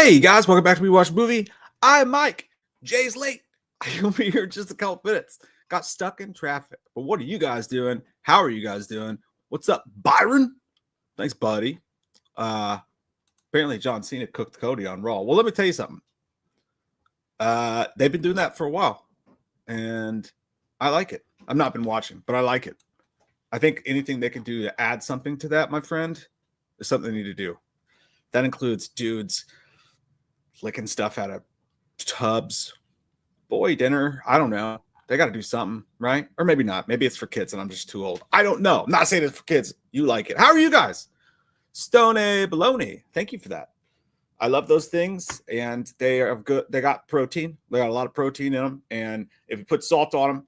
Hey guys, welcome back to Me Watch Movie. I'm Mike. Jay's late. I'll be here just a couple minutes. Got stuck in traffic. But what are you guys doing? How are you guys doing? What's up, Byron? Thanks, buddy. Apparently John Cena cooked Cody on Raw. Well, let me tell you something. They've been doing that for a while, and I like it. I've not been watching, but I like it. I think anything they can do to add something to that, my friend, is something they need to do. That includes dudes licking stuff out of tubs, boy dinner. I don't know. They got to do something, right? Or maybe not. Maybe it's for kids and I'm just too old. I don't know. I'm not saying it's for kids. You like it. How are you guys? Stone Baloney. Thank you for that. I love those things, and they are good. They got protein. They got a lot of protein in them, and if you put salt on them,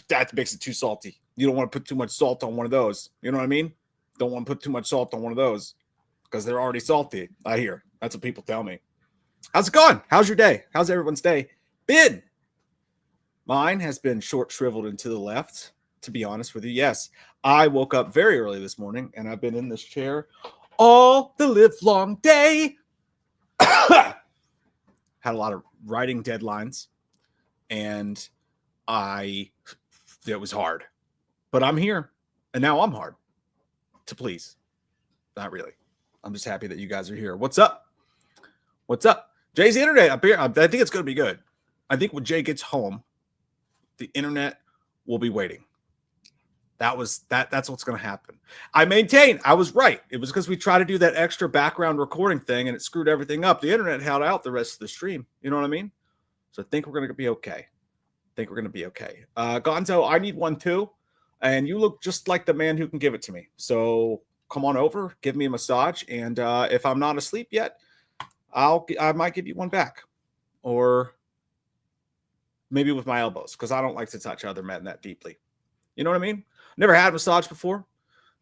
that makes it too salty. You don't want to put too much salt on one of those. You know what I mean? Don't want to put too much salt on one of those because they're already salty. I hear. That's what people tell me. How's it going? How's your day? How's everyone's day been? Mine has been short shriveled and to the left, to be honest with you. Yes, I woke up very early this morning, and I've been in this chair all the live long day. Had a lot of writing deadlines, and it was hard. But I'm here, and now I'm hard to please. Not really. I'm just happy that you guys are here. What's up? What's up? Jay's internet up here. I think it's going to be good. I think when Jay gets home, the internet will be waiting. That's what's going to happen. I maintain I was right. It was because we tried to do that extra background recording thing, and it screwed everything up. The internet held out the rest of the stream. You know what I mean? So I think we're going to be okay. Gonzo, I need one too. And you look just like the man who can give it to me. So come on over, give me a massage. And if I'm not asleep yet, I might give you one back. Or maybe with my elbows, because I don't like to touch other men that deeply. You know what I mean? Never had a massage before.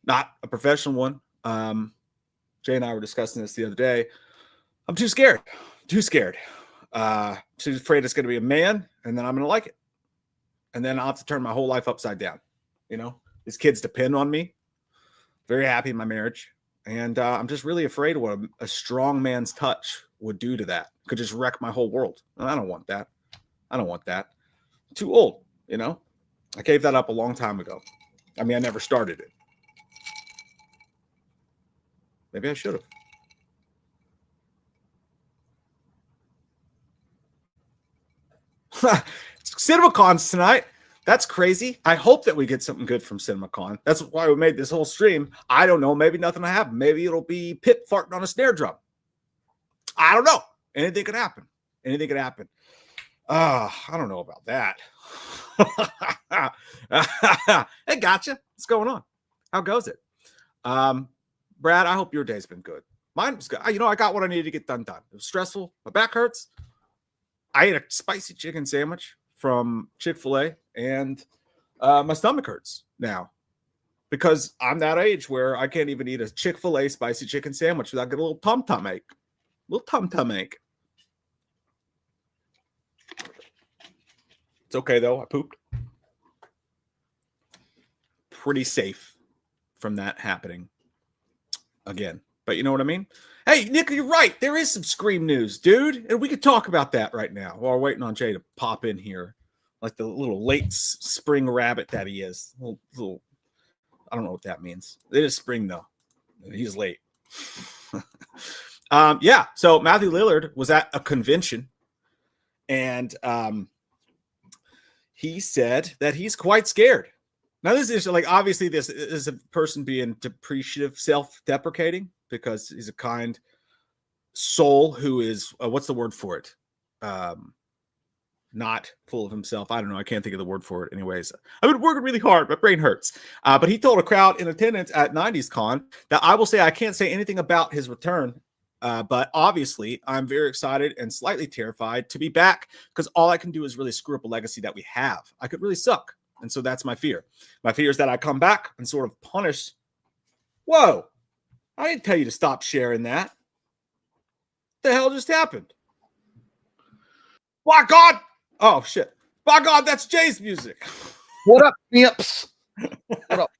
Not a professional one. Jay and I were discussing this the other day. I'm too scared. She's afraid it's going to be a man, and then I'm going to like it. And then I'll have to turn my whole life upside down. You know, these kids depend on me. Very happy in my marriage. And I'm just really afraid of what a strong man's touch would do to that. Could just wreck my whole world. And I don't want that. I'm too old, you know? I gave that up a long time ago. I mean, I never started it. Maybe I should have. CinemaCon's tonight. That's crazy. I hope that we get something good from CinemaCon. That's why we made this whole stream. I don't know. Maybe nothing will happen. Maybe it'll be Pip farting on a snare drum. I don't know. Anything could happen. I don't know about that. Hey, gotcha. What's going on? How goes it? Brad, I hope your day's been good. Mine was good. I got what I needed to get done. It was stressful. My back hurts. I ate a spicy chicken sandwich from Chick-fil-A, and my stomach hurts now because I'm that age where I can't even eat a Chick-fil-A spicy chicken sandwich without getting a little tum-tum ache. It's okay, though. I pooped. Pretty safe from that happening again. But you know what I mean? Hey, Nick, you're right. There is some Scream news, dude. And we could talk about that right now while we're waiting on Jay to pop in here. Like the little late spring rabbit that he is. Little, I don't know what that means. It is spring, though. He's late. Yeah, so Matthew Lillard was at a convention, and he said that he's quite scared. Now, this is like, obviously, this is a person being depreciative, self-deprecating, because he's a kind soul who is, what's the word for it? Not full of himself. I don't know. I can't think of the word for it. Anyways, I've been working really hard. My brain hurts. But he told a crowd in attendance at 90s Con that I will say I can't say anything about his return. But obviously, I'm very excited and slightly terrified to be back because all I can do is really screw up a legacy that we have. I could really suck. And so that's my fear. My fear is that I come back and sort of punish. Whoa. I didn't tell you to stop sharing that. What the hell just happened? My God. Oh, shit. My God, that's Jay's music. What up, Nips? What up?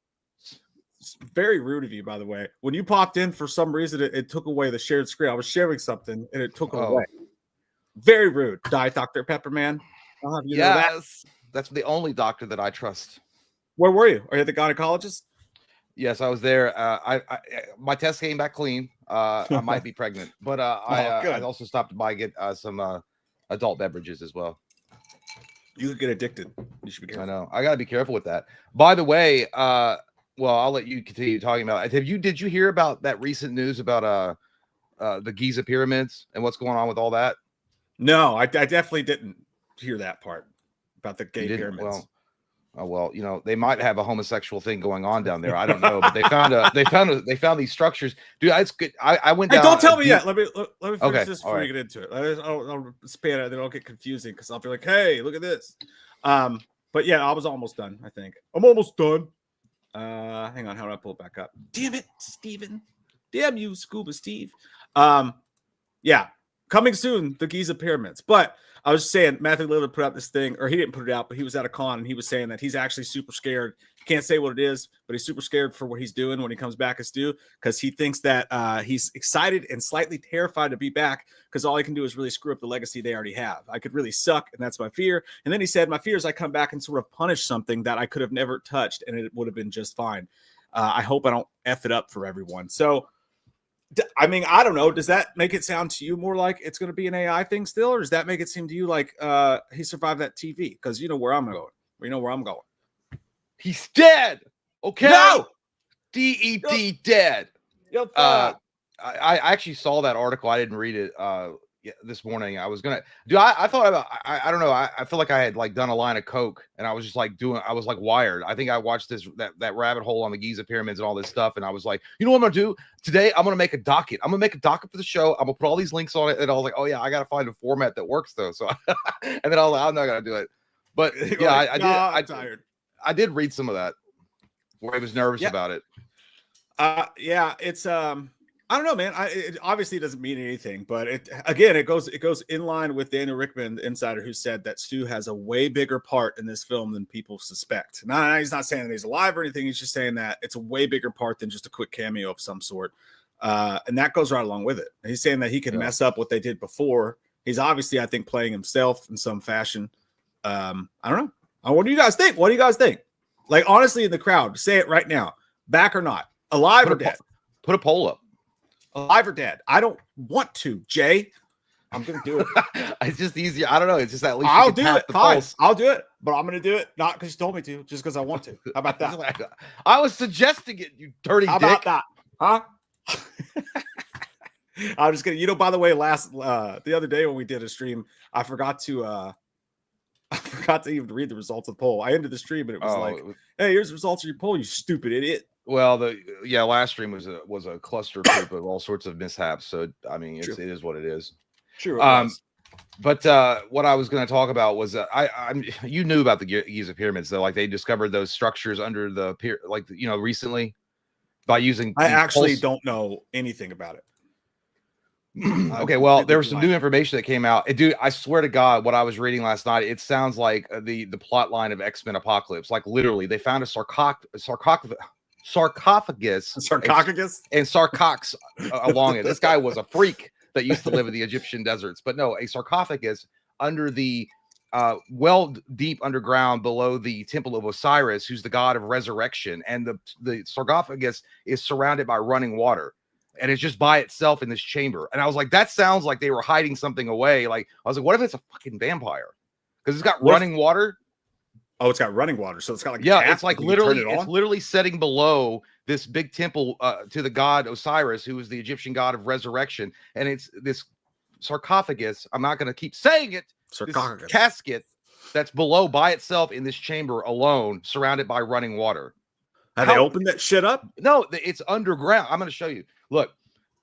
very rude of you, by the way. When you popped in, for some reason, it took away the shared screen. I was sharing something, and it took it away. Very rude. Diet Dr. Pepper, man. I'll have you know that. That's the only doctor that I trust. Where were you? Are you at the gynecologist? Yes, I was there. My test came back clean. I might be pregnant, but I also stopped by get some adult beverages as well. You could get addicted. You should be careful. I know. I got to be careful with that. By the way, well, I'll let you continue talking about it. Did you hear about that recent news about the Giza pyramids and what's going on with all that? No, I definitely didn't hear that part about the gay pyramids. Well, you know, they might have a homosexual thing going on down there. I don't know, but they found these structures. Dude, it's good. I went down. Don't tell me yet. Let me finish this before we get into it. I'll span it. Then I'll get confusing because I'll be like, hey, look at this. But yeah, I was almost done. I think I'm almost done. Hang on, how do I pull it back up? Damn it, Steven. Damn you, Scuba Steve. Yeah, coming soon, the Giza pyramids. But I was just saying, Matthew Lillard put out this thing, or he didn't put it out, but he was at a con and he was saying that he's actually super scared. Can't say what it is, but he's super scared for what he's doing when he comes back as Stu, because he thinks that he's excited and slightly terrified to be back because all he can do is really screw up the legacy they already have. I could really suck, and that's my fear. And then he said, my fear is I come back and sort of punish something that I could have never touched, and it would have been just fine. I hope I don't F it up for everyone. So, I mean, I don't know. Does that make it sound to you more like it's going to be an AI thing still, or does that make it seem to you like he survived that TV? Because you know where I'm going. You know where I'm going. He's dead. Okay. No. DED dead. I actually saw that article. I didn't read it this morning. I was gonna do. I thought about. I don't know. I feel like I had like done a line of coke, and I was just like I was like wired. I think I watched that rabbit hole on the Giza pyramids and all this stuff, and I was like, you know what I'm gonna do today? I'm gonna make a docket. I'm gonna make a docket for the show. I'm gonna put all these links on it, and I was like, oh yeah, I gotta find a format that works though. So, and then I was like, I'm not gonna do it. But yeah, I'm tired. I did read some of that where I was nervous about it. Yeah, it's I don't know, man. It obviously doesn't mean anything, but it goes in line with Daniel Rickman, the insider, who said that Stu has a way bigger part in this film than people suspect. Now, he's not saying that he's alive or anything. He's just saying that it's a way bigger part than just a quick cameo of some sort, and that goes right along with it. And he's saying that he can mess up what they did before. He's obviously, I think, playing himself in some fashion. I don't know. What do you guys think? What do you guys think? Like, honestly, in the crowd, say it right now. Back or not? Alive or dead? Put a poll up. Alive or dead? I don't want to, Jay. I'm going to do it. It's just easier. I don't know. It's just at least I'll do it. Fine. I'll do it. But I'm going to do it not because you told me to, just because I want to. How about that? I was suggesting it, you dirty How dick. About that? Huh? I'm just kidding. You know, by the way, the other day when we did a stream, I forgot to even read the results of the poll. I ended the stream and it was hey, here's the results of your poll, you stupid idiot. Well, last stream was a cluster group of all sorts of mishaps. So I mean, it is what it is. True. But what I was going to talk about was you knew about the Giza pyramids though, like they discovered those structures under the pier, like recently by using. I actually don't know anything about it. Okay, well, there was some new information that came out. Dude, I swear to God, what I was reading last night, it sounds like the plot line of X-Men Apocalypse. Like literally, they found a sarcophagus and sarcox along it. This guy was a freak that used to live in the Egyptian deserts. But no, a sarcophagus under the well deep underground below the temple of Osiris, who's the god of resurrection. And the sarcophagus is surrounded by running water. And it's just by itself in this chamber. And I was like, that sounds like they were hiding something away. Like, I was like, what if it's a fucking vampire? Because it's got running water. Oh, it's got running water. So it's got like it's like literally setting below this big temple to the god Osiris, who is the Egyptian god of resurrection. And it's this sarcophagus. I'm not going to keep saying it. Sarcophagus. This casket that's below by itself in this chamber alone, surrounded by running water. Have they opened that shit up? No, it's underground. I'm going to show you. Look,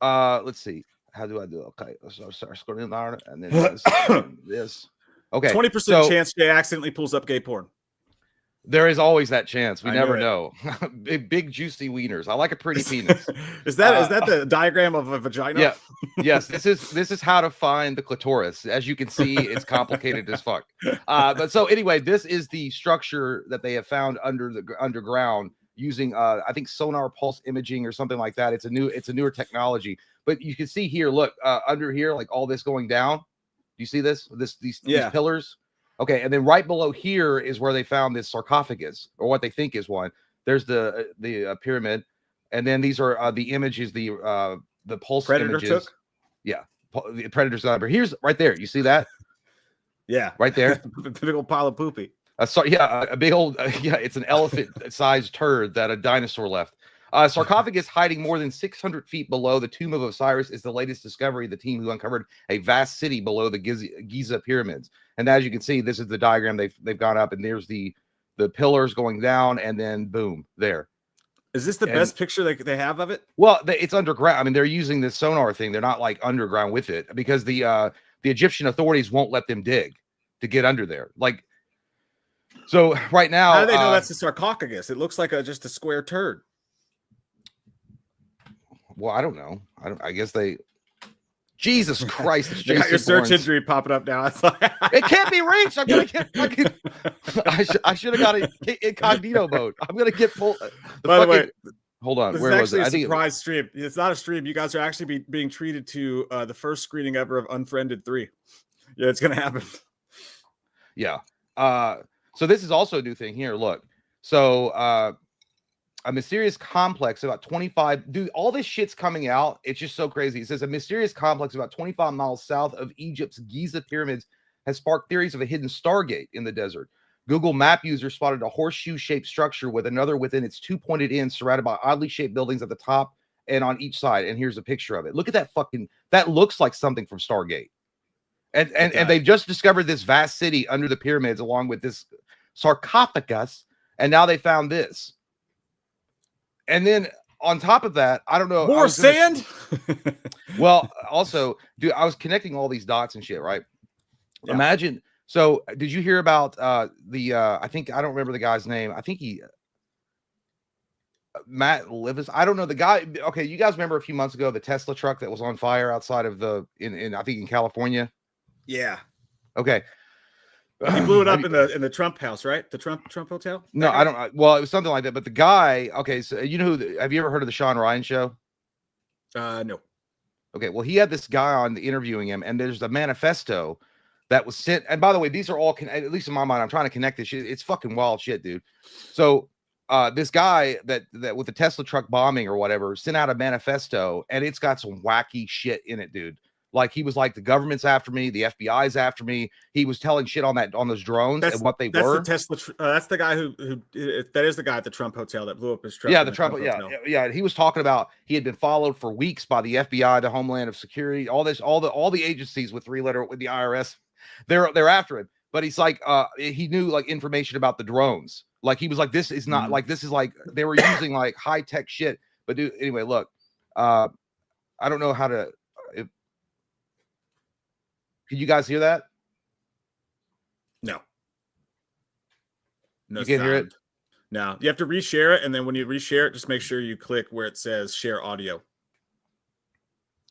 let's see. How do I do it? Okay, so start scrolling down, and then this. Okay, 20% chance Jay accidentally pulls up gay porn. There is always that chance. We never know. big juicy wieners. I like a pretty penis. Is that the diagram of a vagina? Yeah. Yes. This is how to find the clitoris. As you can see, it's complicated as fuck. But so anyway, this is the structure that they have found under the underground. using I think sonar pulse imaging or something like that. It's a newer technology. But you can see here, look, under here, like all this going down. Do you see this? These pillars? Okay, and then right below here is where they found this sarcophagus, or what they think is one. There's the pyramid, and then these are the images, the pulse Predator images. took? Yeah, the Predator's number. Here's right there. You see that? Yeah, right there. A big old pile of poopy. A big old it's an elephant-sized turd that a dinosaur left. Sarcophagus hiding more than 600 feet below the tomb of Osiris is the latest discovery of the team who uncovered a vast city below the Giza pyramids. And as you can see, this is the diagram they've gone up, and there's the pillars going down, and then boom, there. Is this the best picture they have of it? Well, it's underground. I mean, they're using this sonar thing. They're not like underground with it because the Egyptian authorities won't let them dig to get under there. Like, so right now, how do they know that's the sarcophagus? It looks like just a square turd. Well, I don't know. I guess they. Jesus Christ! It's you got your search history popping up now. It's like it can't be reached. I'm gonna get fucking. I should have got an incognito mode. I'm gonna get full. By the way, hold on. Where was it? I think surprise stream. It's not a stream. You guys are actually being treated to the first screening ever of Unfriended 3. Yeah, it's gonna happen. Yeah. So this is also a new thing here. Look. So a mysterious complex about 25. Dude, all this shit's coming out. It's just so crazy. It says a mysterious complex about 25 miles south of Egypt's Giza pyramids has sparked theories of a hidden Stargate in the desert. Google Map users spotted a horseshoe-shaped structure with another within its two pointed ends, surrounded by oddly shaped buildings at the top and on each side. And here's a picture of it. Look at that that looks like something from Stargate. And they've just discovered this vast city under the pyramids along with this sarcophagus. And now they found this. And then on top of that, I don't know. More sand? Well, also, dude, I was connecting all these dots and shit, right? Yeah. Imagine. So did you hear about I think, I don't remember the guy's name. I think Matt Livis. I don't know the guy. Okay. You guys remember a few months ago, the Tesla truck that was on fire outside of I think in California. Yeah. Okay. He blew it up in the Trump house, right? The Trump hotel? No, I don't. Well, it was something like that. But the guy, okay, so you know have you ever heard of the Sean Ryan show? No. Okay, well, he had this guy on interviewing him, and there's a manifesto that was sent. And by the way, these are all, at least in my mind, I'm trying to connect this shit. It's fucking wild shit, dude. So this guy that with the Tesla truck bombing or whatever sent out a manifesto, and it's got some wacky shit in it, dude. Like he was like, the government's after me, the FBI's after me. He was telling shit on those drones and what they were. That's the Tesla. That's the guy who that is the guy at the Trump hotel that blew up his truck. Yeah, the Trump. Yeah. He was talking about he had been followed for weeks by the FBI, the Homeland of Security, all the agencies with the IRS. They're after him. But he's like, he knew like information about the drones. Like he was like, this is not like this is like they were using like high tech shit. But dude, anyway, look, I don't know how to. Can you guys hear that? No. You can't hear it? No. You have to reshare it, and then when you reshare it, just make sure you click where it says share audio.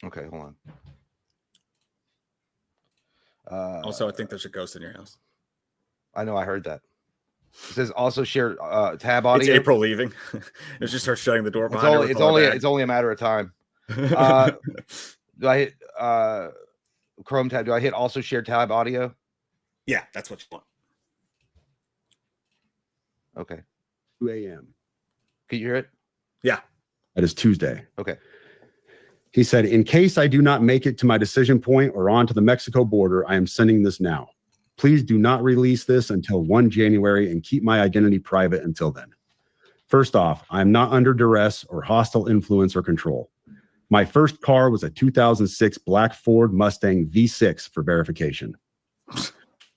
Okay, hold on. Also, I think there's a ghost in your house. I know, I heard that. It says also share tab audio. It's April leaving. It just starts shutting the door behind her. It's only a matter of time. Do I hit Chrome tab? Do I hit also share tab audio? Yeah, that's what you want. Okay. 2 a.m. Can you hear it? Yeah. That is Tuesday. Okay. He said, in case I do not make it to my decision point or on to the Mexico border, I am sending this now. Please do not release this until 1 January and keep my identity private until then. First off, I am not under duress or hostile influence or control. My first car was a 2006 black Ford Mustang V6 for verification.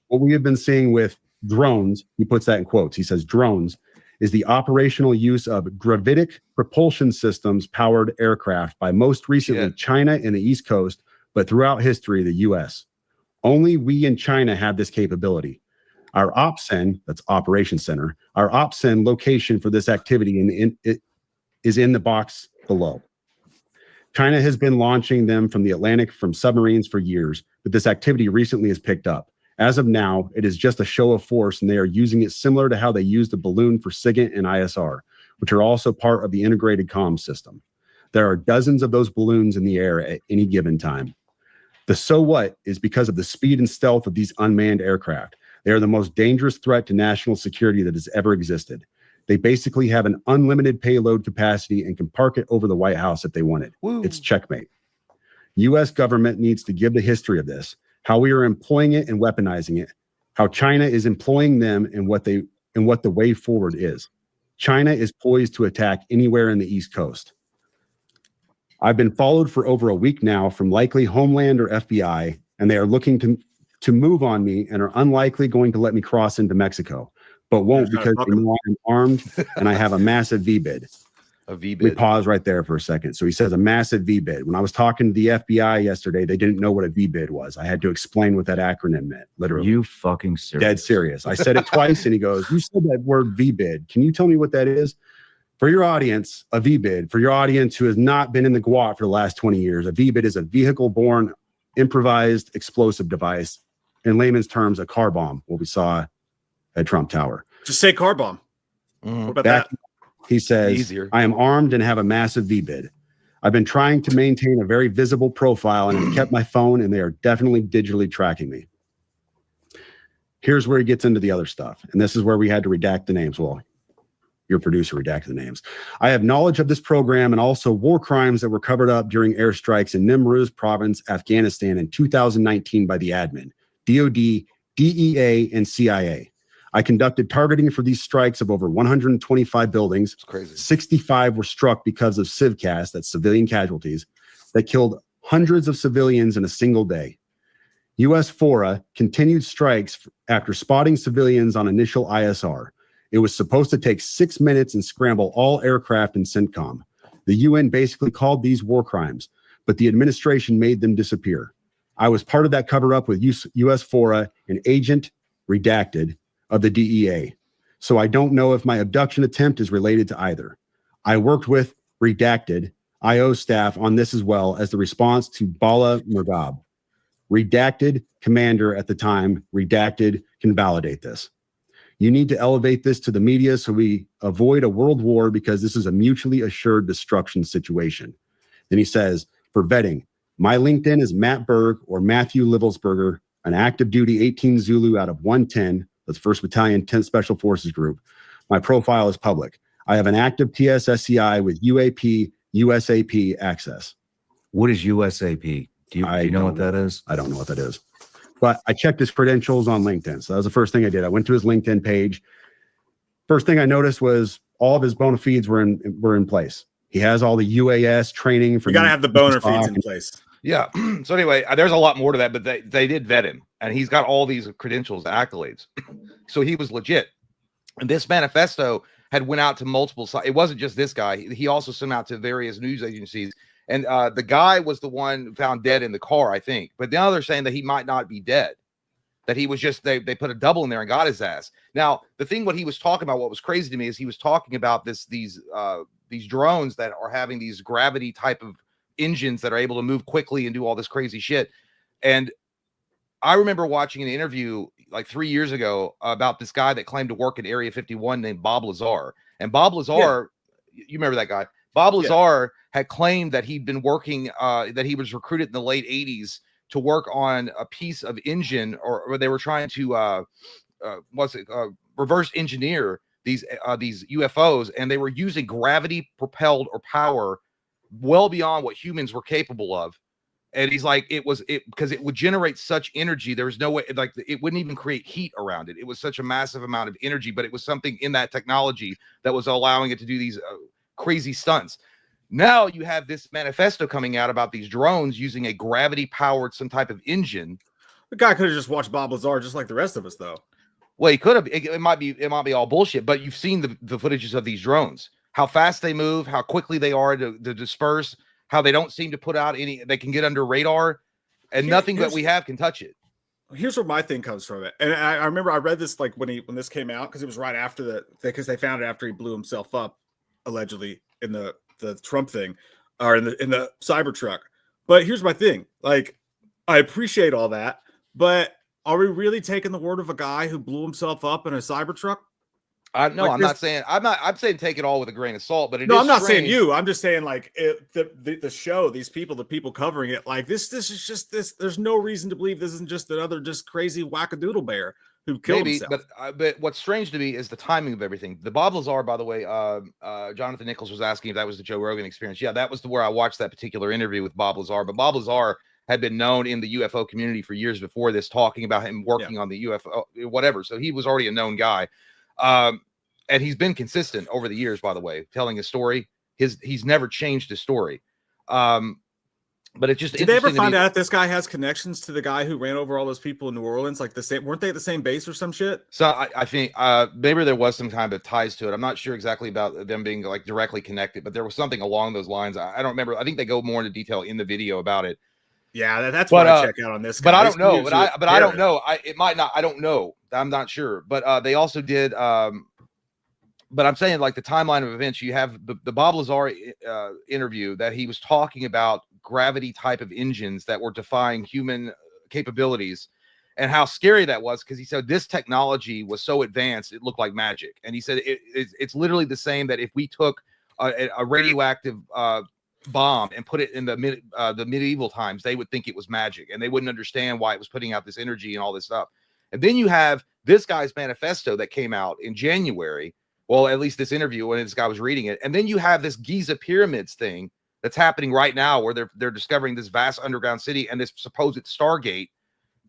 What we have been seeing with drones, he puts that in quotes. He says drones is the operational use of gravitic propulsion systems powered aircraft by most recently China and the East Coast, but throughout history, the US. Only we in China have this capability. Our OPSEN, that's Operation Center, our OPSEN location for this activity is in the box below. China has been launching them from the Atlantic from submarines for years, but this activity recently has picked up. As of now, it is just a show of force, and they are using it similar to how they used the balloon for SIGINT and ISR. which are also part of the integrated comm system. There are dozens of those balloons in the air at any given time. The so what is because of the speed and stealth of these unmanned aircraft. They are the most dangerous threat to national security that has ever existed. They basically have an unlimited payload capacity and can park it over the White House if they wanted. Woo. It's checkmate. U.S. government needs to give the history of this, how we are employing it and weaponizing it, how China is employing them and what the way forward is. China is poised to attack anywhere in the East Coast. I've been followed for over a week now from likely Homeland or FBI, and they are looking to move on me and are unlikely going to let me cross into Mexico, but won't because they know I'm armed and I have a massive V-bid. A V-bid. We pause right there for a second. So he says a massive V-bid. When I was talking to the FBI yesterday, they didn't know what a V-bid was. I had to explain what that acronym meant, literally. You fucking serious? Dead serious. I said it twice and he goes, you said that word V-bid. Can you tell me what that is? For your audience, a V-bid, for your audience who has not been in the GWOT for the last 20 years, a V-bid is a vehicle-borne improvised explosive device. In layman's terms, a car bomb, what we saw at Trump Tower. Just say car bomb. What about that? He says, Easier. I am armed and have a massive V-bid. I've been trying to maintain a very visible profile and have kept my phone, and they are definitely digitally tracking me. Here's where he gets into the other stuff. And this is where we had to redact the names. Well, your producer redacted the names. I have knowledge of this program and also war crimes that were covered up during airstrikes in Nimruz province, Afghanistan in 2019 by the admin, DOD, DEA, and CIA. I conducted targeting for these strikes of over 125 buildings. It's crazy. 65 were struck because of civcas, that's civilian casualties, that killed hundreds of civilians in a single day. U.S. FORA continued strikes after spotting civilians on initial ISR. It was supposed to take 6 minutes and scramble all aircraft in CENTCOM. The UN basically called these war crimes, but the administration made them disappear. I was part of that cover-up with U.S. FORA, an agent, redacted, of the DEA. So I don't know if my abduction attempt is related to either. I worked with redacted IO staff on this as well as the response to Bala Murghab. Redacted commander at the time, redacted can validate this. You need to elevate this to the media so we avoid a world war because this is a mutually assured destruction situation. Then he says, for vetting, my LinkedIn is Matt Berg or Matthew Livelsberger, an active duty 18 Zulu out of 110, that's 1st Battalion 10th Special Forces Group. My profile is public. I have an active TSSCI with UAP, USAP access. What is USAP? Do you know what that is? I don't know what that is. But I checked his credentials on LinkedIn. So that was the first thing I did. I went to his LinkedIn page. First thing I noticed was all of his bona fides were in place. He has all the UAS training. You got to have the bona fides in place. Yeah. So anyway, there's a lot more to that, but they did vet him, and he's got all these credentials, accolades. So he was legit. And this manifesto had went out to multiple sites. It wasn't just this guy. He also sent out to various news agencies. And the guy was the one found dead in the car, I think. But now they're saying that he might not be dead, that he was just, they put a double in there and got his ass. Now, the thing, what he was talking about, what was crazy to me is he was talking about these drones that are having these gravity type of engines that are able to move quickly and do all this crazy shit. And I remember watching an interview like 3 years ago about this guy that claimed to work at Area 51 named Bob Lazar. And Bob Lazar, you remember that guy? Bob Lazar had claimed that he'd been working, that he was recruited in the late 80s to work on a piece of engine, or they were trying to, reverse engineer these UFOs, and they were using gravity propelled or power well beyond what humans were capable of. And he's like, because it would generate such energy. There was no way, like, it wouldn't even create heat around it. It was such a massive amount of energy, but it was something in that technology that was allowing it to do these crazy stunts. Now you have this manifesto coming out about these drones using a gravity powered some type of engine. The guy could have just watched Bob Lazar just like the rest of us, though. Well, he could have. It might be all bullshit, but you've seen the footages of these drones, how fast they move, how quickly they are to disperse, how they don't seem to put out any, they can get under radar, and nothing that we have can touch it. Here's where my thing comes from. And I remember I read this like when this came out, because it was right after because they found it after he blew himself up, allegedly, in the Trump thing, or in the Cybertruck. But here's my thing. Like, I appreciate all that, but are we really taking the word of a guy who blew himself up in a Cybertruck? I'm not saying I'm saying take it all with a grain of salt, but I'm not saying you. I'm just saying like the show, the people covering it, like this is just this. There's no reason to believe this isn't just another just crazy wackadoodle bear who killed himself. But what's strange to me is the timing of everything. The Bob Lazar, by the way, Jonathan Nichols was asking if that was the Joe Rogan Experience. Yeah, that was where I watched that particular interview with Bob Lazar. But Bob Lazar had been known in the UFO community for years before this, talking about him working on the UFO, whatever. So he was already a known guy. And he's been consistent over the years, by the way, telling his story. He's never changed his story. But it just did they ever find out if this guy has connections to the guy who ran over all those people in New Orleans? Like weren't they at the same base or some shit? So I think maybe there was some kind of ties to it. I'm not sure exactly about them being like directly connected, but there was something along those lines. I don't remember. I think they go more into detail in the video about it. Yeah, that's what I check out on this guy. But I don't know. But I don't know. It might not. I don't know. I'm not sure. But they also did. But I'm saying like the timeline of events. You have the Bob Lazar interview that he was talking about gravity type of engines that were defying human capabilities, and how scary that was, because he said this technology was so advanced it looked like magic. And he said it's literally the same that if we took a radioactive bomb and put it in the medieval times, they would think it was magic and they wouldn't understand why it was putting out this energy and all this stuff. And then you have this guy's manifesto that came out in January. Well, at least this interview when this guy was reading it. And then you have this Giza pyramids thing that's happening right now, where they're discovering this vast underground city and this supposed Stargate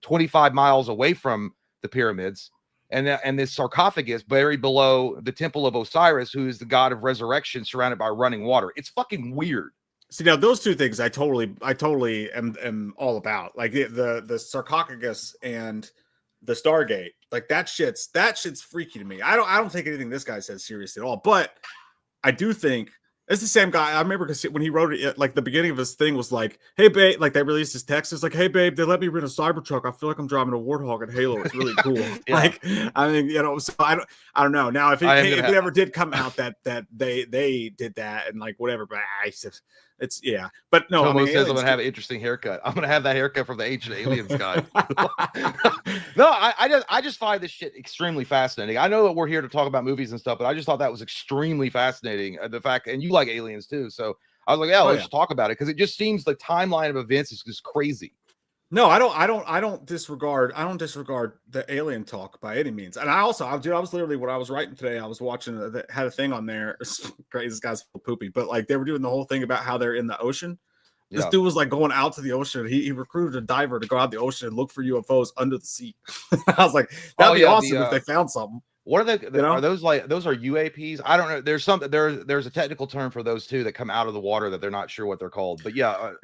25 miles away from the pyramids, and this sarcophagus buried below the temple of Osiris, who is the god of resurrection, surrounded by running water. It's fucking weird. See, now those two things I totally am all about. Like the sarcophagus and the Stargate, like that shit's freaky to me. I don't take anything this guy says seriously at all, but I do think it's the same guy. I remember because when he wrote it, like the beginning of his thing was like, "Hey babe," like they released his text. It's like, "Hey babe, they let me rent a Cybertruck. I feel like I'm driving a Warthog at Halo. It's really cool." Yeah. Like, I mean, so I don't know. Now if it ever did come out that they did that and like whatever, but it's yeah. But no, Tomo says I'm gonna have an interesting haircut. I'm gonna have that haircut from the Ancient Aliens guy. No, I just find this shit extremely fascinating. I know that we're here to talk about movies and stuff, but I just thought that was extremely fascinating. The fact, and you like aliens too, so I was like, yeah, let's talk about it, because it just seems the timeline of events is just crazy. No, I don't disregard the alien talk by any means. And I was literally, when I was writing today, I was watching had a thing on there. It's crazy, this guy's poopy, but like they were doing the whole thing about how they're in the ocean. This dude was like going out to the ocean. He recruited a diver to go out the ocean and look for UFOs under the sea. I was like, that'd be awesome if they found something. What are are those like? Those are UAPs? I don't know. There's something there's a technical term for those too that come out of the water that they're not sure what they're called. But yeah.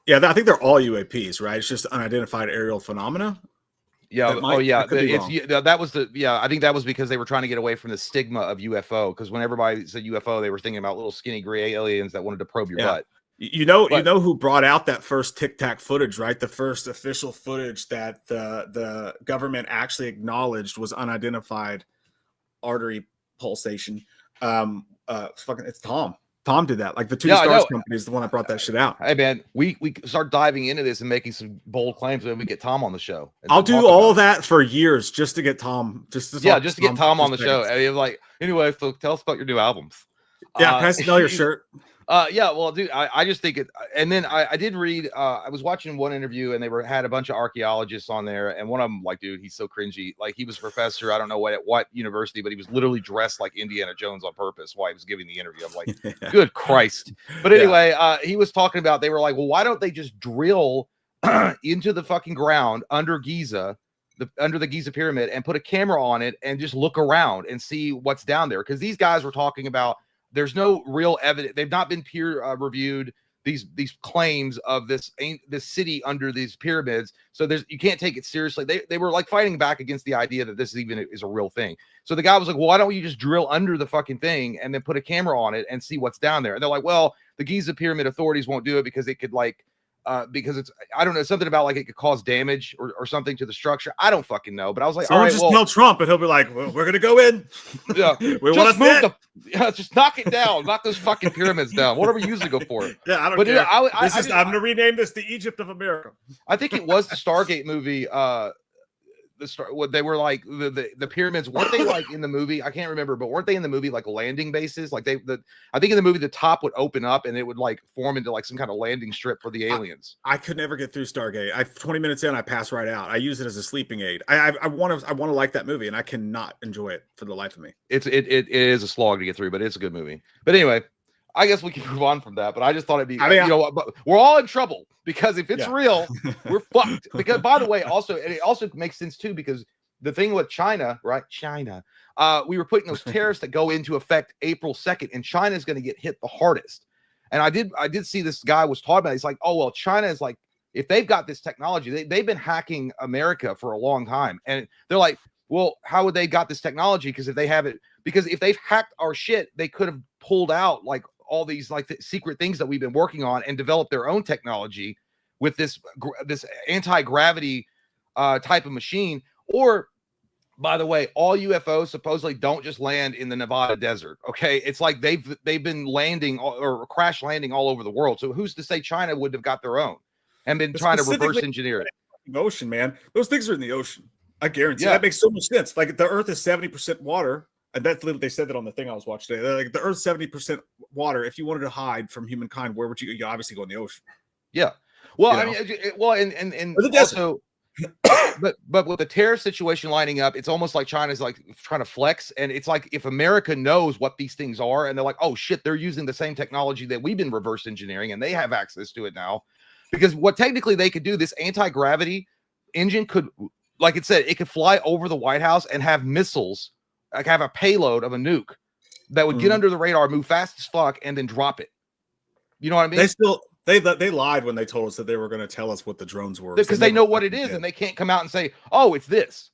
Yeah, I think they're all UAPs, right? It's just unidentified aerial phenomena. Yeah. That was I think that was because they were trying to get away from the stigma of UFO. Because when everybody said UFO, they were thinking about little skinny gray aliens that wanted to probe your butt. You know who brought out that first Tic Tac footage, right? The first official footage that the government actually acknowledged was unidentified artery pulsation. It's Tom. Tom did that. Like the Two Stars company is the one that brought that shit out. Hey man, we start diving into this and making some bold claims, and we get Tom on the show. I'll do all of that for years just to get Tom. Just to get Tom on the show. I mean, like, anyway, so tell us about your new albums. Yeah, can I smell your shirt? Yeah, well, dude, I just think it. And then I did read. I was watching one interview, and they had a bunch of archaeologists on there, and one of them, like, dude, he's so cringy. Like, he was a professor. I don't know what university, but he was literally dressed like Indiana Jones on purpose while he was giving the interview. I'm like, good Christ. But anyway, he was talking about. They were like, well, why don't they just drill into the fucking ground under Giza? Under the Giza pyramid, and put a camera on it and just look around and see what's down there. Because these guys were talking about there's no real evidence. They've not been peer reviewed, these claims of this city under these pyramids. So you can't take it seriously. They were like fighting back against the idea that this even is a real thing. So the guy was like, well, why don't you just drill under the fucking thing and then put a camera on it and see what's down there? And they're like, well, the Giza pyramid authorities won't do it because it could like because it's, I don't know, something about like it could cause damage or something to the structure. I don't fucking know. But I was like, all right, just tell Trump and he'll be like, well, we're gonna go in. Yeah, we want to move just knock it down, knock those fucking pyramids down. What are we usually go for? Yeah, I don't care. I'm gonna rename this the Egypt of America. I think it was the Stargate movie. what they were like the pyramids, weren't they like in the movie? I can't remember, but weren't they in the movie like landing bases? Like I think in the movie the top would open up and it would like form into like some kind of landing strip for the aliens. I could never get through Stargate. 20 minutes in, I pass right out. I use it as a sleeping aid. I want to like that movie, and I cannot enjoy it for the life of me. It is a slog to get through, but it's a good movie. But anyway, I guess we can move on from that. But I just thought it'd be, but we're all in trouble because if it's real, we're fucked. Because by the way, it also makes sense too, because the thing with China, right? China, we were putting those tariffs that go into effect April 2nd, and China's going to get hit the hardest. And I did see this guy was talking about it. He's like, oh, well, China is like, if they've got this technology, they've been hacking America for a long time. And they're like, well, how would they got this technology? Because if they have it, because if they've hacked our shit, they could have pulled out like all these like secret things that we've been working on and developed their own technology with this anti-gravity type of machine. Or, by the way, all UFOs supposedly don't just land in the Nevada desert. Okay, it's like they've been landing or crash landing all over the world. So who's to say China would have got their own and been trying to reverse engineer it? Ocean, man, those things are in the ocean. I guarantee. That makes so much sense. Like the Earth is 70% water. And that's literally, they said that on the thing I was watching today. They're like, the Earth's 70% water. If you wanted to hide from humankind, where would you? You obviously go in the ocean. Yeah. Well, I mean, and also, but with the tariff situation lining up, it's almost like China's like trying to flex. And it's like if America knows what these things are, and they're like, oh shit, they're using the same technology that we've been reverse engineering, and they have access to it now. Because what technically they could do, this anti-gravity engine could, like it said, it could fly over the White House and have missiles. Like have a payload of a nuke that would get under the radar, move fast as fuck, and then drop it. You know what I mean? They lied when they told us that they were going to tell us what the drones were, because they know what it is, and they can't come out and say, "Oh, it's this."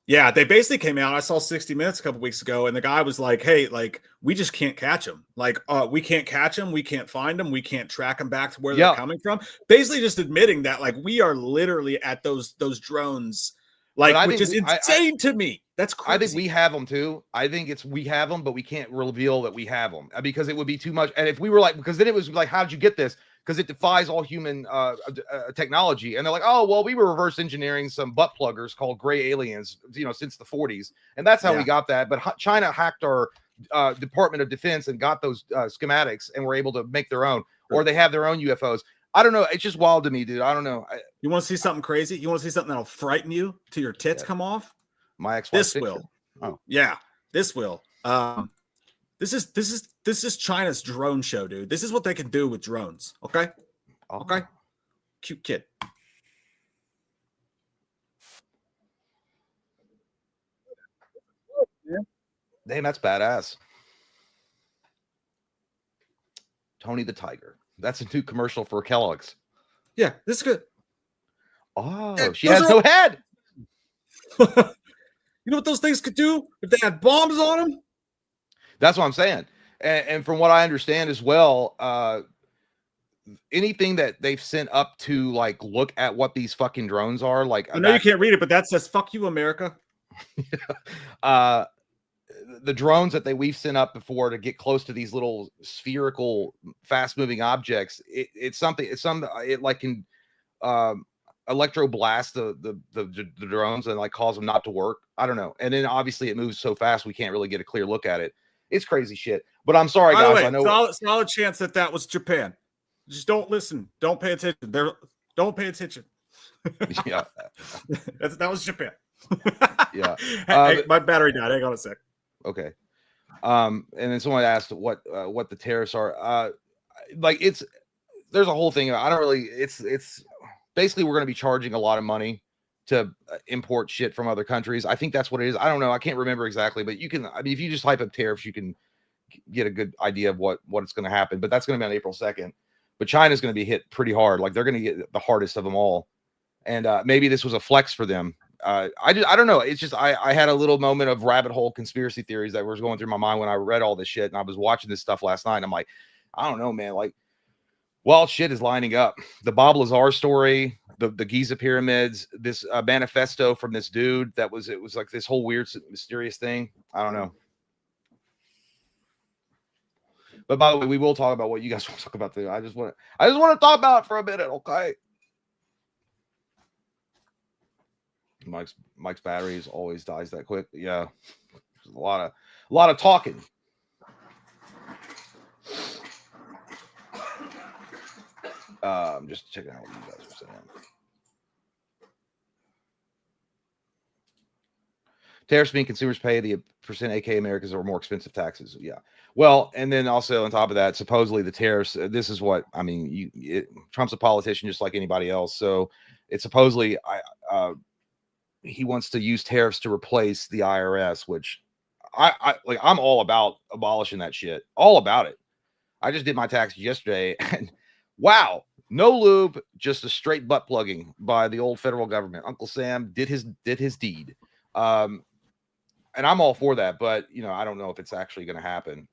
Yeah, they basically came out. I saw 60 Minutes a couple weeks ago, and the guy was like, "Hey, like we just can't catch them. Like, we can't catch them. We can't find them. We can't track them back to where they're coming from." Basically, just admitting that like we are literally at those drones. Like, which is insane to me. That's crazy. I think we have them too. I think we have them, but we can't reveal that we have them because it would be too much. And if we were like, because then it was like, how did you get this? Because it defies all human technology. And they're like, oh, well, we were reverse engineering some butt pluggers called gray aliens, since the 40s. And that's how we got that. But China hacked our Department of Defense and got those schematics and were able to make their own, or they have their own UFOs. I don't know. It's just wild to me, dude. I don't know. You want to see something crazy? You want to see something that'll frighten you till your tits come off? My ex-wife. This will. Oh, yeah. This will. This is China's drone show, dude. This is what they can do with drones. Okay. Oh. Okay. Cute kid. Damn, that's badass. Tony the Tiger. That's a new commercial for Kellogg's. Yeah, this is good. Oh, yeah, she has no head. You know what those things could do if they had bombs on them? That's what I'm saying. And from what I understand as well, anything that they've sent up to like look at what these fucking drones are, like I know you can't read it, but that says "fuck you, America." The drones that we've sent up before to get close to these little spherical, fast-moving objects, it like can electroblast the drones and like cause them not to work. I don't know. And then obviously it moves so fast we can't really get a clear look at it. It's crazy shit. But I'm sorry, guys. Way, I know solid chance that was Japan. Just don't listen. Don't pay attention. Don't pay attention. Yeah, that was Japan. Yeah. Hey, my battery died. Hang on a sec. Okay. And then someone asked what the tariffs are. Like there's a whole thing. I don't really. It's basically we're going to be charging a lot of money to import shit from other countries. I think that's what it is. I don't know. I can't remember exactly, but you can. I mean, if you just type up tariffs, you can get a good idea of what it's going to happen. But that's going to be on April 2nd. But China's going to be hit pretty hard. Like they're going to get the hardest of them all. And maybe this was a flex for them. I don't know. It's just I had a little moment of rabbit hole conspiracy theories that was going through my mind when I read all this shit, and I was watching this stuff last night. And I'm like, I don't know, man. Like, wild shit is lining up. The Bob Lazar story, the Giza pyramids, this manifesto from this dude it was like this whole weird mysterious thing. I don't know. But by the way, we will talk about what you guys want to talk about today. I just want to talk about it for a minute, okay? Mike's batteries always dies that quick. Yeah, there's a lot of talking. Just checking out what you guys are saying. Tariffs mean consumers pay the percent AK Americans or more expensive taxes. Yeah. Well, and then also on top of that, supposedly the tariffs, this is what, I mean, Trump's a politician just like anybody else. So it's supposedly, he wants to use tariffs to replace the IRS, which I'm all about abolishing that shit. All about it. I just did my taxes yesterday and wow, no lube, just a straight butt plugging by the old federal government. Uncle Sam did his deed. And I'm all for that, but I don't know if it's actually going to happen.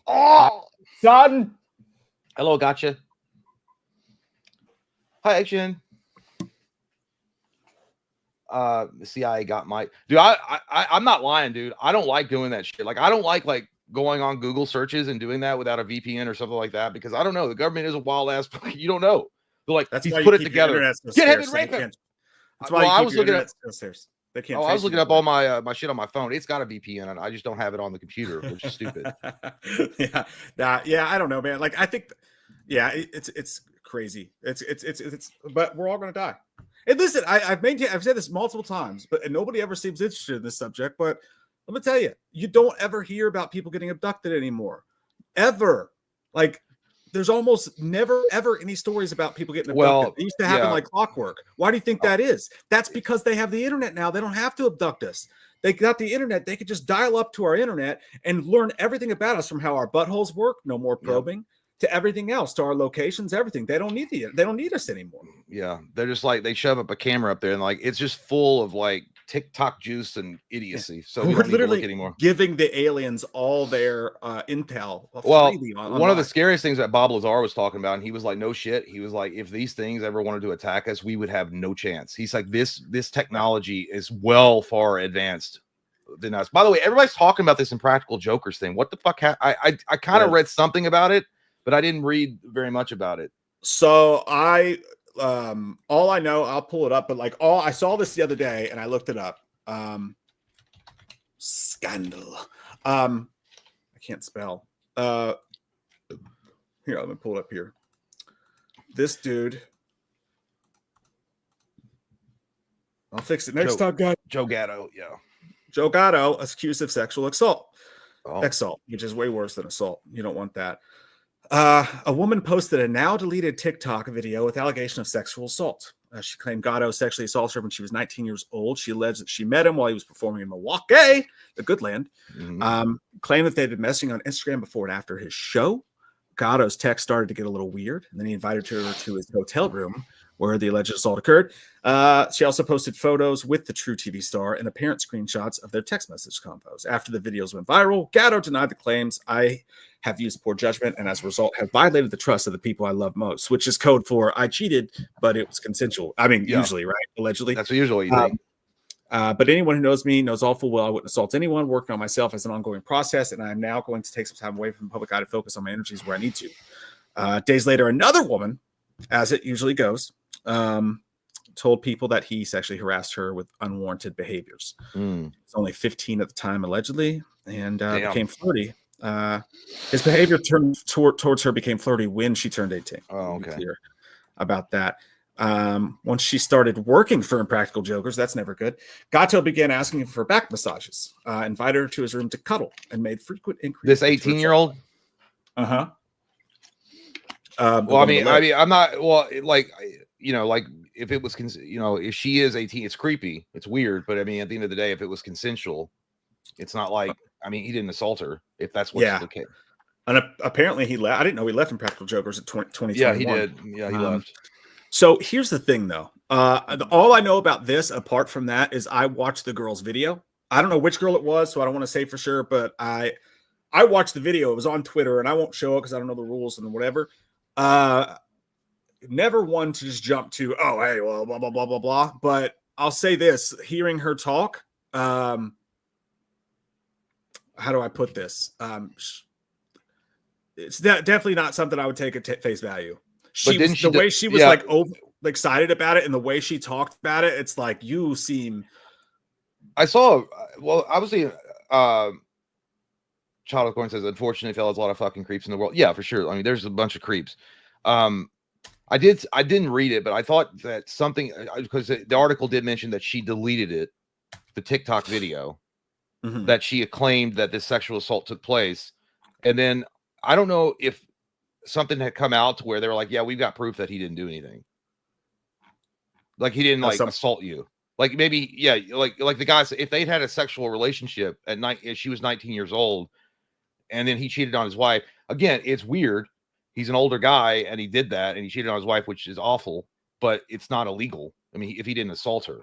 Oh, son. Hello, gotcha. Hi, action. The CIA got my dude. I'm not lying, dude. I don't like doing that shit. Like, I don't like going on Google searches and doing that without a VPN or something like that, because I don't know. The government is a wild ass. You don't know. They're like, that's he's why put it together. Get him and rape him. That's why I was looking at. They can't. I was looking up all my shit on my phone. It's got a VPN, and I just don't have it on the computer, which is stupid. Yeah. I don't know, man. Like, I think, it's crazy. It's. But we're all gonna die. And listen, I've said this multiple times, but nobody ever seems interested in this subject. But let me tell you, you don't ever hear about people getting abducted anymore, ever. Like, there's almost never, ever any stories about people getting abducted. Well, it used to happen like clockwork. Why do you think that is? That's because they have the internet now. They don't have to abduct us. They got the internet. They could just dial up to our internet and learn everything about us, from how our buttholes work, no more probing, to everything else, to our locations, everything. They don't need us anymore. Yeah. They're just like, they shove up a camera up there and like, it's just full of like TikTok juice and idiocy. Yeah. So we're literally anymore. Giving the aliens all their intel. Well, one of the scariest things that Bob Lazar was talking about, and he was like, no shit. He was like, if these things ever wanted to attack us, we would have no chance. He's like, this technology is well far advanced than us. By the way, everybody's talking about this Impractical Jokers thing. What the fuck? I kind of read something about it, but I didn't read very much about it. So all I know, I'll pull it up, but I saw this the other day and I looked it up. Scandal. I can't spell. Here, let me pull it up here. This dude. I'll fix it next time, guys. Joe Gatto, yeah. Joe Gatto accused of sexual assault. Assault, which is way worse than assault. You don't want that. A woman posted a now deleted TikTok video with allegation of sexual assault. She claimed Gatto sexually assaulted her when she was 19 years old. She alleged that she met him while he was performing in Milwaukee, the good land. Claimed that they'd been messaging on Instagram before and after his show. Gatto's text started to get a little weird, and then he invited her to his hotel room where the alleged assault occurred. She also posted photos with the True TV star and apparent screenshots of their text message combos. After the videos went viral, Gatto denied the claims. I have used poor judgment and as a result have violated the trust of the people I love most, which is code for I cheated, but it was consensual. I mean, usually, right? Allegedly. That's usually you think. But anyone who knows me knows all full well I wouldn't assault anyone. Working on myself as an ongoing process, and I'm now going to take some time away from the public eye to focus on my energies where I need to. Days later, another woman, as it usually goes, told people that he sexually harassed her with unwarranted behaviors. It's only 15 at the time, allegedly, and became flirty. His behavior towards her became flirty when she turned 18. Oh, okay. Clear about that. Once she started working for Impractical Jokers, that's never good. Gatto began asking for back massages, invited her to his room to cuddle, and made frequent inquiries. This 18-year-old? Uh-huh. Well, I mean, I'm not, well, like, like if it was, if she is 18, it's creepy. It's weird. But I mean, at the end of the day, if it was consensual, it's not like, I mean, he didn't assault her, if that's what's the case. And apparently he left. I didn't know he left Impractical Jokers at 2021. Yeah, he did. Yeah, he left. So here's the thing, though. All I know about this, apart from that, is I watched the girl's video. I don't know which girl it was, so I don't want to say for sure, but I watched the video. It was on Twitter, and I won't show it because I don't know the rules and whatever. Never one to just jump to, oh, hey, well, blah, blah, blah, blah, blah. But I'll say this, hearing her talk, how do I put this? It's definitely not something I would take at face value. The way she was like over. excited about it, and the way she talked about it, it's like you seem. I saw. Well, obviously, Child of Corn says, unfortunately, fellas, a lot of fucking creeps in the world. Yeah, for sure. I mean, there's a bunch of creeps. I didn't read it, but I thought that something, because the article did mention that she deleted it, the TikTok video, that she claimed that this sexual assault took place. And then I don't know if something had come out to where they were like, yeah, we've got proof that he didn't do anything. Like he didn't assault you. Like maybe, yeah, like the guys, if they'd had a sexual relationship at night, if she was 19 years old, and then he cheated on his wife. Again, it's weird. He's an older guy and he did that and he cheated on his wife, which is awful, but it's not illegal. I mean, if he didn't assault her.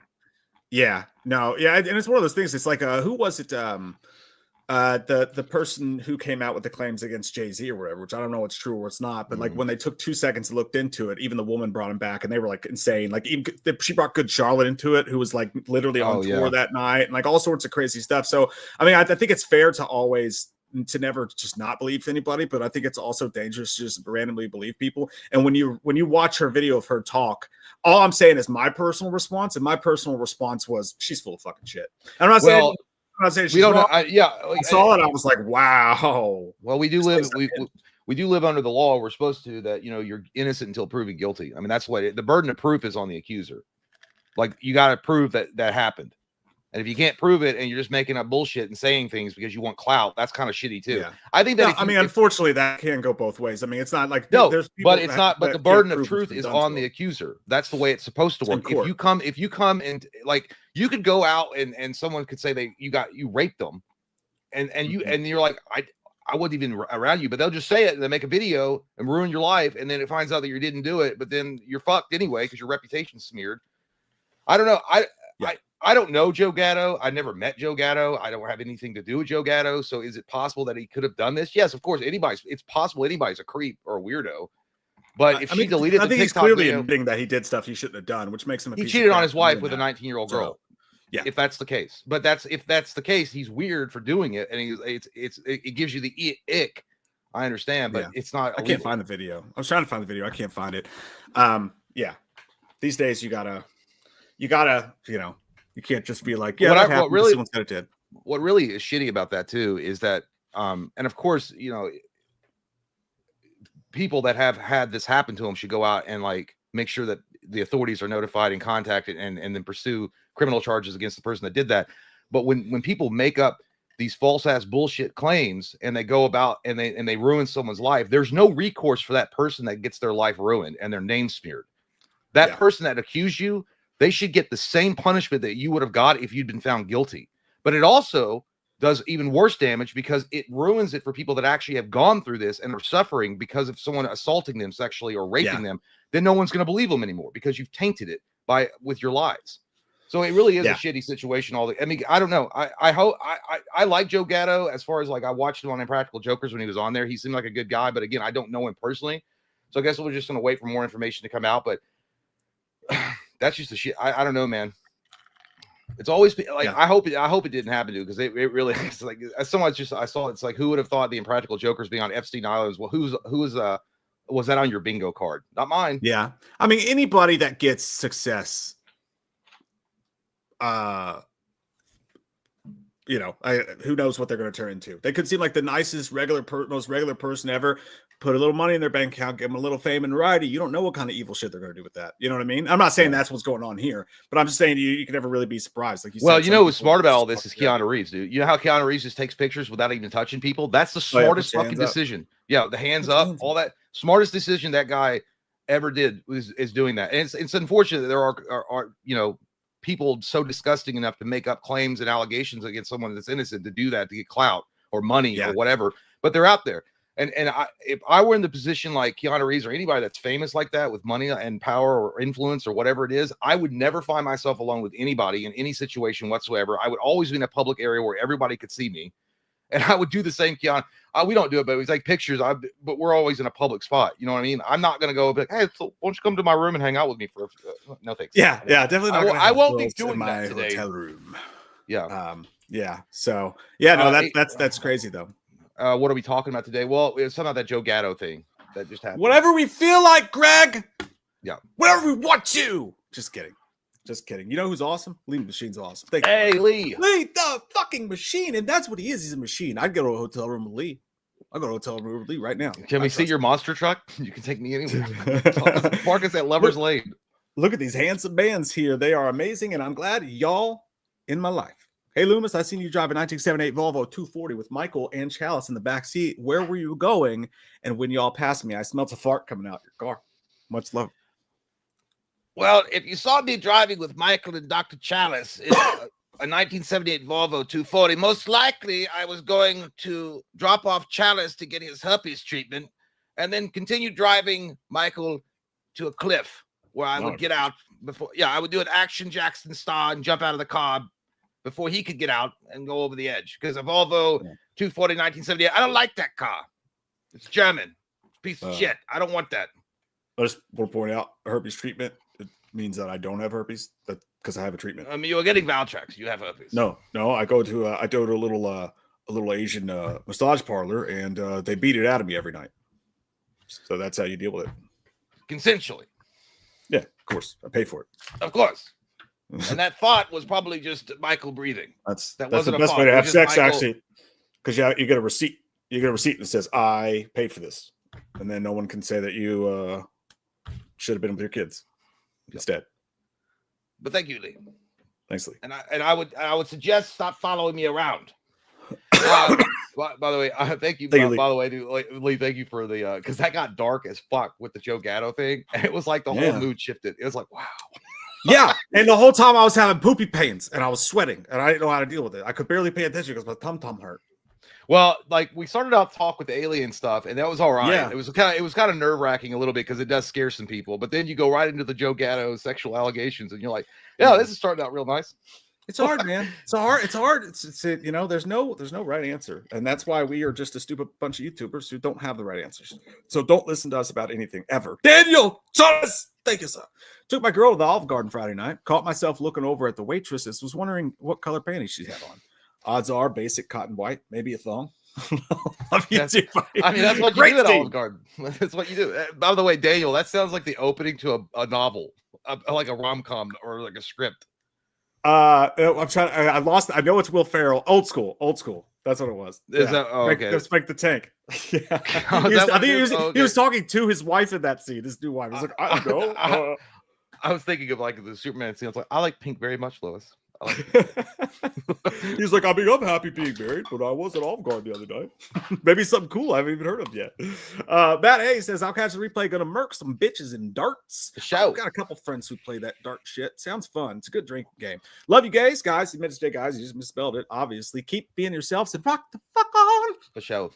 Yeah, no. Yeah. And it's one of those things. It's like, who was it? The person who came out with the claims against Jay-Z or whatever, which I don't know what's true or what's not, but like when they took 2 seconds and looked into it, even the woman brought him back and they were like insane. Like even she brought Good Charlotte into it, who was like literally on tour that night and like all sorts of crazy stuff. So, I mean, I think it's fair to never just not believe anybody, but I think it's also dangerous to just randomly believe people. And when you watch her video of her talk, all I'm saying is my personal response, and my personal response was she's full of fucking shit. And I'm not saying she's we don't wrong. know. I saw it. I was like, wow. Well, we do live. We do live under the law. We're supposed to that. You know, you're innocent until proven guilty. I mean, that's what the burden of proof is on the accuser. Like you got to prove that happened. And if you can't prove it and you're just making up bullshit and saying things because you want clout, that's kind of shitty too. Yeah. I think that unfortunately that can go both ways. I mean, it's not like but the burden of truth is on the accuser. That's the way it's supposed to work. If you come and like you could go out and someone could say you raped them and you're like, I wasn't even around you, but they'll just say it and they make a video and ruin your life. And then it finds out that you didn't do it, but then you're fucked anyway because your reputation's smeared. I don't know. I don't know Joe Gatto. I never met Joe Gatto. I don't have anything to do with Joe Gatto. So is it possible that he could have done this? Yes, of course. It's possible anybody's a creep or a weirdo. But if she deleted the TikTok he's clearly video, admitting that he did stuff he shouldn't have done, which makes him he cheated on his wife with a 19-year-old girl. So, yeah, if that's the case. But if that's the case, he's weird for doing it, and it gives you the ick. I understand, but it's not. I can't find the video. I was trying to find the video. I can't find it. Yeah, these days you gotta, you can't just be like, yeah, what really is shitty about that too is that, and of course, people that have had this happen to them should go out and like make sure that the authorities are notified and contacted and then pursue criminal charges against the person that did that. But when people make up these false ass bullshit claims and they go about and they ruin someone's life, there's no recourse for that person that gets their life ruined and their name smeared. That person that accused you, they should get the same punishment that you would have got if you'd been found guilty. But it also does even worse damage because it ruins it for people that actually have gone through this and are suffering because of someone assaulting them sexually or raping them. Then no one's going to believe them anymore because you've tainted it with your lies. So it really is a shitty situation. I mean, I don't know. I like Joe Gatto as far as like I watched him on Impractical Jokers when he was on there. He seemed like a good guy, but again, I don't know him personally. So I guess we're just going to wait for more information to come out. But that's just the shit. I don't know, man. It's always been like I hope it didn't happen to because it really is like as someone I saw it's like who would have thought the Impractical Jokers being on Epstein Island was that on your bingo card? Not mine. Yeah, I mean anybody that gets success, who knows what they're going to turn into. They could seem like the nicest most regular person ever. Put a little money in their bank account, give them a little fame and variety. You don't know what kind of evil shit they're going to do with that. You know what I mean? I'm not saying that's what's going on here, but I'm just saying you can never really be surprised. Like you said, what's smart about all this is Keanu Reeves, dude. You know how Keanu Reeves just takes pictures without even touching people? That's the smartest fucking decision. Yeah, the hands up, all that smartest decision that guy ever did is doing that. And it's unfortunate that there are people so disgusting enough to make up claims and allegations against someone that's innocent to do that to get clout or money or whatever. But they're out there. And if I were in the position like Keanu Reeves or anybody that's famous like that with money and power or influence or whatever it is, I would never find myself alone with anybody in any situation whatsoever. I would always be in a public area where everybody could see me. And I would do the same, Keanu. We don't do it, but we take pictures. But we're always in a public spot. You know what I mean? I'm not going to go be like, hey, so why don't you come to my room and hang out with me for no thanks. Yeah, definitely not. I won't be doing that today. Hotel room. Yeah. So that's crazy though. What are we talking about today? Well, it's something about that Joe Gatto thing that just happened. Whatever we feel like, Greg. Yeah. Wherever we want to. Just kidding. Just kidding. You know who's awesome? Lee Machine's awesome. Thank you. Hey, Lee. Lee, the fucking machine. And that's what he is. He's a machine. I'd go to a hotel room with Lee. I'll go to a hotel room with Lee right now. Can we see your monster truck? You can take me anywhere. Park us at Lover's Lane. Look at these handsome bands here. They are amazing, and I'm glad y'all in my life. Hey, Loomis, I seen you drive a 1978 Volvo 240 with Michael and Chalice in the back seat. Where were you going? And when y'all passed me, I smelled a fart coming out your car. Much love. Well, if you saw me driving with Michael and Dr. Chalice in a 1978 Volvo 240, most likely I was going to drop off Chalice to get his herpes treatment and then continue driving Michael to a cliff where I would get out before. Yeah, I would do an Action Jackson style and jump out of the car before he could get out and go over the edge. Because a Volvo 240 1978, I don't like that car. It's German. It's a piece of shit. I don't want that. I just want to point out herpes treatment. It means that I don't have herpes. That because I have a treatment. I mean, you're getting Valtrex. You have herpes. No. I go to a little Asian massage parlor, and they beat it out of me every night. So that's how you deal with it. Consensually. Yeah, of course. I pay for it. Of course. And that thought was probably just Michael breathing. That's the best way to have sex, actually, because you get a receipt. You get a receipt that says I paid for this, and then no one can say that you should have been with your kids instead. But thank you, Lee. Thanks, Lee. And I would suggest stop following me around. By the way, thank you. By the way, Lee, thank you for the because that got dark as fuck with the Joe Gatto thing, and it was like the whole mood shifted. It was like, wow. Yeah, and the whole time I was having poopy pains and I was sweating and I didn't know how to deal with it. I could barely pay attention because my tum hurt. Well, like we started out talk with the alien stuff, and that was all right. Yeah. It was kind of nerve-wracking a little bit because it does scare some people. But then you go right into the Joe Gatto sexual allegations, and you're like, yeah, this is starting out real nice. It's hard, man. It's hard. It's you know, there's no right answer. And that's why we are just a stupid bunch of YouTubers who don't have the right answers. So don't listen to us about anything ever. Daniel, thank you, sir. Took my girl to the Olive Garden Friday night. Caught myself looking over at the waitresses. Was wondering what color panties she had on. Odds are basic cotton white, maybe a thong. I mean, that's what you do at Olive Garden. That's what you do. By the way, Daniel, that sounds like the opening to a novel, like a rom-com or like a script. I'm trying. I lost. I know it's Will Ferrell. Old school. That's what it was. Is that okay? Spike the Tank. Yeah. I think he was talking to his wife in that scene. His new wife. He's like, I don't know. I was thinking of like the Superman scene. I was like, I like pink very much, Lois. He's like, I'm happy being married, but I was at Olive Garden the other night. Maybe something cool I haven't even heard of yet. Matt A says, I'll catch the replay. Gonna murk some bitches in darts. I've got a couple friends who play that dart shit. Sounds fun. It's a good drinking game. Love you guys. You meant to say guys. You just misspelled it. Obviously, keep being yourselves and rock the fuck on. For show.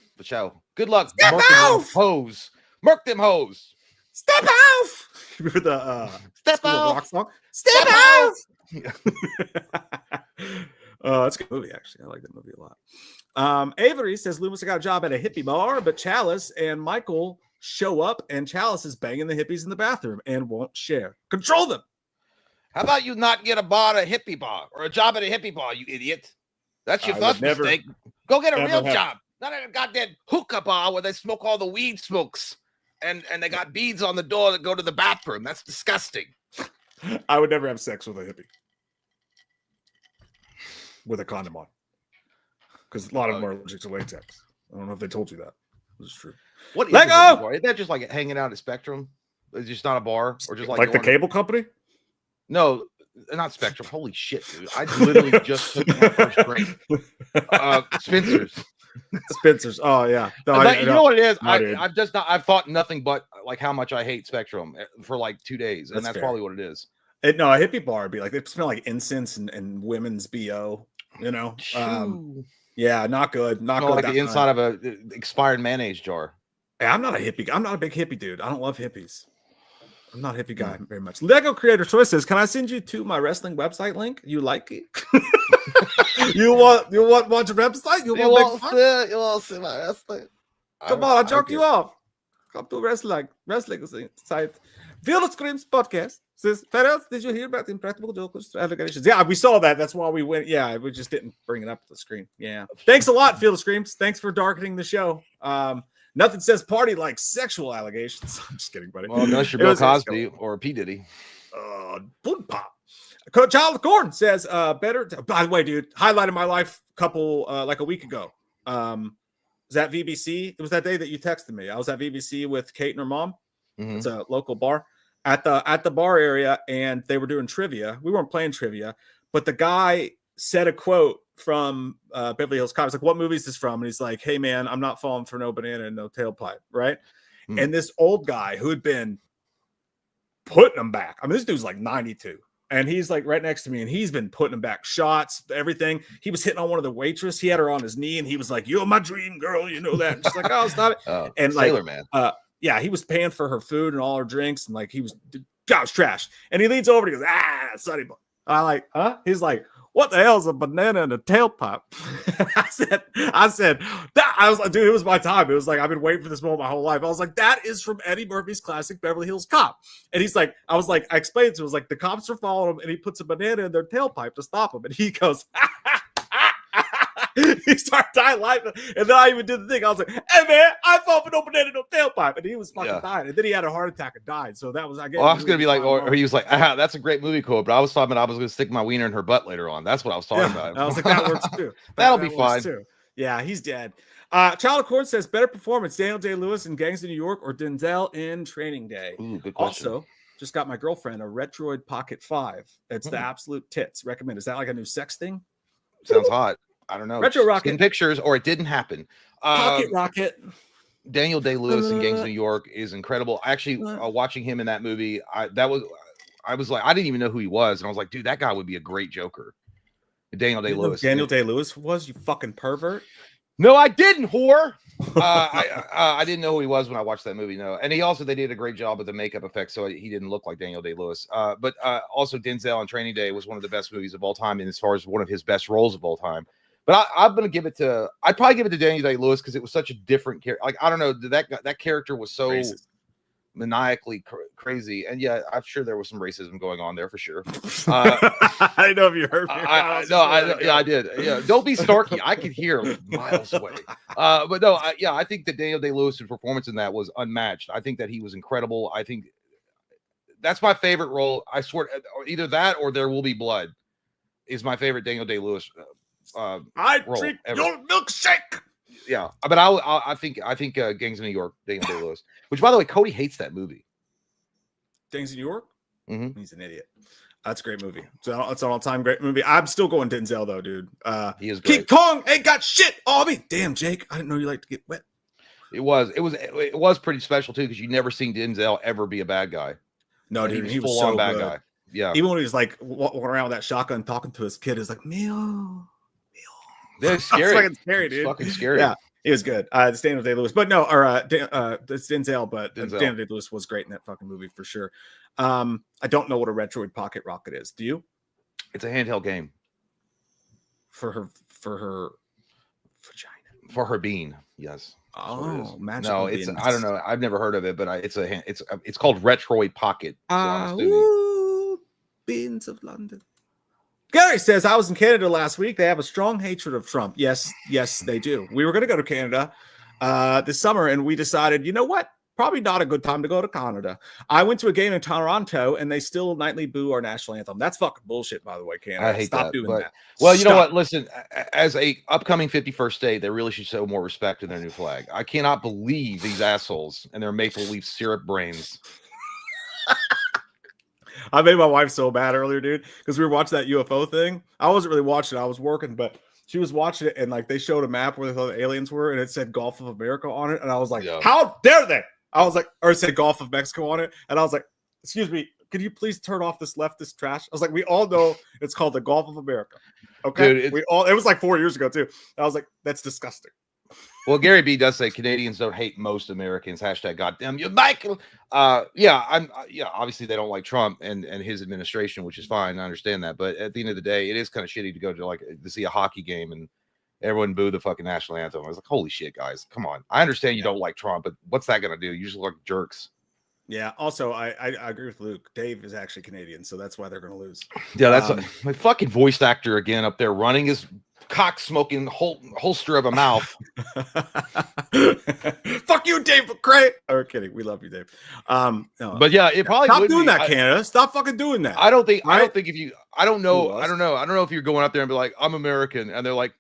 Good luck. Step off. Hose. Murk them hoes. Step off. Remember the Step off. Rock song? Step off. It's a good movie, actually. I like that movie a lot. Avery says Loomis got a job at a hippie bar, but Chalice and Michael show up and Chalice is banging the hippies in the bathroom and won't share. Control them. How about you not get a bar at a hippie bar or a job at a hippie bar, you idiot? That's your first mistake. Go get a real job. Not at a goddamn hookah bar where they smoke all the weed smokes and they got beads on the door that go to the bathroom. That's disgusting. I would never have sex with a hippie with a condom on because a lot of them are allergic to latex. I don't know if they told you that. This is true. What is Lego? Is that just like hanging out at Spectrum? It's just not a bar, or just like the cable company? No, not Spectrum. Holy shit, dude! I literally just took my first drink. Spencer's. Oh yeah. No, you know what it is? I've thought nothing but like how much I hate Spectrum for like 2 days, and that's probably what it is. No, a hippie bar would be like they smell like incense and women's BO. You know. Yeah, not good. Not good. Like the inside of a expired mayonnaise jar. Hey, I'm not a hippie. I'm not a big hippie dude. I don't love hippies. I'm not a hippie guy very much. Lego Creator Choice says, "Can I send you to my wrestling website link? You like it? you want your website? You want see my wrestling? Come on, I'll jerk you off. Come to wrestling site. Feel the Screams podcast says, Ferris, did you hear about the Impractical Jokers allegations? Yeah, we saw that. That's why we went. Yeah, we just didn't bring it up to the screen. Yeah. Thanks a lot, Feel the Screams. Thanks for darkening the show. Nothing says party like sexual allegations. I'm just kidding, buddy. Well, unless you're Bill Cosby or P. Diddy. Boom pop. Child of Corn says, better. By the way, dude, highlighted my life like a week ago. Was that VBC? It was that day that you texted me. I was at VBC with Kate and her mom. Mm-hmm. It's a local bar at the bar area, and they were doing trivia. We weren't playing trivia, but the guy said a quote from Beverly Hills Cop. It's like, what movie is this from? And he's like, hey man, I'm not falling for no banana and no tailpipe, right? Mm. And this old guy who had been putting them back. I mean, this dude's like 92. And he's like right next to me, and he's been putting him back shots, everything. He was hitting on one of the waitress. He had her on his knee, and he was like, "You're my dream girl," you know that. And she's like, "Oh, stop it!" And like, Sailor Man. Yeah, he was paying for her food and all her drinks, and like he was trash. And he leans over and he goes, Sonny boy. I like, huh? He's like, what the hell is a banana and a tailpipe? I said that. I was like, dude, it was my time. It was like, I've been waiting for this moment my whole life. I was like, that is from Eddie Murphy's classic Beverly Hills Cop. And he's like, I explained to him, it was like, the cops are following him, and he puts a banana in their tailpipe to stop him. And he goes, he started dying laughing. And then I even did the thing. I was like, hey man, I fought for no banana, no tailpipe. And he was fucking dying. And then he had a heart attack and died. So that was, I guess. Well, I was going to be like, or he was like, that's a great movie quote. But I was talking about I was going to stick my wiener in her butt later on. That's what I was talking about. I was like, that works too. That'll be fine. Too. Yeah, he's dead. Child of Corn says, better performance, Daniel Day-Lewis in Gangs of New York or Denzel in Training Day? Ooh, good question. Also, just got my girlfriend a Retroid Pocket 5. It's the absolute tits. Recommend. Is that like a new sex thing? Sounds hot. I don't know. Retro Rocket in pictures, or it didn't happen. Pocket Rocket. Daniel Day-Lewis in Gangs of New York is incredible. Actually, watching him in that movie, I was like, I didn't even know who he was, and I was like, dude, that guy would be a great Joker. Daniel Day-Lewis. Daniel Day-Lewis was, you fucking pervert. No, I didn't, whore. I didn't know who he was when I watched that movie. No, and they did a great job with the makeup effects, so he didn't look like Daniel Day-Lewis. But also Denzel on Training Day was one of the best movies of all time, and as far as one of his best roles of all time. But I'm gonna give it to. I'd probably give it to Daniel Day-Lewis because it was such a different character. Like, I don't know, that character was so maniacally crazy, and yeah, I'm sure there was some racism going on there for sure. I know if you heard me. I did. Yeah, don't be snarky. I could hear miles away. But no, I think that Daniel Day-Lewis's performance in that was unmatched. I think that he was incredible. I think that's my favorite role. I swear, either that or There Will Be Blood is my favorite Daniel Day-Lewis. I drink your milkshake. Yeah, but I think Gangs of New York, Daniel Day-Lewis, which by the way, Cody hates that movie. Gangs of New York. Mm-hmm. He's an idiot. That's a great movie. So it's an all-time great movie. I'm still going Denzel though, dude. He is great. King Kong ain't got shit on me. Damn, Jake, I didn't know you like to get wet. It was pretty special too because you never seen Denzel ever be a bad guy. No, dude, he was full so on bad good. guy. Yeah, even when he was like walking around with that shotgun talking to his kid, is like meow. That's scary. Fucking scary, dude. It's fucking scary. Yeah, it was good. It's Daniel Day-Lewis, but no, or it's Denzel, but Daniel Day-Lewis was great in that fucking movie for sure. I don't know what a Retroid Pocket Rocket is. Do you? It's a handheld game for her vagina, for her bean. Yes. Oh, magic. No, it's I don't know. I've never heard of it, but it's called Retroid Pocket. So beans of London. Gary says, I was in Canada last week. They have a strong hatred of Trump. Yes, they do. We were going to go to Canada this summer, and we decided, you know what? Probably not a good time to go to Canada. I went to a game in Toronto, and they still nightly boo our national anthem. That's fucking bullshit, by the way, Canada. I hate Stop that, doing that. Well, you know what? Listen, as a upcoming 51st state, they really should show more respect in their new flag. I cannot believe these assholes and their maple leaf syrup brains. I made my wife so bad earlier, dude, because we were watching that UFO thing. I wasn't really watching it. I was working, but she was watching it, and like they showed a map where they thought the aliens were, and it said Gulf of America on it. And I was like, how dare they? I was like, or it said Gulf of Mexico on it. And I was like, excuse me, could you please turn off this leftist trash? I was like, we all know it's called the Gulf of America. Okay. Dude, it was like 4 years ago, too. I was like, that's disgusting. Well, Gary B does say Canadians don't hate most Americans. # goddamn you, Michael. Obviously they don't like Trump and his administration, which is fine. I understand that. But at the end of the day, it is kind of shitty to go to see a hockey game and everyone boo the fucking national anthem. I was like, holy shit, guys. Come on. I understand you don't like Trump, but what's that going to do? You just look like jerks. Yeah. Also, I agree with Luke. Dave is actually Canadian, so that's why they're going to lose. Yeah, that's my fucking voice actor again up there running his cock smoking holster of a mouth. Fuck you, Dave McCray. Oh, kidding. We love you, Dave. No. But yeah, it probably stop would doing be. that, Canada. Stop fucking doing that. I don't think. Right? I don't think if you. I don't know if you're going out there and be like, I'm American, and they're like,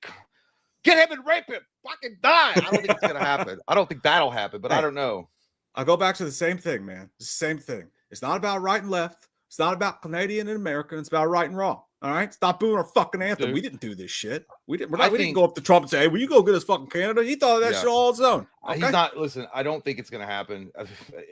get him and rape him, fucking die. I don't think it's gonna happen. I don't think that'll happen. But I don't know. I'll go back to the same thing, man. The same thing. It's not about right and left. It's not about Canadian and American. It's about right and wrong. All right, stop booing our fucking anthem. Dude. We didn't do this shit. We didn't go up to Trump and say, "Hey, will you go get us fucking Canada?" He thought of that shit all his own. Okay? He's not. Listen, I don't think it's gonna happen.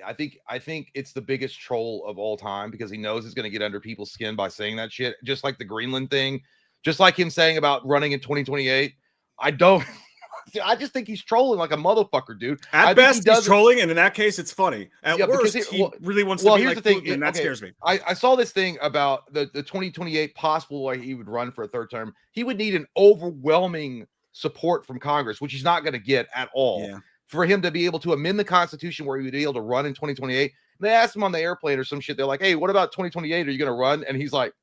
I think it's the biggest troll of all time because he knows it's gonna get under people's skin by saying that shit. Just like the Greenland thing, just like him saying about running in 2028. I just think he's trolling like a motherfucker, dude. At best, he's trolling, and in that case, it's funny. At worst, he really wants to be like Putin, and that scares me. I saw this thing about the 2028 possible way he would run for a third term. He would need an overwhelming support from Congress, which he's not going to get at all. Yeah. For him to be able to amend the Constitution where he would be able to run in 2028. And they asked him on the airplane or some shit. They're like, hey, what about 2028? Are you going to run? And he's like,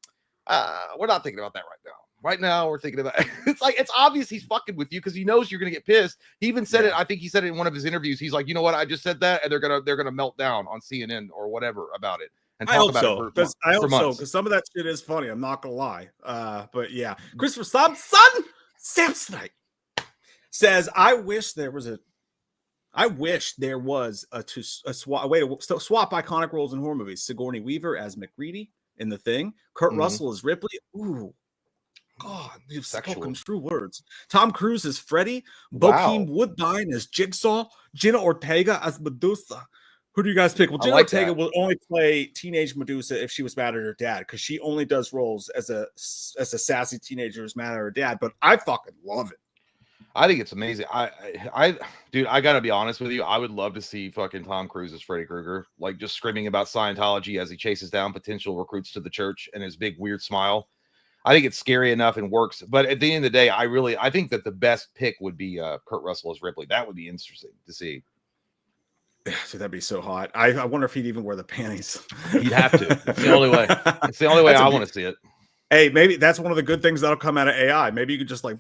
we're not thinking about that right now. Right now, we're thinking about it's like it's obvious he's fucking with you because he knows you're gonna get pissed. He even said it. I think he said it in one of his interviews. He's like, you know what? I just said that, and they're gonna melt down on CNN or whatever about it and talk about it for I hope so because some of that shit is funny. I'm not gonna lie. But yeah, Christopher Samsonite says, I wish there was a way to swap iconic roles in horror movies. Sigourney Weaver as McReady in The Thing. Kurt Russell as Ripley. Ooh. God, you've spoken true words. Tom Cruise as Freddy, Bokeem Woodbine as Jigsaw, Jenna Ortega as Medusa. Who do you guys pick? Well, Jenna Ortega will only play teenage Medusa if she was mad at her dad, because she only does roles as a sassy teenager who's mad at her dad. But I fucking love it. I think it's amazing. Dude, I gotta be honest with you. I would love to see fucking Tom Cruise as Freddy Krueger, like just screaming about Scientology as he chases down potential recruits to the church and his big weird smile. I think it's scary enough and works. But at the end of the day, I think that the best pick would be Kurt Russell as Ripley. That would be interesting to see. So that'd be so hot. I wonder if he'd even wear the panties. He'd have to. It's the only way. It's the only way I want to see it. Hey, maybe that's one of the good things that'll come out of AI. Maybe you could just like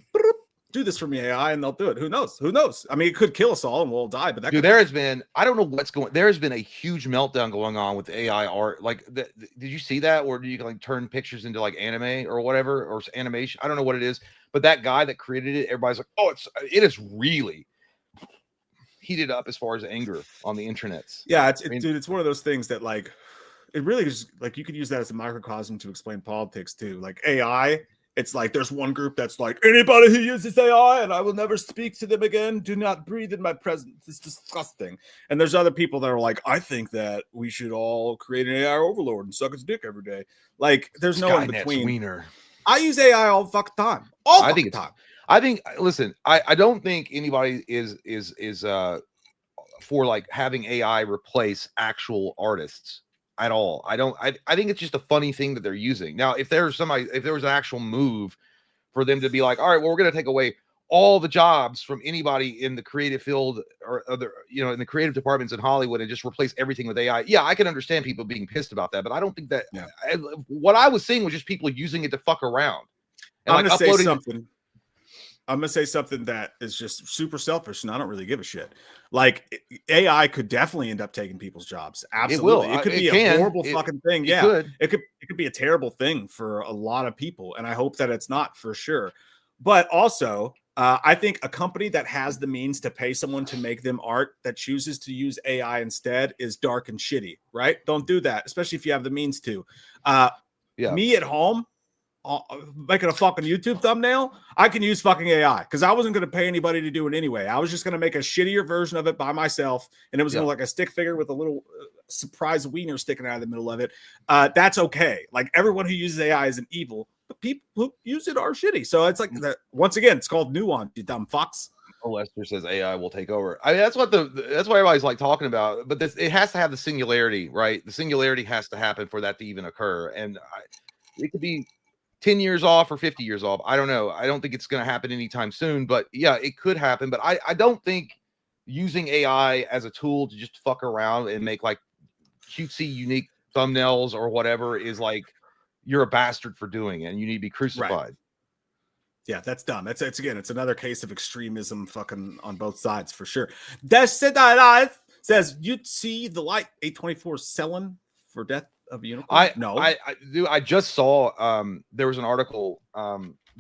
do this for me, AI, and they'll do it. Who knows? Who knows? I mean, it could kill us all and we'll all die. But that there has been, I don't know what's going. There has been a huge meltdown going on with AI art. Like, did you see that? Or do you like turn pictures into like anime or whatever or animation? I don't know what it is. But that guy that created it, everybody's like, oh, it is really heated up as far as anger on the internets. Yeah, dude, it's one of those things that like it really is like you could use that as a microcosm to explain politics too. Like AI. It's like there's one group that's like, anybody who uses AI and I will never speak to them again. Do not breathe in my presence. It's disgusting. And there's other people that are like, I think that we should all create an AI overlord and suck his dick every day. Like there's no in between. Wiener. I use AI all the fucking time. Listen, I don't think anybody is for like having AI replace actual artists at all. I think it's just a funny thing that they're using. Now, if there was an actual move for them to be like, all right, well, we're going to take away all the jobs from anybody in the creative field or other, in the creative departments in Hollywood and just replace everything with AI. Yeah, I can understand people being pissed about that, but I don't think that what I was seeing was just people using it to fuck around. And I'm going to say something. I'm going to say something that is just super selfish, and I don't really give a shit. Like, AI could definitely end up taking people's jobs. Absolutely. It could be a horrible fucking thing. Yeah. It could be a terrible thing for a lot of people, and I hope that it's not, for sure. But also, I think a company that has the means to pay someone to make them art that chooses to use AI instead is dark and shitty, right? Don't do that, especially if you have the means to. Me at home, making a fucking YouTube thumbnail, I can use fucking AI because I wasn't going to pay anybody to do it anyway. I was just going to make a shittier version of it by myself, and it was going to look like a stick figure with a little surprise wiener sticking out of the middle of it. That's okay. Like, everyone who uses AI isn't evil, but people who use it are shitty. So it's like that. Once again, it's called nuance, you dumb fucks. Lester says AI will take over. I mean, that's what everybody's like talking about. But it has to have the singularity, right? The singularity has to happen for that to even occur, and it could be 10 years off or 50 years off. I don't know. I don't think it's going to happen anytime soon, but yeah, it could happen. But I don't think using AI as a tool to just fuck around and make like cutesy, unique thumbnails or whatever is like you're a bastard for doing it, and you need to be crucified. Right. Yeah, that's dumb. It's again, it's another case of extremism, fucking on both sides for sure. Desiderize says you'd see the light 824 selling for Death of a Unicorn. I just saw there was an article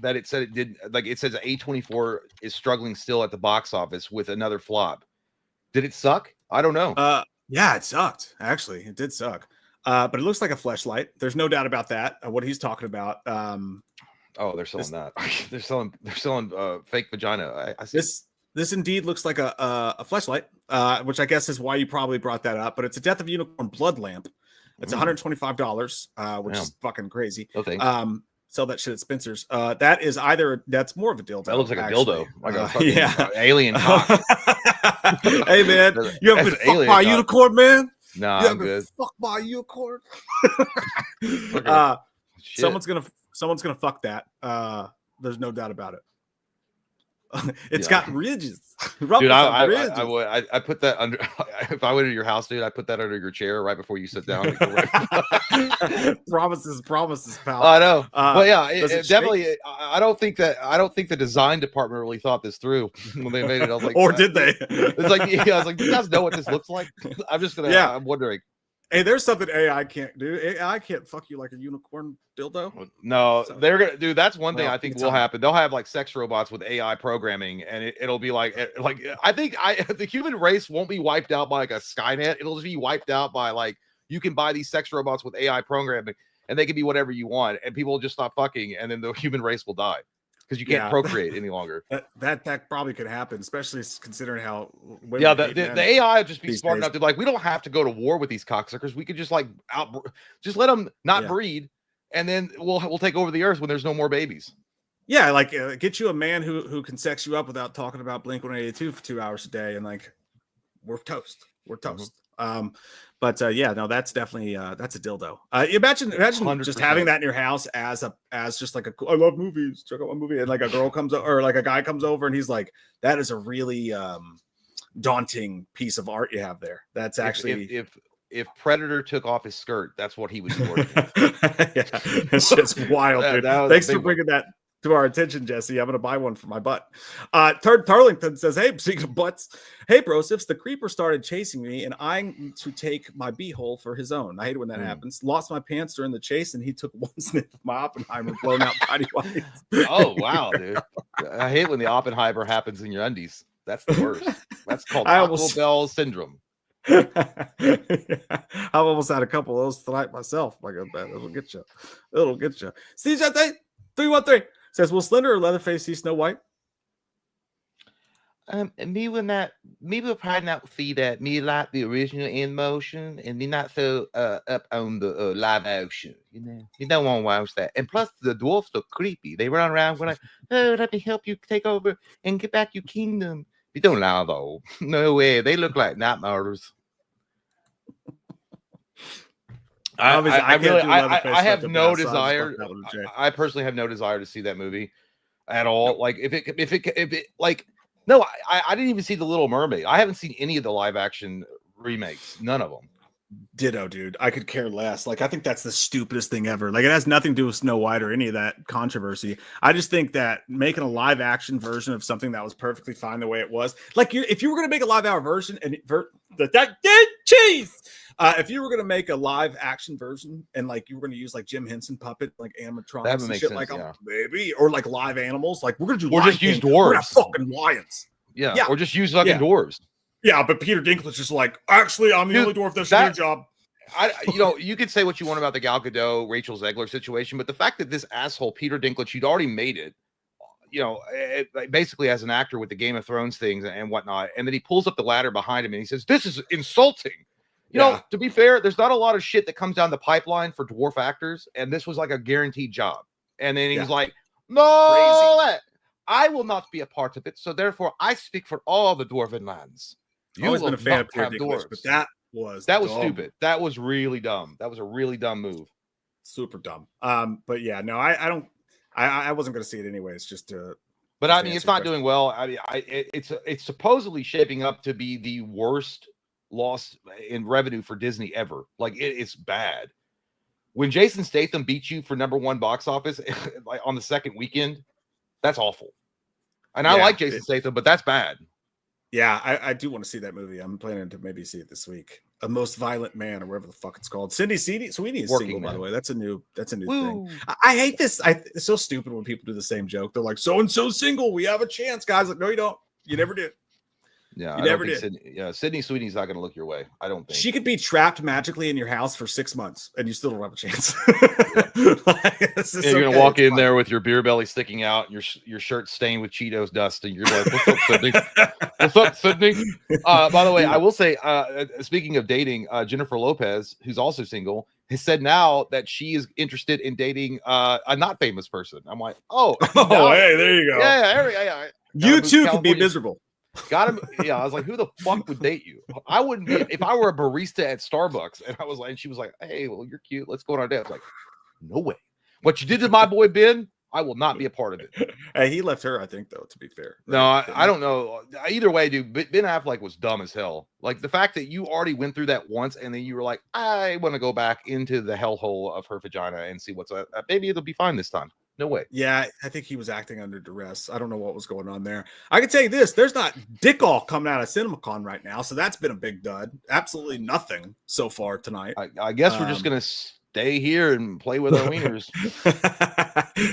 that it said it did, like it says A24 is struggling still at the box office with another flop. Did it suck? I don't know. Yeah, it sucked. Actually, it did suck. But it looks like a fleshlight. There's no doubt about that. What he's talking about. Oh, they're selling that. they're selling fake vagina. I see. This indeed looks like a fleshlight, which I guess is why you probably brought that up. But it's a Death of a Unicorn blood lamp. It's $125, which is fucking crazy. Okay. Sell that shit at Spencer's. That is that's more of a dildo. That looks like actually. a dildo. Like a fucking, yeah, alien cock. Hey man, you ever been fucked by a unicorn, man? Nah, you I'm good. Fucked by a unicorn. Shit. Someone's gonna fuck that. There's no doubt about it. It's got ridges. Dude, I put that under. If I went to your house, dude, I put that under your chair right before you sit down. promises, pal. I know, but yeah, it definitely. I don't think the design department really thought this through when they made it. I was like, or did they? It's like, yeah, I was like, do you guys know what this looks like? I'm just gonna. Yeah, I'm wondering. Hey, there's something AI can't do. AI can't fuck you like a unicorn dildo. No, they're gonna do. That's one thing I think will happen. They'll have like sex robots with AI programming, and it'll be like I think the human race won't be wiped out by like a Skynet. It'll just be wiped out by like you can buy these sex robots with AI programming, and they can be whatever you want, and people will just stop fucking, and then the human race will die because you can't procreate any longer. That probably could happen, especially considering how the AI will just be smart enough to like, we don't have to go to war with these cocksuckers. We could just like just let them not breed, and then we'll take over the earth when there's no more babies. Yeah, like get you a man who can sex you up without talking about Blink-182 for 2 hours a day, and like we're toast. Mm-hmm. Yeah, no, that's definitely that's a dildo. Imagine 100%. Just having that in your house as just like I love movies. Check out my movie, and like a girl comes or like a guy comes over, and he's like, that is a really daunting piece of art you have there. That's actually if Predator took off his skirt, that's what he would do. Yeah, it's just wild, dude. Thanks for bringing that to our attention, Jesse. I'm gonna buy one for my butt. Tarlington says, hey, speaking of butts, hey brosifs, the creeper started chasing me and I to take my beehole for his own. I hate it when that happens. Lost my pants during the chase and he took one sniff of my Oppenheimer, blown out tiny whites. Oh wow, dude. I hate when the Oppenheimer happens in your undies. That's the worst. That's called Taco Bell syndrome. I almost had a couple of those tonight myself. My God, man, it'll get you. CJ 313 says, will Slender or Leatherface see Snow White? Me will probably not see that. Me like the original in motion, and me not so up on the live action. You don't want to watch that. And plus, the dwarfs look creepy. They run around going like, "Oh, let me help you take over and get back your kingdom." You don't know though. No way. They look like night murders. I have no desire. I personally have no desire to see that movie at all. Nope. Like if it like no, I didn't even see The Little Mermaid. I haven't seen any of the live action remakes. None of them. Ditto, dude. I could care less. Like, I think that's the stupidest thing ever. Like, it has nothing to do with Snow White or any of that controversy. I just think that making a live action version of something that was perfectly fine the way it was, like, if you were going to make a live action version and if you were going to make a live action version and like you were going to use like Jim Henson puppet, like animatronics and shit, sense, like baby, or like live animals, like we're going to do, or just use dwarves, fucking lions, yeah, or just use fucking dwarves. Yeah, but Peter Dinklage is like, actually, I'm the only dwarf that's doing your job. You could say what you want about the Gal Gadot, Rachel Zegler situation, but the fact that this asshole Peter Dinklage, he'd already made it, basically as an actor with the Game of Thrones things and whatnot, and then he pulls up the ladder behind him and he says, "This is insulting." You know, to be fair, there's not a lot of shit that comes down the pipeline for dwarf actors, and this was like a guaranteed job. And then he was like, "No, I will not be a part of it, so therefore I speak for all the dwarven lands." I've always been a fan of Peter Dinklage, but that was stupid. That was really dumb. That was a really dumb move. Super dumb. But yeah, no, I wasn't going to see it anyways. Just to. But I mean, it's not doing well. I mean, it's supposedly shaping up to be the worst loss in revenue for Disney ever. Like it's bad. When Jason Statham beats you for #1 box office like on the second weekend, that's awful. And I like Jason Statham, but that's bad. Yeah, I do want to see that movie. I'm planning to maybe see it this week. A Most Violent Man, or whatever the fuck it's called. Sweeney is single, by the way. That's a new thing. I hate this. It's so stupid when people do the same joke. They're like, so and so single. We have a chance, guys. Like, no, you don't. You never did. Yeah, you never did. Sydney Sweeney's not going to look your way. I don't think she could be trapped magically in your house for 6 months, and you still don't have a chance. You're gonna walk in there with your beer belly sticking out, and your shirt stained with Cheetos dust, and you're like, "What's up, Sydney? What's up, Sydney?" By the way, I will say, speaking of dating, Jennifer Lopez, who's also single, has said now that she is interested in dating a not famous person. I'm like, oh, hey, there you go. Yeah. You too can be miserable. Got him. Yeah, I was like, who the fuck would date you? I wouldn't be if I were a barista at Starbucks and I was like, and she was like, hey, well, you're cute. Let's go on our date. I was like, no way. What you did to my boy Ben, I will not be a part of it. Hey, he left her, I think, though, to be fair. No, I don't know. Either way, dude, Ben Affleck was dumb as hell. Like the fact that you already went through that once and then you were like, I want to go back into the hellhole of her vagina and see what's up. Maybe it'll be fine this time. No way. Yeah, I think he was acting under duress. I don't know what was going on there. I can tell you this: there's not dick all coming out of CinemaCon right now, so that's been a big dud. Absolutely nothing so far tonight. I guess we're just gonna stay here and play with our wieners.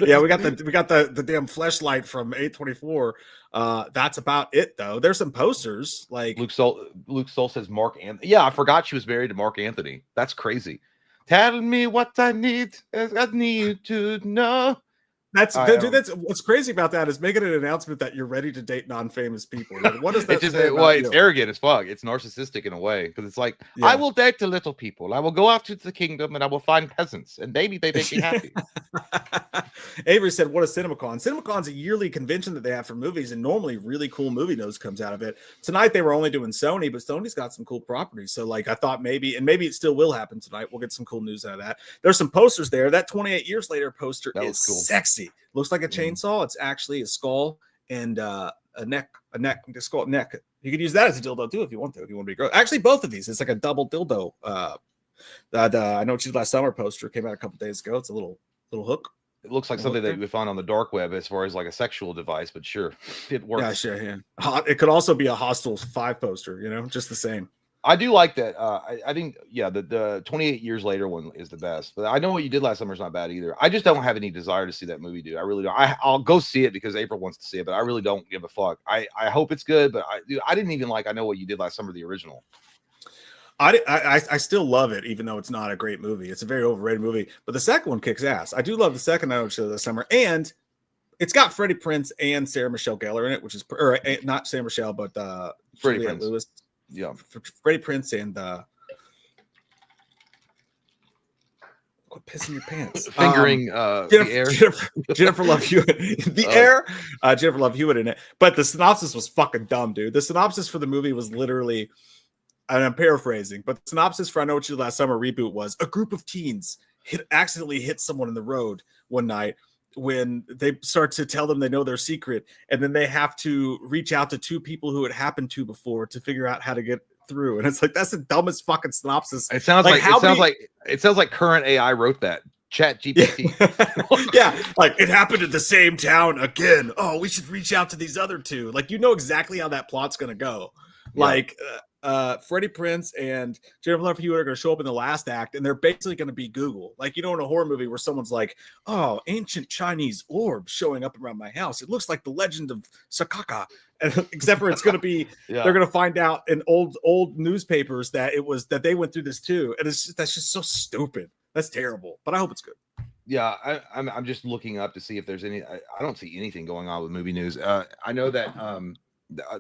Yeah, we got the damn fleshlight from A24. That's about it, though. There's some posters like Luke Soul says Mark Anthony. Yeah, I forgot she was married to Mark Anthony. That's crazy. Tell me what I need to know. That's what's crazy about that is making an announcement that you're ready to date non-famous people. Like, what is that? It's arrogant as fuck. It's narcissistic in a way because it's like I will date the little people. I will go out to the kingdom and I will find peasants and maybe they make me happy. Avery said, "What is CinemaCon? CinemaCon's a yearly convention that they have for movies, and normally really cool movie news comes out of it. Tonight they were only doing Sony, but Sony's got some cool properties. So like I thought maybe it still will happen tonight. We'll get some cool news out of that. There's some posters there. That 28 years later poster is cool. Sexy. Looks like a chainsaw. It's actually a skull and a skull neck. You could use that as a dildo too if you want to be gross. Actually, both of these. It's like a double dildo. I Know What You Did Last Summer poster came out a couple days ago. It's a little hook. It looks like something that you would find on the dark web as far as like a sexual device, but sure, it works. Yeah, sure. Yeah. It could also be a Hostels 5 poster. Just the same. I do like that. I think, the 28 years later one is the best. But I Know What You Did Last Summer is not bad either. I just don't have any desire to see that movie, dude. I really don't. I'll go see it because April wants to see it, but I really don't give a fuck. I hope it's good, but I didn't even like I Know What You Did Last Summer, the original. I still love it, even though it's not a great movie. It's a very overrated movie, but the second one kicks ass. I do love the second I Know What You Did Last Summer, and it's got Freddie Prinze and Sarah Michelle Gellar in it, which is not Sarah Michelle, but Freddie Prinze. Lewis. Yeah, Freddie Prinze and quit pissing your pants. Fingering the air. Jennifer Love Hewitt. The air. Jennifer Love Hewitt in it. But the synopsis was fucking dumb, dude. The synopsis for the movie was literally, and I'm paraphrasing, but the synopsis for I Know What You Did Last Summer reboot was a group of teens accidentally hit someone in the road one night when they start to tell them they know their secret, and then they have to reach out to 2 people who it happened to before to figure out how to get through. And it's like, that's the dumbest fucking synopsis. It sounds like current AI wrote that. Chat GPT. Yeah, like it happened in the same town again. Oh, we should reach out to these other 2. Like, exactly how that plot's gonna go. Yeah. Like Freddie Prinze and Jennifer Love Hewitt are going to show up in the last act, and they're basically going to be Google. Like, in a horror movie where someone's like, oh, ancient Chinese orb showing up around my house. It looks like the legend of Sakaka. Except for it's going to be, they're going to find out in old newspapers that they went through this too. And that's just so stupid. That's terrible. But I hope it's good. Yeah, I'm just looking up to see if there's any. I don't see anything going on with movie news. I know that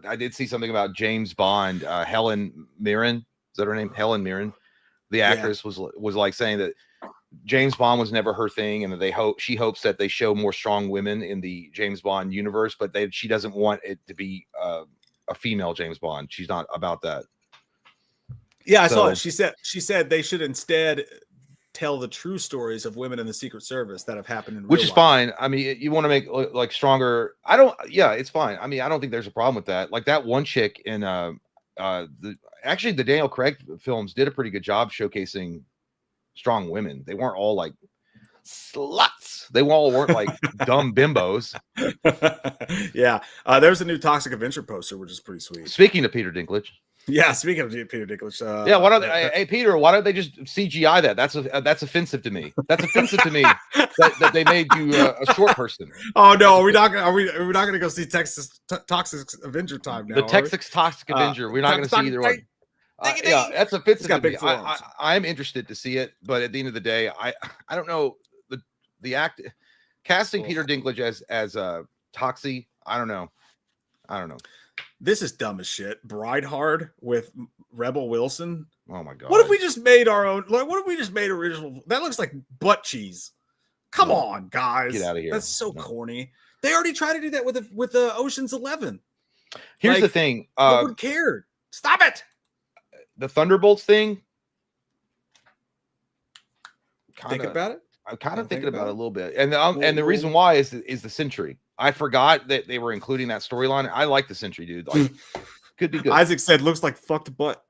I did see something about James Bond. Helen Mirren, is that her name? Helen Mirren, the actress, was like saying that James Bond was never her thing, and that she hopes that they show more strong women in the James Bond universe, but she doesn't want it to be a female James Bond. She's not about that. Yeah, I saw it. She said they should instead tell the true stories of women in the Secret Service that have happened in real life. Which is fine. I mean, you want to make like stronger. It's fine. I mean, I don't think there's a problem with that. Like that one chick in Actually the Daniel Craig films did a pretty good job showcasing strong women. They weren't all like sluts. They all weren't like dumb bimbos. Yeah. There's a new Toxic Avenger poster, which is pretty sweet. Speaking of Peter Dinklage. Yeah, speaking of Peter Dinklage. Yeah, why don't hey Peter, why don't they just CGI that? That's offensive to me. That's offensive to me that they made you a short person. Oh no, are we not gonna go see Toxic Avenger time now? The Texas Toxic Avenger. We're not gonna see either one. Yeah, that's offensive to me. I'm interested to see it, but at the end of the day, I don't know the casting Peter Dinklage as Toxie. I don't know. This is dumb as shit. Bride Hard with Rebel Wilson. Oh my god! What if we just made our own? Like, what if we just made original? That looks like butt cheese. Come on, guys! Get out of here. That's so corny. They already tried to do that with the Ocean's 11. Here's the thing. No one cared. Stop it. The Thunderbolts thing. Think about it. I'm kind of thinking about it a little bit, and the reason why is the Sentry. I forgot that they were including that storyline. I like the Sentry, dude. Like, could be good. Isaac said, "Looks like fucked butt."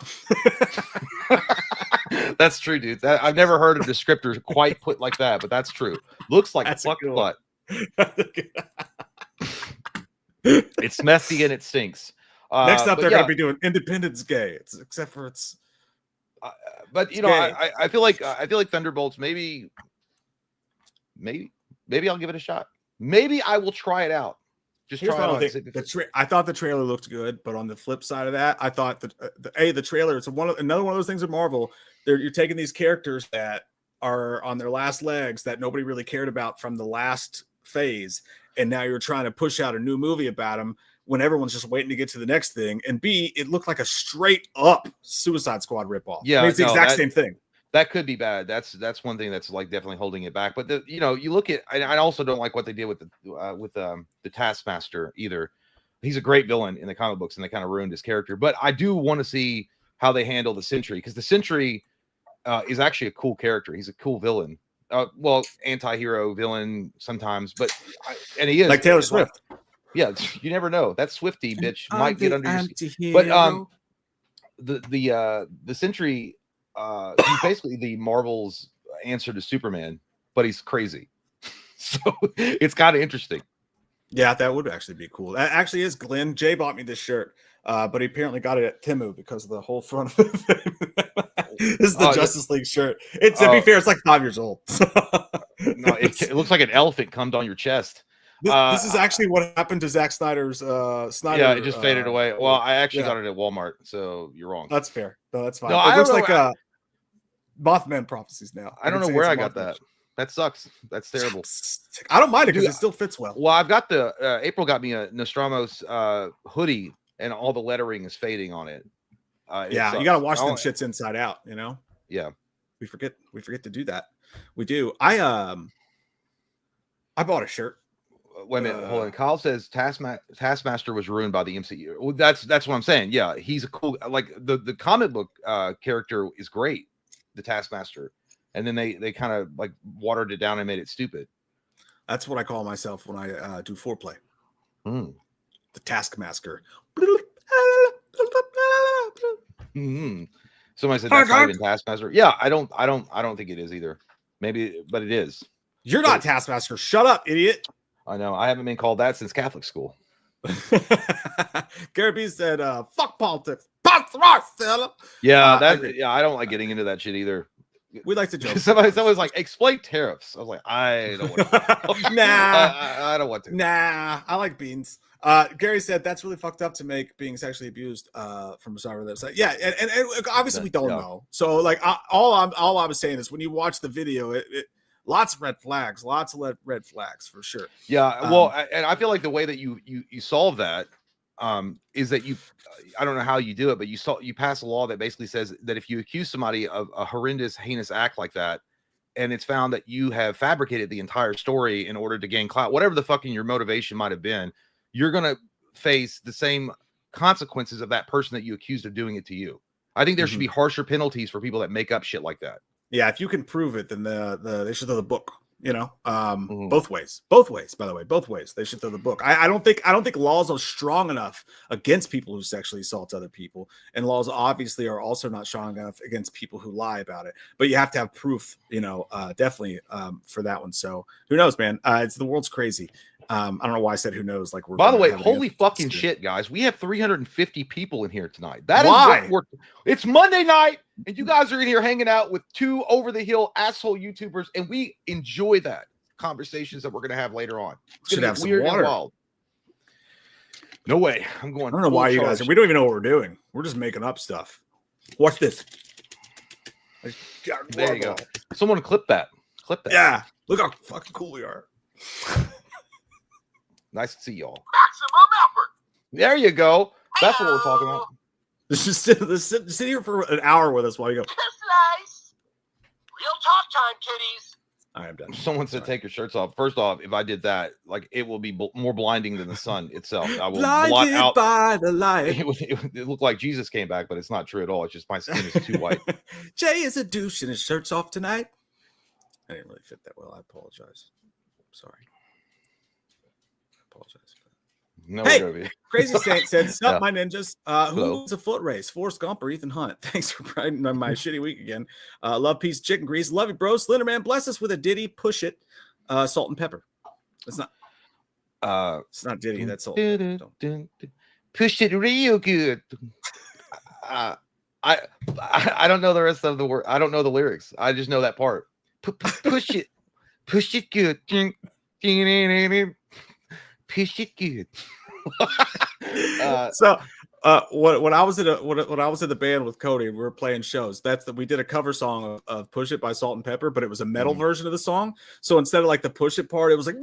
That's true, dude. I've never heard a descriptor quite put like that, but that's true. Looks like fucked butt. It's messy and it stinks. Next up, they're going to be doing Independence Gay. Except for it's. But you know, I feel like Thunderbolts. Maybe I'll give it a shot. Maybe I will try it out. Just Here's try it out. I thought the trailer looked good, but on the flip side of that, I thought that the trailer. It's another one of those things at Marvel. You're taking these characters that are on their last legs that nobody really cared about from the last phase, and now you're trying to push out a new movie about them when everyone's just waiting to get to the next thing. And B, it looked like a straight up Suicide Squad ripoff. Yeah, I mean, it's the exact same thing. That could be bad. That's one thing that's like definitely holding it back. But you look at. I also don't like what they did with the Taskmaster either. He's a great villain in the comic books, and they kind of ruined his character. But I do want to see how they handle the Sentry, because the Sentry is actually a cool character. He's a cool villain. Well, anti-hero villain sometimes, but and he is like Taylor Swift. Yeah, you never know. That Swiftie bitch might get under your skin. But the Sentry. He's basically the Marvel's answer to Superman, but he's crazy. So it's kind of interesting. Yeah, that would actually be cool. That actually is. Glenn Jay bought me this shirt, but he apparently got it at Temu because of the whole front of it. This is the Justice League shirt. To be fair, it's like 5 years old. No, it looks like an elephant come on your chest. This is actually what happened to Zack Snyder's Snyder. Yeah, it just faded away. Well, I actually got it at Walmart, so you're wrong. That's fair. No, that's fine. No, it looks like Mothman prophecies now. I don't know where I got that. That sucks. That's terrible. I don't mind it because it still fits well. Well, I've got the April got me a Nostramos hoodie, and all the lettering is fading on it. Yeah, you got to wash them shits inside out. You know. Yeah, we forget to do that. We do. I bought a shirt. Wait a minute, hold on. Kyle says Taskmaster was ruined by the MCU. Well, that's what I'm saying. Yeah, he's a cool, like the comic book character is great, the Taskmaster, and then they kind of like watered it down and made it stupid. That's what I call myself when I do foreplay. The Taskmaster. Somebody said that's not even Taskmaster. Yeah, I don't think it is either. Maybe, but it is. You're not Taskmaster. Shut up, idiot. I know. I haven't been called that since Catholic school. Gary B said, fuck politics. Yeah, I don't like getting into that shit either. We like to joke. Somebody's like, explain tariffs. I was like, I don't want to. I don't want to. Nah, I like beans. Gary said that's really fucked up to make being sexually abused from a cyber website. Yeah, and obviously we don't know. So like all I was saying is when you watch the video, it lots of red flags for sure. Yeah, well, and I feel like the way that you solve that is that I don't know how you do it, but you pass a law that basically says that if you accuse somebody of a horrendous, heinous act like that, and it's found that you have fabricated the entire story in order to gain clout, whatever the fucking your motivation might have been, you're gonna face the same consequences of that person that you accused of doing it to you. I think there should be harsher penalties for people that make up shit like that. Yeah, if you can prove it, then they should have the book. You know, both ways, by the way, both ways. They should throw the book. I don't think laws are strong enough against people who sexually assault other people. And laws obviously are also not strong enough against people who lie about it, but you have to have proof, you know, definitely for that one. So who knows, man? It's the world's crazy. I don't know why I said who knows. Like, by the way, holy fucking shit, guys. We have 350 people in here tonight. That is why? What it's Monday night, and you guys are in here hanging out with two over the hill asshole YouTubers, and we enjoy that conversations that we're gonna have later on. Should have some water. Wild. No way. I'm going. I don't know why you guys. We don't even know what we're doing. We're just making up stuff. Watch this. There you go. Someone clip that. Clip that. Yeah. Look how fucking cool we are. Nice to see y'all. Maximum effort. There you go. That's what we're talking about. Let's sit here for an hour with us while you go. Slice. Real talk time, kiddies. I am done. Someone said take your shirts off. First off, if I did that, like it will be more blinding than the sun itself. I will blot out by the light. It looked like Jesus came back, but it's not true at all. It's just my skin is too white. Jay is a douche and his shirt's off tonight. I didn't really fit that well. I apologize. Sorry. Apologize. No, hey, Crazy Saint said, "Sup, my ninjas? Who Hello. wins a foot race? Forrest Gump or Ethan Hunt? Thanks for brightening on my shitty week again. Love, peace, chicken grease. Love you, bro. Slenderman, bless us with a ditty. Push it. Salt and pepper. It's not. It's not ditty. That's salt. Push it real good. I don't know the rest of the word. I don't know the lyrics. I just know that part. Push it. Push it good. Push it good. When I was in the band with Cody, we were playing shows. We did a cover song of "Push It" by Salt and Pepper, but it was a metal version of the song. So instead of like the push it part, it was like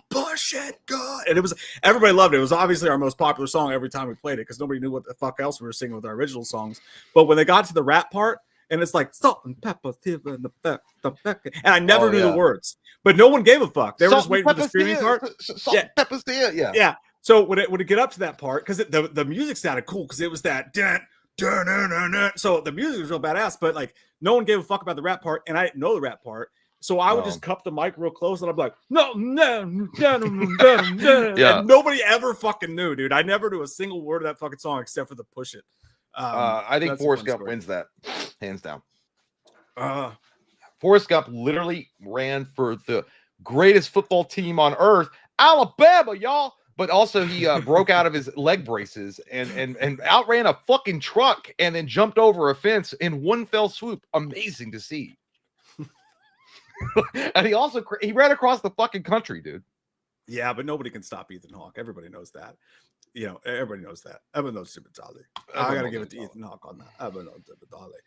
push it good, and it was everybody loved it. It was obviously our most popular song every time we played it because nobody knew what the fuck else we were singing with our original songs. But when they got to the rap part. And it's like salt and pepper, and I never knew the words, but no one gave a fuck. They were just waiting for the screaming part. Salt and pepper's there, yeah. So when it get up to that part, because the music sounded cool, because it was that dun, dun, dun, dun, dun. So the music was real badass, but like no one gave a fuck about the rap part, and I didn't know the rap part. So I would just cup the mic real close, and I'm like, no, and nobody ever fucking knew, dude. I never knew a single word of that fucking song except for the push it. I think Forrest Gump wins that, hands down. Forrest Gump literally ran for the greatest football team on earth, Alabama, y'all. But also he broke out of his leg braces and outran a fucking truck and then jumped over a fence in one fell swoop. Amazing to see. And he ran across the fucking country, dude. Yeah, but nobody can stop Ethan Hawke. Everybody knows that. You know, everybody knows that. Everyone knows Stupid Dolly. I gotta give it to Ethan Hawke on that. Everyone knows Stupid Dolly.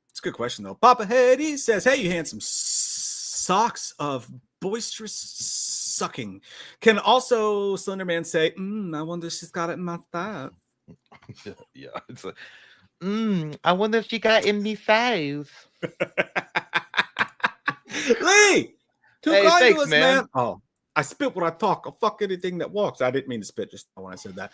It's a good question though. Papa Hetty says, "Hey, you handsome socks of boisterous sucking." Can also Slenderman say, "I wonder if she's got it in my thigh." Yeah, it's like, I wonder if she got it in me thighs. Lee, hey, thanks, man. Oh. I spit when I talk. I'll fuck anything that walks. I didn't mean to spit just when I said that.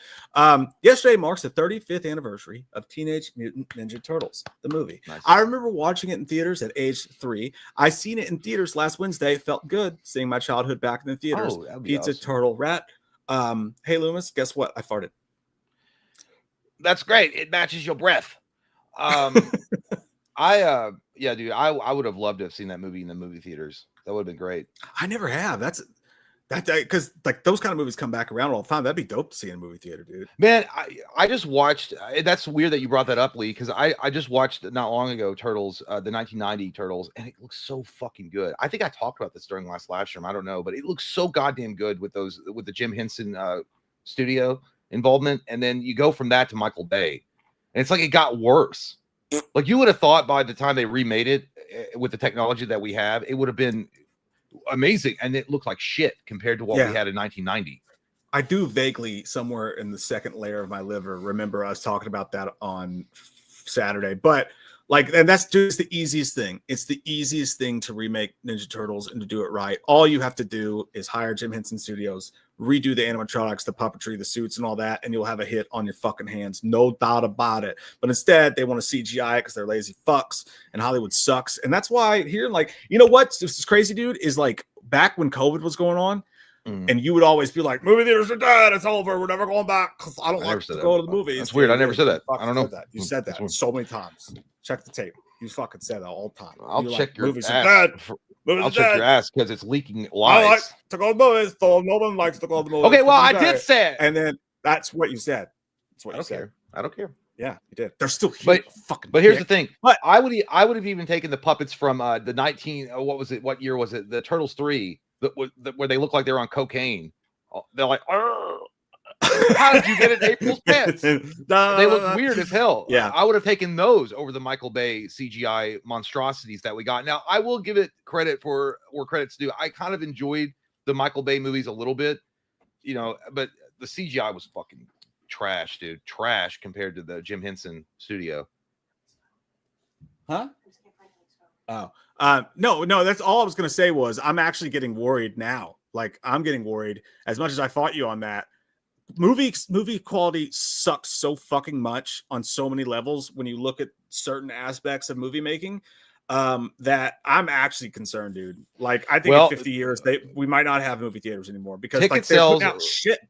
Yesterday marks the 35th anniversary of Teenage Mutant Ninja Turtles, the movie. Nice. I remember watching it in theaters at age 3. I seen it in theaters last Wednesday. It felt good seeing my childhood back in the theaters. Pizza, awesome. Turtle, rat. Hey, Loomis, guess what? I farted. That's great. It matches your breath. Yeah, dude, I would have loved to have seen that movie in the movie theaters. That would have been great. I never have. That because like those kind of movies come back around all the time. That'd be dope to see in a movie theater, dude. Man, I just watched. That's weird that you brought that up, Lee, because I just watched not long ago Turtles, the 1990 Turtles, and it looks so fucking good. I think I talked about this during last live stream. I don't know, but it looks so goddamn good with the Jim Henson studio involvement, and then you go from that to Michael Bay, and it's like it got worse. Like you would have thought by the time they remade it with the technology that we have, it would have been amazing, and it looked like shit compared to what we had in 1990. I do vaguely, somewhere in the second layer of my liver, remember us talking about that on Saturday. But Like, and that's just the easiest thing. It's the easiest thing to remake Ninja Turtles and to do it right. All you have to do is hire Jim Henson Studios, redo the animatronics, the puppetry, the suits, and all that, and you'll have a hit on your fucking hands. No doubt about it. But instead, they want to CGI it because they're lazy fucks, and Hollywood sucks. And that's why here, like, you know what? This is crazy, dude, is like back when COVID was going on, and you would always be like, movie theaters are dead. It's over. We're never going back because I don't like to go to the movies. That's weird. I never said that. I don't know. That. You said that so many times. Check the tape. You fucking said that all the time. I'll check your movies ass. I'll check your ass because it's leaking lies. I like to go to the movies, so no one likes to go to the movies. Okay, well, I did say it. And then that's what you said. That's what you said. I don't care. Yeah, you did. They're still here. But here's the thing. But I would have even taken the puppets from the 19. What was it? What year was it? The Turtles 3, where they look like they're on cocaine. They're like, how did you get in April's pants? They look weird as hell. Yeah, I would have taken those over the Michael Bay CGI monstrosities that we got. Now, I will give it credit for where credit's due. I kind of enjoyed the Michael Bay movies a little bit, but the CGI was fucking trash, dude. Trash compared to the Jim Henson studio. Huh? Oh, no. That's all I was gonna say was I'm actually getting worried now. Like, I'm getting worried as much as I fought you on that. Movie quality sucks so fucking much on so many levels when you look at certain aspects of movie making that I'm actually concerned, dude. Like, I think in 50 years we might not have movie theaters anymore because ticket sales out shit.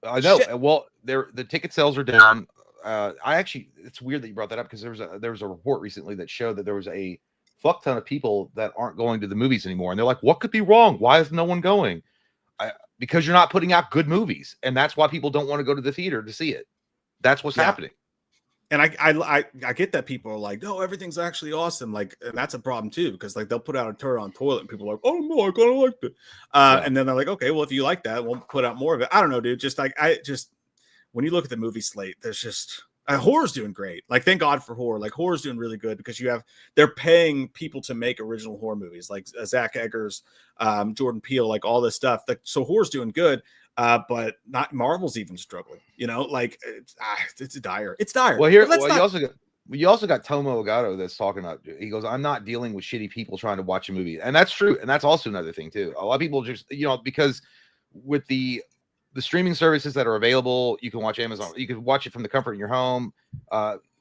I know. Shit. Well, the ticket sales are down. It's weird that you brought that up because there was a report recently that showed that there was a fuck ton of people that aren't going to the movies anymore, and they're like, "What could be wrong? Why is no one going?" Because you're not putting out good movies, and that's why people don't want to go to the theater to see it. That's what's happening. And I get that people are like, no, everything's actually awesome. Like, and that's a problem too, because like they'll put out a turret on toilet and people are like, oh no, I kind of liked it. And then they're like, okay, well, if you like that, we'll put out more of it. I don't know, dude. Just like when you look at the movie slate, there's just horror's doing great. Like, thank God for horror. Like, horror's doing really good because they're paying people to make original horror movies, like Zach Eggers, Jordan Peele, like all this stuff. Like, so horror's doing good, but not Marvel's even struggling. Like it's dire. It's dire. Well, you also got Tomo Ogato that's talking about. He goes, "I'm not dealing with shitty people trying to watch a movie," and that's true. And that's also another thing too. A lot of people just because with the streaming services that are available, you can watch Amazon. You can watch it from the comfort of your home,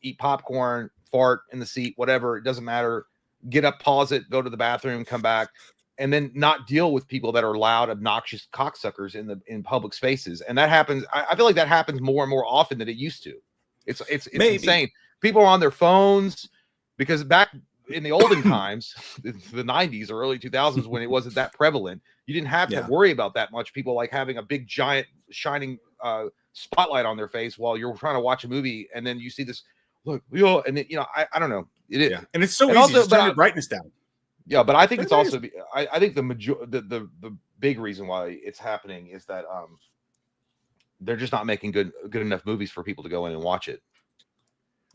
eat popcorn, fart in the seat, whatever. It doesn't matter. Get up, pause it, go to the bathroom, come back, and then not deal with people that are loud, obnoxious cocksuckers in public spaces. And that happens. I feel like that happens more and more often than it used to. It's insane. People are on their phones because back in the olden times, the 90s or early 2000s, when it wasn't that prevalent, you didn't have to worry about that much. People like having a big giant shining spotlight on their face while you're trying to watch a movie, and then you see this look, and then, I don't know. It is, and it's so easy also, to turn your brightness down. Yeah, but I think it's also I think the big reason why it's happening is that they're just not making good enough movies for people to go in and watch it.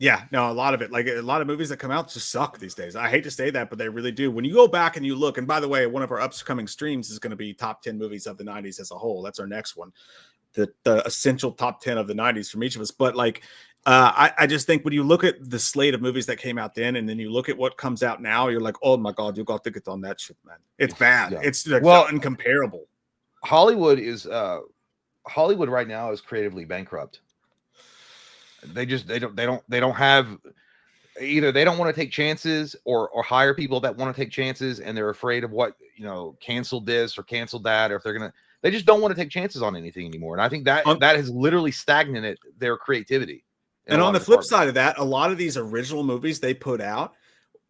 Yeah, no, a lot of it, like a lot of movies that come out just suck these days. I hate to say that, but they really do. When you go back and you look, and by the way, one of our upcoming streams is going to be top 10 movies of the 90s as a whole. That's our next one. The essential top 10 of the 90s from each of us. But like, I just think when you look at the slate of movies that came out then, and then you look at what comes out now, you're like, oh my God, you got to get on that shit, man. It's bad. Yeah. It's like incomparable. Hollywood right now is creatively bankrupt. They don't have either. They don't want to take chances or hire people that want to take chances, and they're afraid of what, canceled this or canceled that, or if they just don't want to take chances on anything anymore. And I think that has literally stagnated their creativity. And on the flip side of that, a lot of these original movies they put out,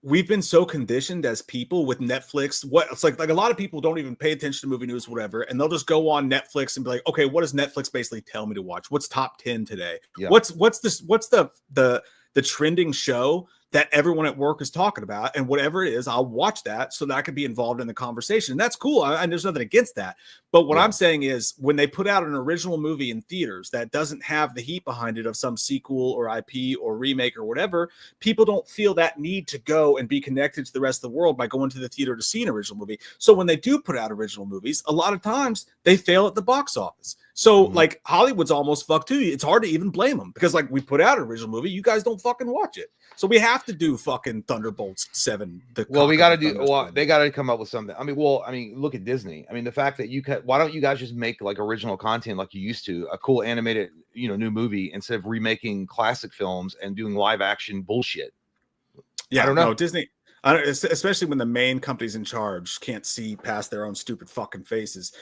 we've been so conditioned as people with Netflix. It's like a lot of people don't even pay attention to movie news, whatever, and they'll just go on Netflix and be like, okay, what does Netflix basically tell me to watch? What's top 10 today? Yeah. What's the trending show that everyone at work is talking about, and whatever it is, I'll watch that so that I can be involved in the conversation. And that's cool. And there's nothing against that. But what I'm saying is, when they put out an original movie in theaters that doesn't have the heat behind it of some sequel or IP or remake or whatever, people don't feel that need to go and be connected to the rest of the world by going to the theater to see an original movie. So when they do put out original movies, a lot of times they fail at the box office. So like Hollywood's almost fucked too. It's hard to even blame them because like we put out an original movie, you guys don't fucking watch it. So we have to do fucking Thunderbolts 7. We got to do. Well, they got to come up with something. I mean, look at Disney. I mean, the fact that why don't you guys just make like original content like you used to, a cool animated, new movie instead of remaking classic films and doing live action bullshit? Yeah, I don't know. No, Disney. Especially when the main companies in charge can't see past their own stupid fucking faces.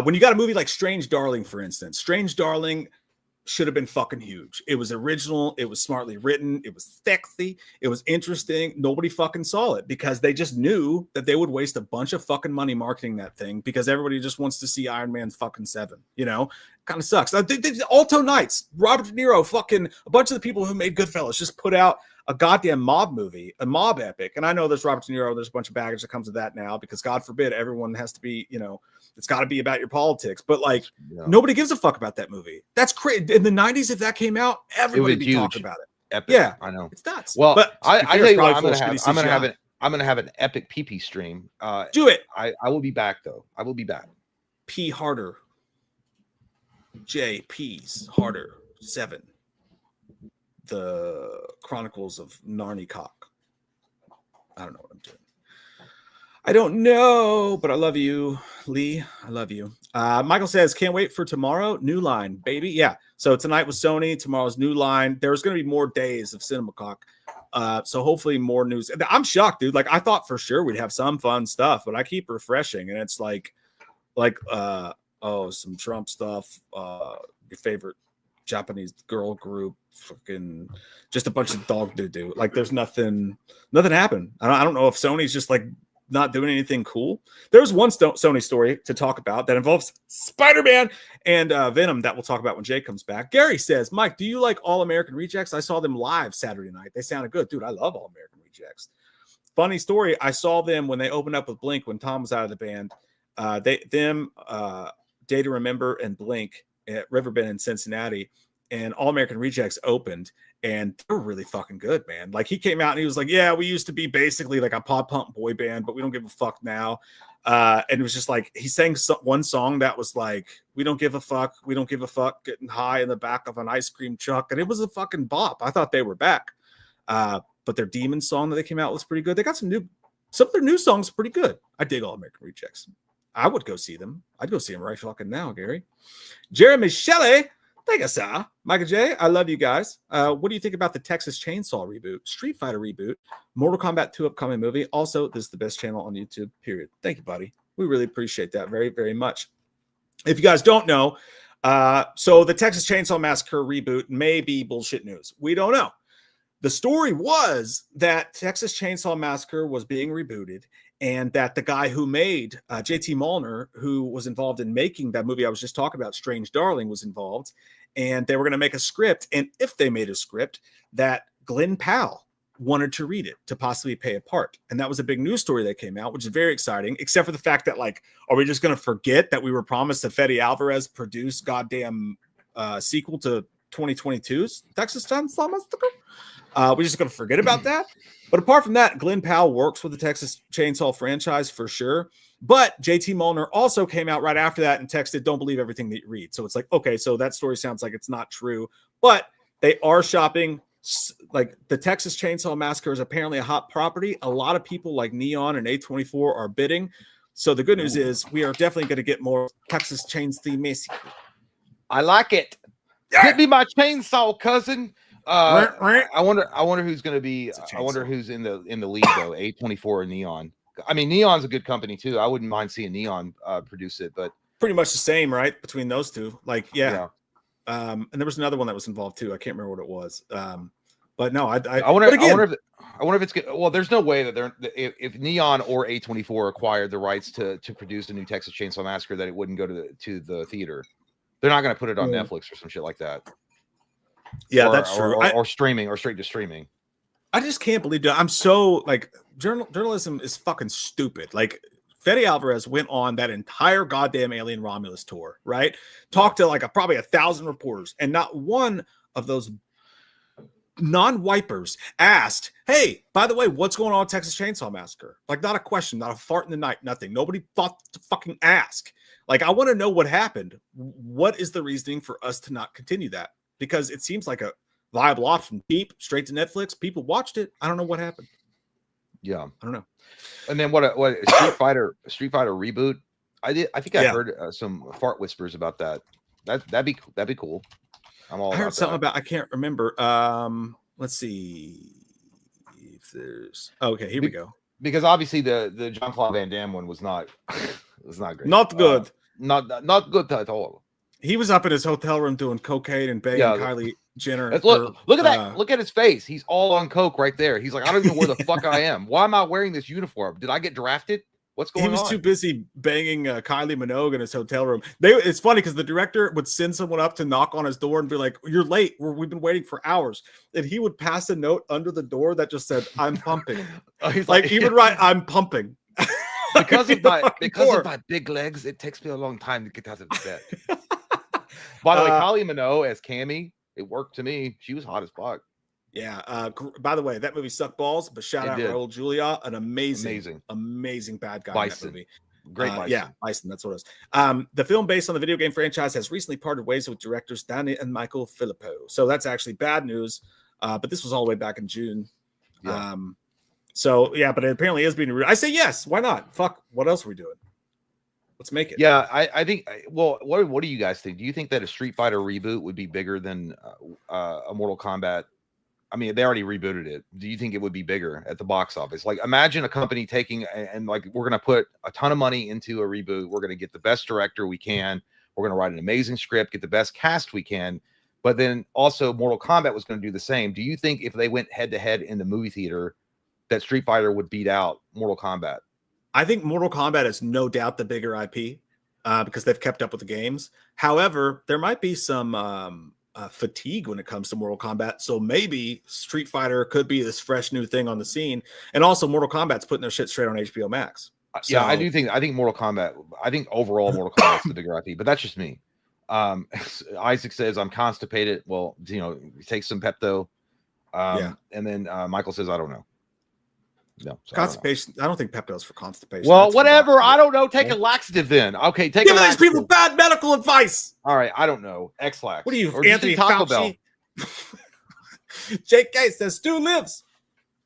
When you got a movie like Strange Darling, for instance, Strange Darling should have been fucking huge. It was original. It was smartly written. It was sexy. It was interesting. Nobody fucking saw it because they just knew that they would waste a bunch of fucking money marketing that thing because everybody just wants to see Iron Man fucking 7. Kind of sucks. Alto Knights, Robert De Niro, fucking a bunch of the people who made Goodfellas just put out a goddamn mob movie, a mob epic. And I know there's Robert De Niro. There's a bunch of baggage that comes with that now because God forbid everyone has to be, it's got to be about your politics. But like nobody gives a fuck about that movie. That's crazy. In the 90s, if that came out, everybody would be talking about it. Epic. Yeah, I know. It's nuts. Well, but I tell you what, I'm gonna have an epic PP stream. Do it. I will be back though. I will be back. P harder. JP's harder 7. The Chronicles of Narnicock. I don't know what I'm doing. I don't know, but I love you, Lee. I love you. Michael says, can't wait for tomorrow. New Line, baby. Yeah. So tonight was Sony. Tomorrow's New Line. There's going to be more days of CinemaCon. So hopefully more news. I'm shocked, dude. Like I thought for sure we'd have some fun stuff, but I keep refreshing and it's like some Trump stuff. Your favorite Japanese girl group, fucking just a bunch of dog doo-doo. Like there's nothing happened. I don't know if Sony's just like not doing anything cool. There's one Sony story to talk about that involves Spider-Man and Venom that we'll talk about when Jay comes back. Gary says, Mike, do you like All American Rejects? I saw them live Saturday night. They sounded good. Dude, I love All American Rejects. Funny story. I saw them when they opened up with Blink when Tom was out of the band. Day to Remember and Blink at Riverbend in Cincinnati, and All American Rejects opened, and they were really fucking good, man. Like he came out and he was like, yeah, we used to be basically like a pop punk boy band, but we don't give a fuck now. And it was just like, he sang one song that was like, we don't give a fuck, getting high in the back of an ice cream truck. And it was a fucking bop. I thought they were back. But their Demon song that they came out was pretty good. They got some of their new songs pretty good. I dig All American Rejects. I would go see them. I'd go see them right fucking now, Gary. Jeremy Shelley, thank you, sir. Michael J, I love you guys. What do you think about the Texas Chainsaw reboot, Street Fighter reboot, Mortal Kombat 2 upcoming movie? Also, this is the best channel on YouTube, period. Thank you, buddy. We really appreciate that very, very much. If you guys don't know, so the Texas Chainsaw Massacre reboot may be bullshit news. We don't know. The story was that Texas Chainsaw Massacre was being rebooted and that the guy who made JT Mulner, who was involved in making that movie I was just talking about, Strange Darling, was involved. And they were going to make a script. And if they made a script, that Glenn Powell wanted to read it to possibly play a part. And that was a big news story that came out, which is very exciting, except for the fact that, like, are we just going to forget that we were promised that Fede Alvarez produced goddamn sequel to 2022's Texas Chainsaw Massacre? We're just going to forget about that. But apart from that, Glenn Powell works with the Texas Chainsaw franchise for sure. But JT Mulner also came out right after that and texted, don't believe everything that you read. So it's like, okay, so that story sounds like it's not true. But they are shopping. Like the Texas Chainsaw Massacre is apparently a hot property. A lot of people like Neon and A24 are bidding. So the good news is we are definitely going to get more Texas Chainsaw Massacre. I like it. Yeah. Get me my chainsaw, cousin. I wonder who's going to be. I wonder who's in the lead though. A24 and Neon. I mean, Neon's a good company too. I wouldn't mind seeing Neon produce it, but pretty much the same, right? Between those two, like yeah. And there was another one that was involved too. I can't remember what it was. But no, I wonder if it's good. Well, there's no way that if Neon or A24 acquired the rights to produce a new Texas Chainsaw Massacre, that it wouldn't go to the theater. They're not going to put it on Netflix or some shit like that. Yeah, that's true. Or streaming or straight to streaming. I just can't believe that. I'm so like journalism is fucking stupid. Like Fede Alvarez went on that entire goddamn Alien Romulus tour, right? Talked to like probably 1,000 reporters, and not one of those non-wipers asked, hey, by the way, what's going on with Texas Chainsaw Massacre? Like not a question, not a fart in the night, nothing. Nobody thought to fucking ask. Like, I want to know what happened. What is the reasoning for us to not continue that? Because it seems like a viable option. Deep, straight to Netflix. People watched it. I don't know what happened. Yeah, I don't know. And then what Street Fighter reboot? I think I heard some fart whispers about that. That'd be cool. I heard something about, I can't remember. Let's see if there's, okay, here we go. Because obviously the Jean-Claude Van Damme one was not great. Not good. Not good at all. He was up in his hotel room doing cocaine and banging Kylie Jenner. Look at that. Look at his face. He's all on coke right there. He's like, I don't even know where the fuck I am. Why am I wearing this uniform? Did I get drafted? What's going on? He was too busy banging Kylie Minogue in his hotel room. It's funny because the director would send someone up to knock on his door and be like, "You're late. We've been waiting for hours." And he would pass a note under the door that just said, "I'm pumping." He's like he would write, "I'm pumping." Because of my big legs, it takes me a long time to get out of bed. By the way, Kylie Minogue as Cammy, it worked to me. She was hot as fuck. Yeah. By the way, that movie sucked balls, but shout out Raul Julia, an amazing bad guy Bison. in that movie. Great Bison. Yeah, Bison. That's what it is. The film, based on the video game franchise, has recently parted ways with directors Danny and Michael Filippo. So that's actually bad news. But this was all the way back in June. Yeah. So yeah, but it apparently is being. I say yes. Why not? Fuck. What else are we doing? Let's make it. Yeah, I think. Well, what do you guys think? Do you think that a Street Fighter reboot would be bigger than a Mortal Kombat? I mean, they already rebooted it. Do you think it would be bigger at the box office? Like, imagine a company taking and like, we're going to put a ton of money into a reboot. We're going to get the best director we can. We're going to write an amazing script, get the best cast we can. But then also Mortal Kombat was going to do the same. Do you think if they went head to head in the movie theater, that Street Fighter would beat out Mortal Kombat? I think Mortal Kombat is no doubt the bigger IP because they've kept up with the games. However, there might be some fatigue when it comes to Mortal Kombat. So maybe Street Fighter could be this fresh new thing on the scene. And also Mortal Kombat's putting their shit straight on HBO Max. So, yeah, I think Mortal Kombat, I think overall Mortal Kombat's the bigger IP, but that's just me. Isaac says I'm constipated. Well, take some Pepto. And then Michael says, I don't know. No, so constipation. I don't think Pepto's for constipation. Well, whatever. I don't know. Take a laxative then. Okay, take give these people bad medical advice. All right, I don't know. X-Lax. What are you, or Anthony Taco Fauci? Bell? JK says Stu lives.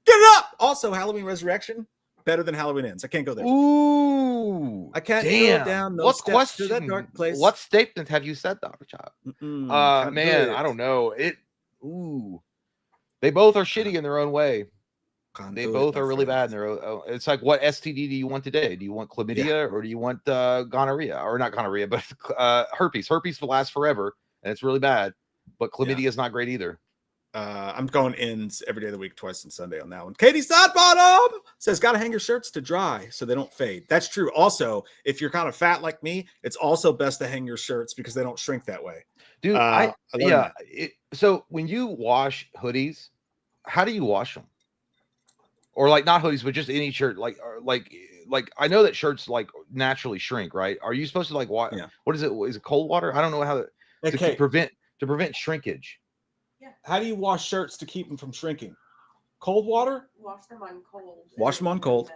Get it up. Also, Halloween Resurrection better than Halloween Ends. I can't go there. Ooh, I can't go down those steps to that dark place. What statement have you said, Dr. Chop? Man, I don't know. Ooh, they both are shitty in their own way. They both are really bad in their own. It's like, what STD do you want today? Do you want chlamydia or do you want gonorrhea? Or not gonorrhea, but herpes. Herpes will last forever, and it's really bad. But chlamydia is not great either. I'm going ends every day of the week, twice on Sunday on that one. Katie Sidebottom says, got to hang your shirts to dry so they don't fade. That's true. Also, if you're kind of fat like me, it's also best to hang your shirts because they don't shrink that way. Dude, so when you wash hoodies, how do you wash them? Or like not hoodies, but just any shirt, like I know that shirts like naturally shrink, right? Are you supposed to like what? Yeah. What is it? Is it cold water? I don't know how to prevent shrinkage. Yeah. How do you wash shirts to keep them from shrinking? Cold water? Wash them on cold. Wash them on cold.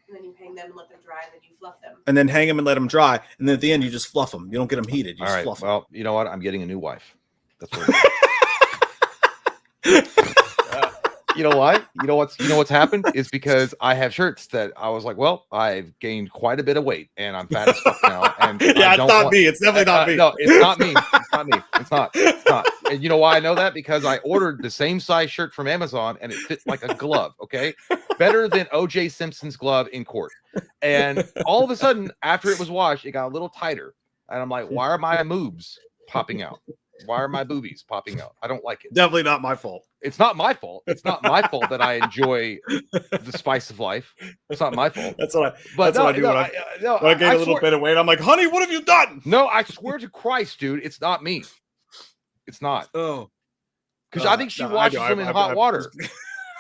And then you hang them and let them dry, and then you fluff them. And then hang them and let them dry, and then at the end you just fluff them. You don't get them heated. You just fluff them. Well, you know what? I'm getting a new wife. That's what. You know why? You know what's happened is because I have shirts that I was like, well, I've gained quite a bit of weight and I'm fat as fuck now. And yeah, it's not me. It's definitely not me. No, it's not me. It's not me. It's not. And you know why I know that? Because I ordered the same size shirt from Amazon and it fit like a glove. Okay, better than O.J. Simpson's glove in court. And all of a sudden, after it was washed, it got a little tighter. And I'm like, why are my moobs popping out? Why are my boobies popping out? I don't like it. Definitely not my fault. It's not my fault. It's not my fault that I enjoy the spice of life. It's not my fault. That's what I do when I gain a little bit of weight. I'm like, honey, what have you done? No, I swear to Christ, dude, it's not me. It's not. Oh, because I think she washes them in hot water.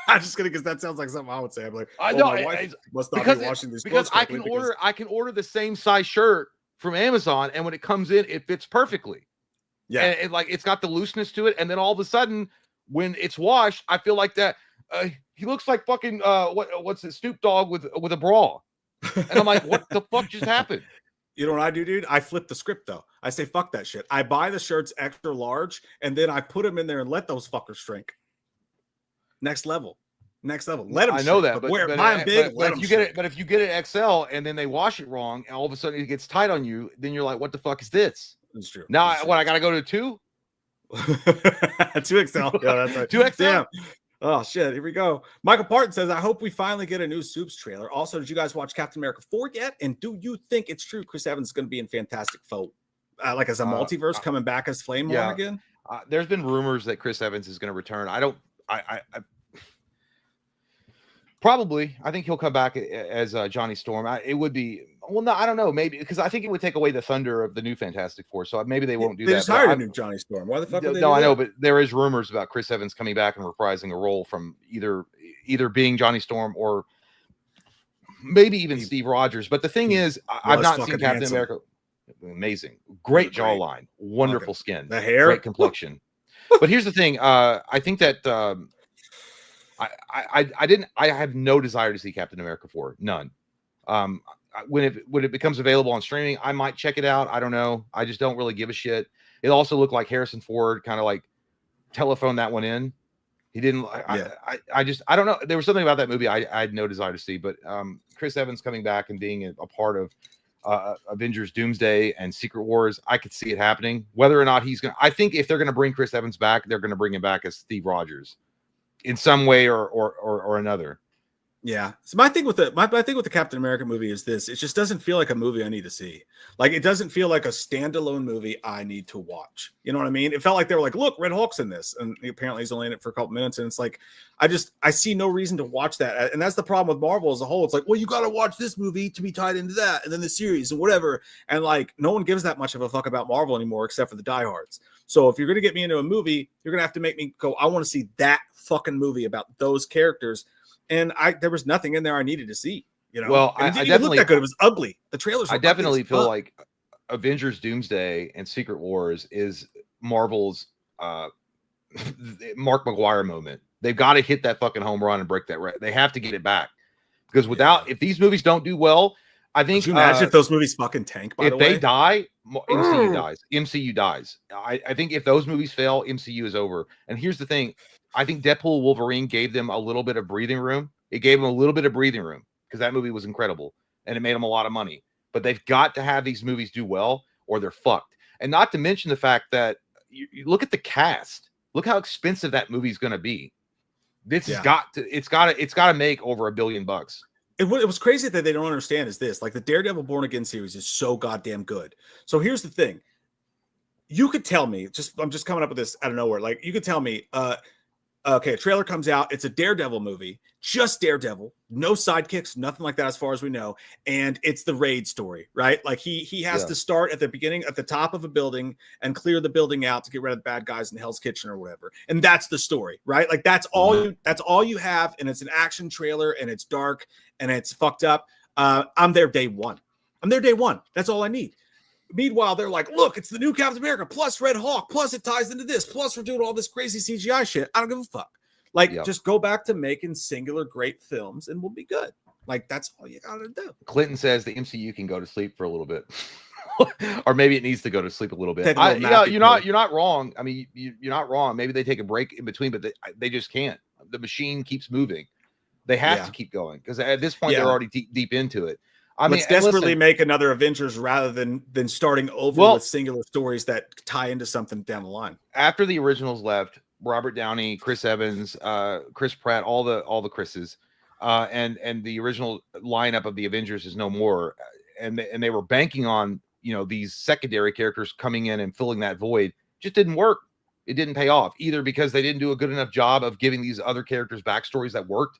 I'm just kidding because that sounds like something I would say. I'm like, I know. My wife must not be washing these because I can order the same size shirt from Amazon, and when it comes in, it fits perfectly. Yeah, and like it's got the looseness to it, and then all of a sudden, when it's washed, I feel like that he looks like fucking what's it, Snoop Dogg with a bra, and I'm like, what the fuck just happened? You know what I do, dude? I flip the script though. I say fuck that shit. I buy the shirts extra large and then I put them in there and let those fuckers shrink. Next level. Let them. I know shrink, that, but buy them big. But if you get it, but if you get it XL and then they wash it wrong, and all of a sudden it gets tight on you, then you're like, what the fuck is this? That's true. Now, That's true. what I got to go to 2? 2XL. Yeah, that's right. 2XL. Damn. Oh shit, here we go. Michael Parton says, I hope we finally get a new Soups trailer. Also, did you guys watch Captain America 4 yet? And do you think it's true Chris Evans is going to be in Fantastic Four? Like as a multiverse coming back as Flame War again? There's been rumors that Chris Evans is going to return. I probably. I think he'll come back as Johnny Storm. It would be, well, no, I don't know. Maybe because I think it would take away the thunder of the new Fantastic Four. So maybe they won't do that. They just hired a new Johnny Storm. Why the fuck would they do I know, that? but there is rumors about Chris Evans coming back and reprising a role from either being Johnny Storm or maybe even Steve Rogers. But the thing is, I've not seen Captain America. Amazing, great jawline, wonderful skin, the hair, great complexion. But here's the thing: I think that I have no desire to see Captain America 4, none. When it becomes available on streaming, I might check it out. I don't know. I just don't really give a shit. It also looked like Harrison Ford kind of like telephoned that one in. He didn't. I don't know. There was something about that movie I had no desire to see. But Chris Evans coming back and being a part of Avengers Doomsday and Secret Wars, I could see it happening. Whether or not he's going to, I think if they're going to bring Chris Evans back, they're going to bring him back as Steve Rogers in some way or another. Yeah. So my thing with the Captain America movie is this: it just doesn't feel like a movie I need to see. Like it doesn't feel like a standalone movie I need to watch. You know what I mean? It felt like they were like, "Look, Red Hulk's in this," and apparently he's only in it for a couple minutes. And it's like, I see no reason to watch that. And that's the problem with Marvel as a whole. It's like, well, you got to watch this movie to be tied into that, and then the series and whatever. And like, no one gives that much of a fuck about Marvel anymore, except for the diehards. So if you're gonna get me into a movie, you're gonna have to make me go, I want to see that fucking movie about those characters. And there was nothing in there I needed to see. You know, well, I didn't look that good. It was ugly. The trailers. I definitely feel like Avengers Doomsday and Secret Wars is Marvel's Mark McGuire moment. They've got to hit that fucking home run and break that. They have to get it back because if these movies don't do well, I think. Could you imagine if those movies fucking tank? By the way, if they die, MCU dies. MCU dies. I think if those movies fail, MCU is over. And here's the thing. I think Deadpool Wolverine gave them a little bit of breathing room. It gave them a little bit of breathing room because that movie was incredible and it made them a lot of money. But they've got to have these movies do well or they're fucked. And not to mention the fact that you look at the cast. Look how expensive that movie's going to be. It's got to make over $1 billion. It was crazy that they don't understand is this. Like the Daredevil Born Again series is so goddamn good. So here's the thing. You could tell me, I'm just coming up with this out of nowhere. Like you could tell me, okay, a trailer comes out. It's a Daredevil movie, just Daredevil, no sidekicks, nothing like that as far as we know. And it's the raid story, right? Like he has to start at the beginning, at the top of a building and clear the building out to get rid of the bad guys in Hell's Kitchen or whatever. And that's the story, right? Like that's all you have. And it's an action trailer and it's dark and it's fucked up. I'm there day one. That's all I need. Meanwhile, they're like, look, it's the new Captain America plus Red Hawk, plus it ties into this, plus we're doing all this crazy CGI shit. I don't give a fuck. Like, just go back to making singular great films and we'll be good. Like, that's all you got to do. Clinton says the MCU can go to sleep for a little bit. Or maybe it needs to go to sleep a little bit. You're not wrong. I mean, you're not wrong. Maybe they take a break in between, but they just can't. The machine keeps moving. They have to keep going because at this point, they're already deep into it. Let's desperately make another Avengers rather than starting over with singular stories that tie into something down the line. After the originals left, Robert Downey, Chris Evans, Chris Pratt, all the Chris's, and the original lineup of the Avengers is no more, and they were banking on these secondary characters coming in and filling that void. Just didn't work. It didn't pay off either because they didn't do a good enough job of giving these other characters backstories that worked.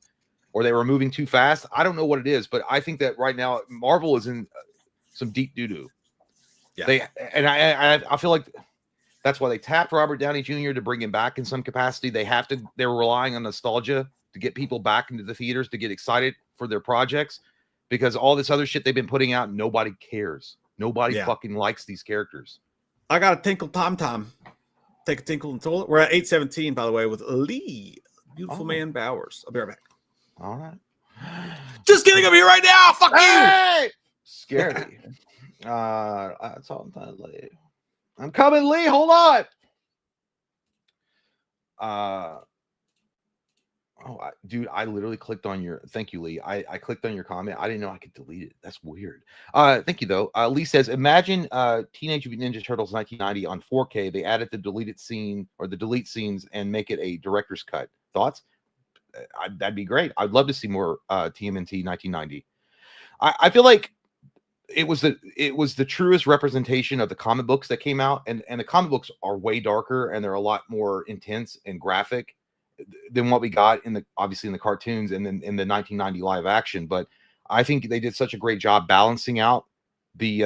Or they were moving too fast. I don't know what it is, but I think that right now Marvel is in some deep doo-doo. Yeah. I feel like that's why they tapped Robert Downey Jr. to bring him back in some capacity. They're relying on nostalgia to get people back into the theaters to get excited for their projects because all this other shit they've been putting out, nobody cares. Nobody fucking likes these characters. I got a tinkle tom. Take a tinkle and toilet. We're at 8:17, by the way, with Lee, Beautiful Man Bowers. I'll be right back. All right. Just kidding. I'm here right now. Fuck you. Scary. That's all I'm Lee. I'm coming, Lee. Hold on. Dude, I literally clicked on your. Thank you, Lee. I clicked on your comment. I didn't know I could delete it. That's weird. Thank you though. Lee says, imagine Teenage Mutant Ninja Turtles 1990 on 4K. They added the deleted scene or the delete scenes and make it a director's cut. Thoughts? That'd be great. I'd love to see more TMNT 1990. I feel like it was the truest representation of the comic books that came out, and the comic books are way darker and they're a lot more intense and graphic than what we got obviously in the cartoons and then in the 1990 live action. But I think they did such a great job balancing out the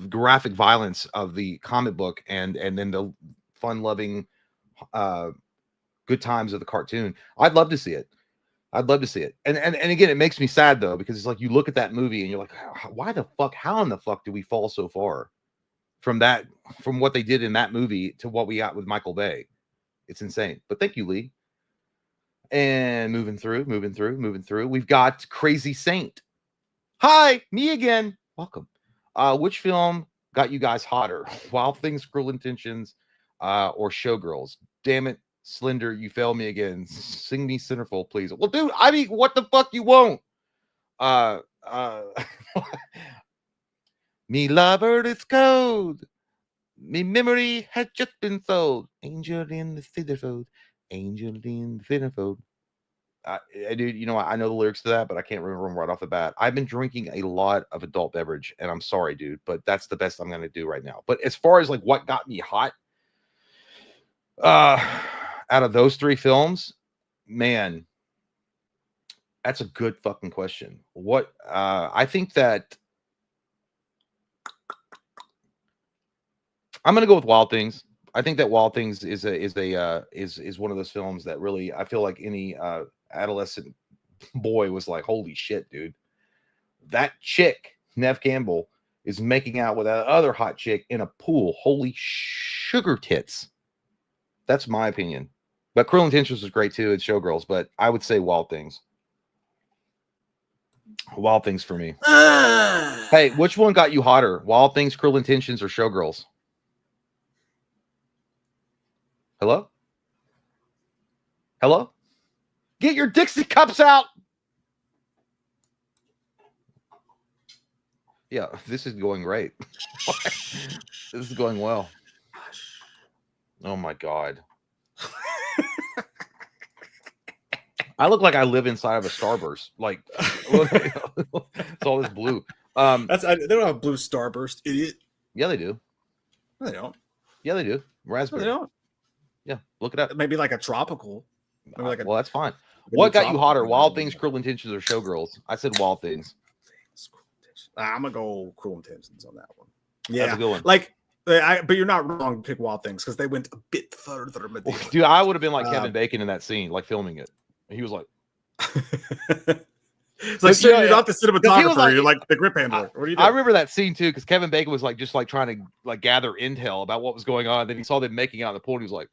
graphic violence of the comic book and then the fun loving good times of the cartoon. I'd love to see it. And again, it makes me sad though, because it's like you look at that movie and you're like, how in the fuck did we fall so far from what they did in that movie to what we got with Michael Bay? It's insane. But thank you, Lee. And moving through. We've got Crazy Saint. Hi, me again. Welcome. Which film got you guys hotter? Wild Things, Cruel Intentions, or Showgirls? Damn it, Slender, you failed me again. Sing me Centerfold, please. Well, dude, I mean, what the fuck you won't? Me lover is cold. Me memory has just been sold. Angel in the centerfold. Angel in the centerfold. Dude, you know what? I know the lyrics to that, but I can't remember them right off the bat. I've been drinking a lot of adult beverage, and I'm sorry, dude, but that's the best I'm going to do right now. But as far as like what got me hot, out of those three films, man, that's a good fucking question. What I think that I'm gonna go with Wild Things. I think that Wild Things is one of those films that really I feel like any adolescent boy was like, holy shit, dude. That chick, Neve Campbell, is making out with that other hot chick in a pool. Holy sugar tits. That's my opinion. But Cruel Intentions was great too. It's Showgirls, but I would say Wild Things. Wild Things for me. Hey, which one got you hotter? Wild Things, Cruel Intentions, or Showgirls? Hello? Hello? Get your Dixie cups out. Yeah, this is going great. This is going well. Oh my God. I look like I live inside of a Starburst. Like, it's all this blue. They don't have blue Starburst, idiot. Yeah, they do. No, they don't. Yeah, they do. Raspberry. No, they don't. Yeah, look it up. Maybe like a tropical. Well, that's fine. What got you hotter? Wild Things, Cruel Intentions, or Showgirls? I said Wild Things. I'm gonna go Cruel Intentions on that one. Yeah, that's a good one. Like, but you're not wrong to pick Wild Things because they went a bit further. Dude, I would have been like Kevin Bacon in that scene, like filming it. He was like, it's like, so you're not the cinematographer, like, you're like the grip handler. What are you doing? I remember that scene too, because Kevin Bacon was like just like trying to like gather intel about what was going on. Then he saw them making out in the pool, and he was like,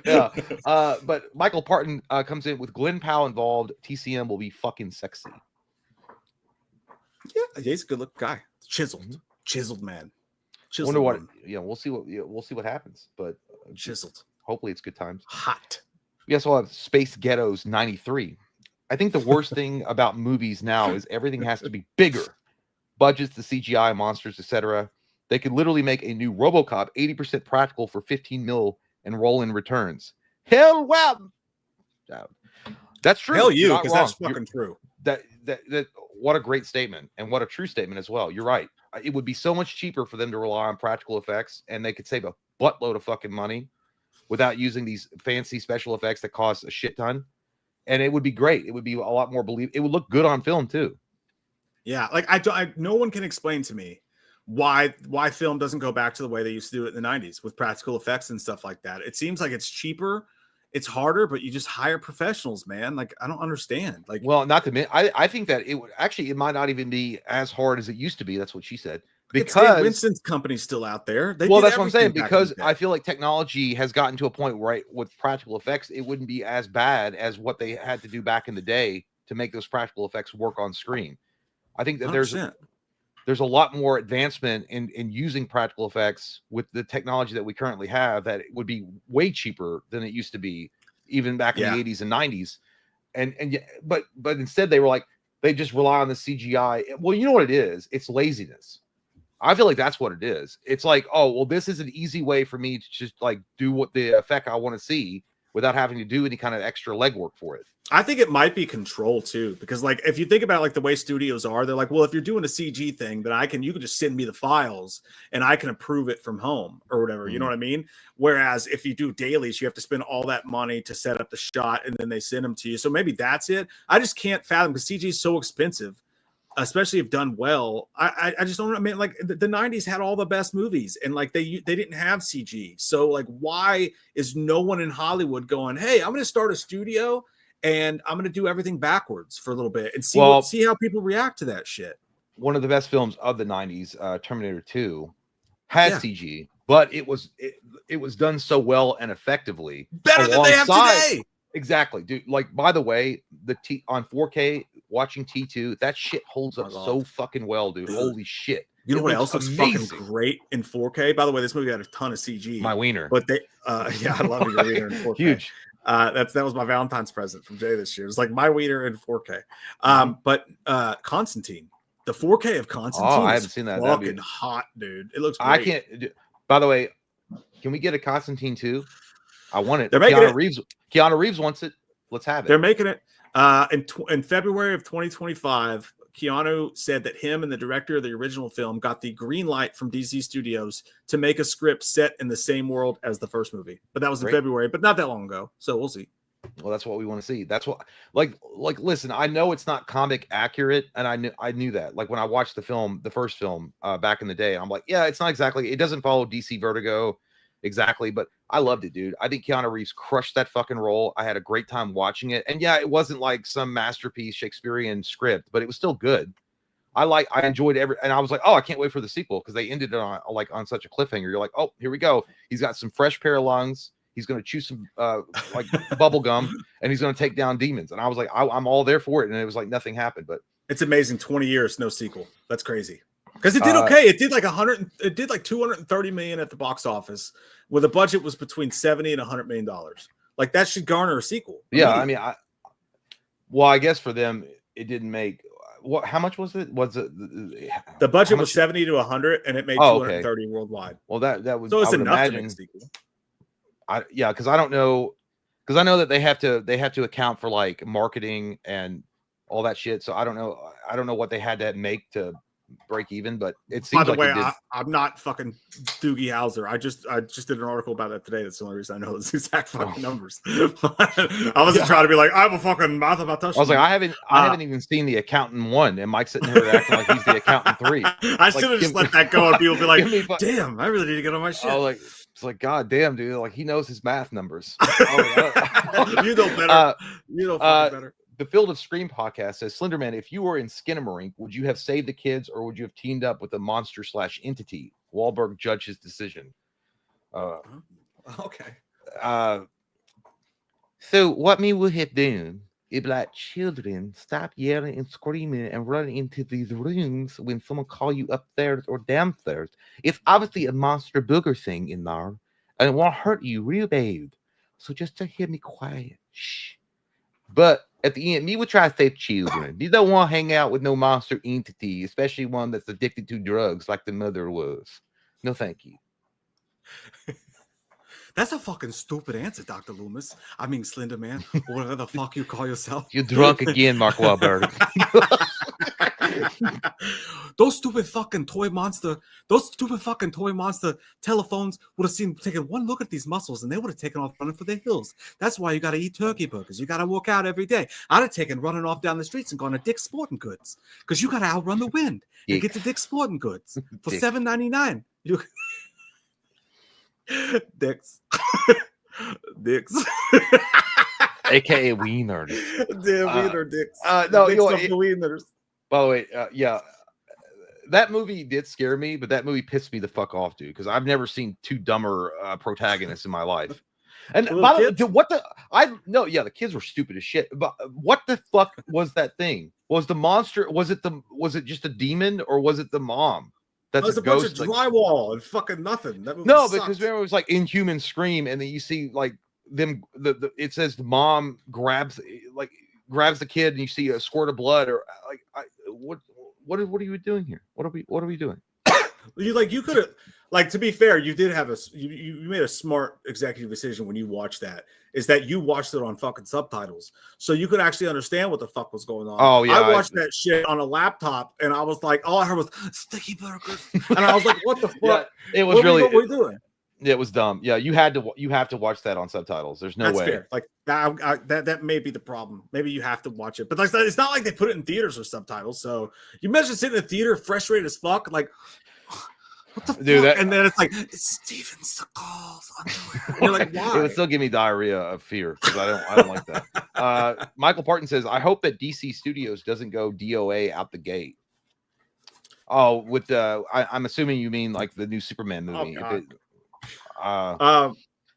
yeah. But Michael Parton comes in with Glenn Powell involved. TCM will be fucking sexy. Yeah, he's a good looking guy. Chiseled man. Chiseled. Wonder what? Yeah, we'll see what happens. But chiseled. Hopefully, it's good times. Hot. We also have Space Ghettos 93. I think the worst thing about movies now is everything has to be bigger. Budgets, the CGI, monsters, etc. They could literally make a new RoboCop 80% practical for 15 mil and roll in returns. Hell, wow. That's true. Hell you, because that's fucking true. That what a great statement, and what a true statement as well. You're right. It would be so much cheaper for them to rely on practical effects, and they could save a buttload of fucking money without using these fancy special effects that cost a shit ton. And it would be great. It would be a lot more believable. It would look good on film too. Yeah, like I no one can explain to me why film doesn't go back to the way they used to do it in the 90s with practical effects and stuff like that. It seems like it's cheaper, it's harder, but you just hire professionals, man. Like, I don't understand. Like, well, not to mention, I think that it might not even be as hard as it used to be. That's what she said. because Winston's company's still out there. That's what I'm saying, because I feel like technology has gotten to a point where with practical effects, it wouldn't be as bad as what they had to do back in the day to make those practical effects work on screen. I think that 100%. there's a lot more advancement in using practical effects with the technology that we currently have, that it would be way cheaper than it used to be, even back in the 80s and 90s. But instead they just rely on the CGI. Well, you know what it is? It's laziness. I feel like that's what it is. It's like, oh, well, this is an easy way for me to just like do what the effect I want to see without having to do any kind of extra legwork for it. I think it might be control too, because like if you think about like the way studios are, they're like, well, if you're doing a CG thing, then you can just send me the files and I can approve it from home or whatever. You know what I mean? Whereas if you do dailies, you have to spend all that money to set up the shot and then they send them to you. So maybe that's it. I just can't fathom, because CG is so expensive, especially if done well. I just don't. I mean, like the 90s had all the best movies, and like they didn't have CG. So like, why is no one in Hollywood going, hey, I'm going to start a studio and I'm going to do everything backwards for a little bit and see how people react to that shit? One of the best films of the 90s, Terminator 2, had CG, but it was done so well and effectively, better than they have today. Exactly, dude. Like, by the way, on 4K watching T2, that shit holds up so fucking well, dude. Holy shit! You know what else was fucking great in 4K? By the way, this movie had a ton of CG. My wiener. But I love your wiener in 4K. Huge. That was my Valentine's present from Jay this year. It's like my wiener in 4K. But Constantine, the 4K of Constantine. Oh, I haven't seen that. Fucking hot, dude. It looks great. I can't. By the way, can we get a Constantine 2? I want it. They're making Keanu Reeves wants it. Let's have it. They're making it. In February of 2025, Keanu said that him and the director of the original film got the green light from DC Studios to make a script set in the same world as the first movie. But that was in February, but not that long ago. So we'll see. Well, that's what we want to see. That's what, like, listen, I know it's not comic accurate, and I knew that. Like when I watched the first film back in the day, I'm like, yeah, it's not exactly. It doesn't follow DC Vertigo exactly, but I loved it, dude. I think Keanu Reeves crushed that fucking role. I had a great time watching it, and yeah, it wasn't like some masterpiece Shakespearean script, but it was still good. I enjoyed and I was like, oh, I can't wait for the sequel, because they ended it on such a cliffhanger. You're like, oh, here we go. He's got some fresh pair of lungs. He's going to chew some like bubble gum, and he's going to take down demons. And I was like, I'm all there for it. And it was like nothing happened, but it's amazing. 20 years, no sequel. That's crazy. Because it did okay. It did like it did like 230 million at the box office, with a budget was between 70 and 100 million dollars. Like that should garner a sequel. Yeah, I mean, I guess for them it didn't make what? How much was it? Was it the budget was 70 to 100, and it made 230 worldwide. Well, that was, so it's enough to make a sequel. Because I don't know, because I know that they have to account for like marketing and all that shit. So I don't know what they had to make to break even, but it seems. By the way, I'm not fucking Doogie Howser. I just did an article about that today. That's the only reason I know those exact fucking numbers. I wasn't trying to be like, I'm a fucking mathematician. I was like, I haven't even seen the accountant 1, and Mike's sitting here acting like he's the accountant 3. I should have just let that go, and people be like, damn, I really need to get on my shit. Oh, like it's like, God damn, dude, like he knows his math numbers. You know better. You know better. The Field of Scream podcast says, Slenderman, if you were in Skinamarink, would you have saved the kids, or would you have teamed up with a monster / entity? Wahlberg judged his decision. Okay. So what me would have done is like, children, stop yelling and screaming and running into these rooms when someone call you upstairs or downstairs. It's obviously a monster booger thing in there, and it won't hurt you real bad. So just to hear me quiet. Shh. But at the end, me would try to save children. You don't want to hang out with no monster entity, especially one that's addicted to drugs like the mother was. No, thank you. That's a fucking stupid answer, Dr. Loomis. I mean, Slender Man, or whatever the fuck you call yourself. You're drunk again, Mark Wahlberg. Those stupid fucking toy monster telephones would have taken one look at these muscles, and they would have taken off running for their hills. That's why you got to eat turkey burgers. You got to work out every day. I'd have taken running off down the streets and gone to Dick's Sporting Goods, because you got to outrun the wind and get to Dick's Sporting Goods for $7.99. Dick's. AKA Wieners. Damn, Wiener Dicks. No, Dicks of the Wieners. By the way, yeah, that movie did scare me, but that movie pissed me the fuck off, dude, because I've never seen two dumber protagonists in my life. And by the way, dude, the kids were stupid as shit. But what the fuck was that thing? Was the monster? Was it just a demon, or was it the mom? That's a bunch of drywall and fucking nothing. No, because remember it was like Inhuman Scream, and then you see like them. It says the mom grabs the kid, and you see a squirt of blood, or like what are you doing here? What are we doing? You could have, to be fair, you did have you made a smart executive decision when you watched that, is that you watched it on fucking subtitles, so you could actually understand what the fuck was going on. Oh yeah, I watched that shit on a laptop, and I was like, all I heard was sticky burgers, and I was like, what the fuck? Yeah, it was what we doing? It was dumb. Yeah, you have to watch that on subtitles. There's no way. Fair. Like that may be the problem. Maybe you have to watch it, but like it's not like they put it in theaters with subtitles. So you imagine sitting in a theater frustrated as fuck, like. What the fuck? And then it's like, it's Steven Seagal's underwear. You're like, why? It would still give me diarrhea of fear because I don't like that. Michael Parton says, I hope that DC Studios doesn't go DOA out the gate. Oh, with the I'm assuming you mean like the new Superman movie.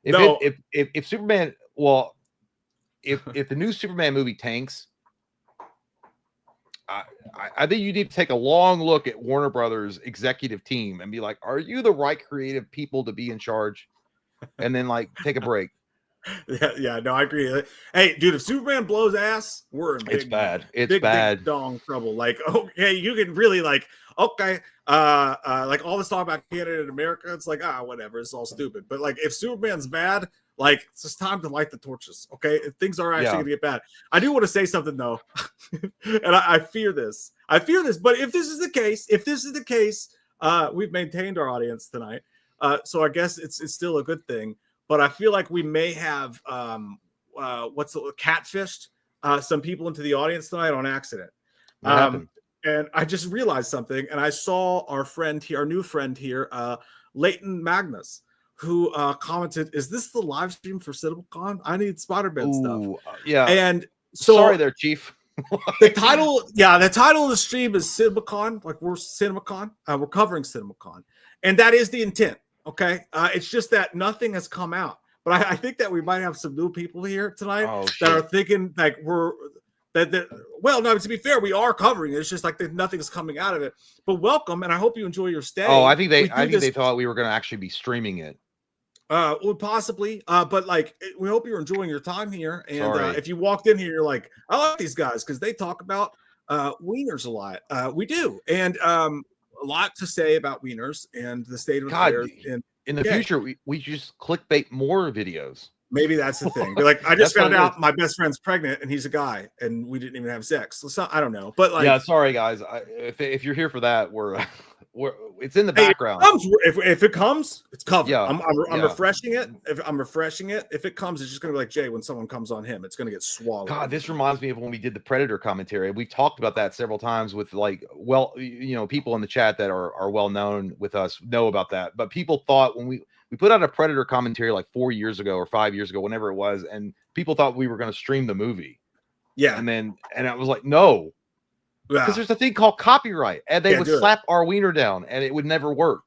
If Superman, well, if the new Superman movie tanks, I think you need to take a long look at Warner Brothers executive team and be like, are you the right creative people to be in charge? And then like take a break. Yeah, no, I agree. Hey, dude, if Superman blows ass, we're in it's bad. It's big bad. Trouble. Like, okay, you can really like all this talk about Canada and America, it's like, whatever, it's all stupid. But like if Superman's bad, like it's just time to light the torches. Okay, things are actually gonna get bad. I do want to say something though, and I fear this. But if this is the case, we've maintained our audience tonight, so I guess it's still a good thing. But I feel like we may have catfished some people into the audience tonight on accident. And I just realized something, and I saw our new friend here, Leighton Magnus, who commented, "Is this the live stream for CinemaCon? I need Spider-Man stuff." Yeah. And so sorry there, Chief. the title of the stream is CinemaCon. Like we're CinemaCon. We're covering CinemaCon, and that is the intent. Okay. It's just that nothing has come out. But I think that we might have some new people here tonight that are thinking like well, no, to be fair, we are covering it. It's just like nothing's coming out of it. But welcome, and I hope you enjoy your stay. Oh, I think they thought we were going to actually be streaming it. Well, possibly. But like, we hope you're enjoying your time here. And if you walked in here, you're like, I like these guys because they talk about wieners a lot. We do, and a lot to say about wieners and the state of affairs. In the future, we just clickbait more videos. Maybe that's the thing. Be like, I just found out my best friend's pregnant and he's a guy and we didn't even have sex. So I don't know. But like, yeah, sorry guys. If you're here for that, we're it's in the background. If it comes, it's covered. Yeah, I'm refreshing it. If it comes, it's just gonna be like Jay when someone comes on him. It's gonna get swallowed. God, this reminds me of when we did the Predator commentary. We talked about that several times with people in the chat that are well known with us know about that. But people thought when we put out a Predator commentary like 4 years ago or 5 years ago, whenever it was, and people thought we were going to stream the movie. Yeah. And I was like, no, because there's a thing called copyright, and they would slap our wiener down, and it would never work.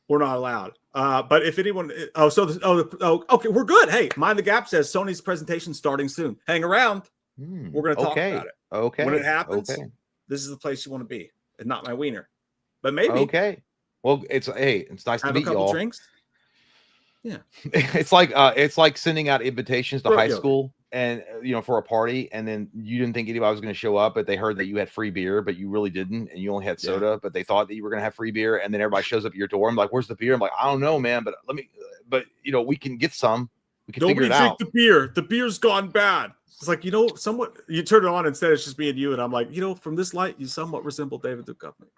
We're not allowed. But if anyone, okay, we're good. Hey, Mind the Gap says Sony's presentation starting soon. Hang around. We're going to talk about it. Okay. When it happens, this is the place you want to be, and not my wiener. But maybe. Okay. Well, it's nice to meet you all. Drinks. Yeah, it's like sending out invitations to high school and for a party, and then you didn't think anybody was going to show up, but they heard that you had free beer, but you really didn't, and you only had soda, but they thought that you were going to have free beer, and then everybody shows up at your door. I'm like, "Where's the beer?" I'm like, "I don't know, man, but we can get some. We can figure it out." Nobody drink the beer. The beer's gone bad. It's like somewhat. You turn it on instead. It's just me and you, and I'm like, from this light, you somewhat resemble David Duchovny.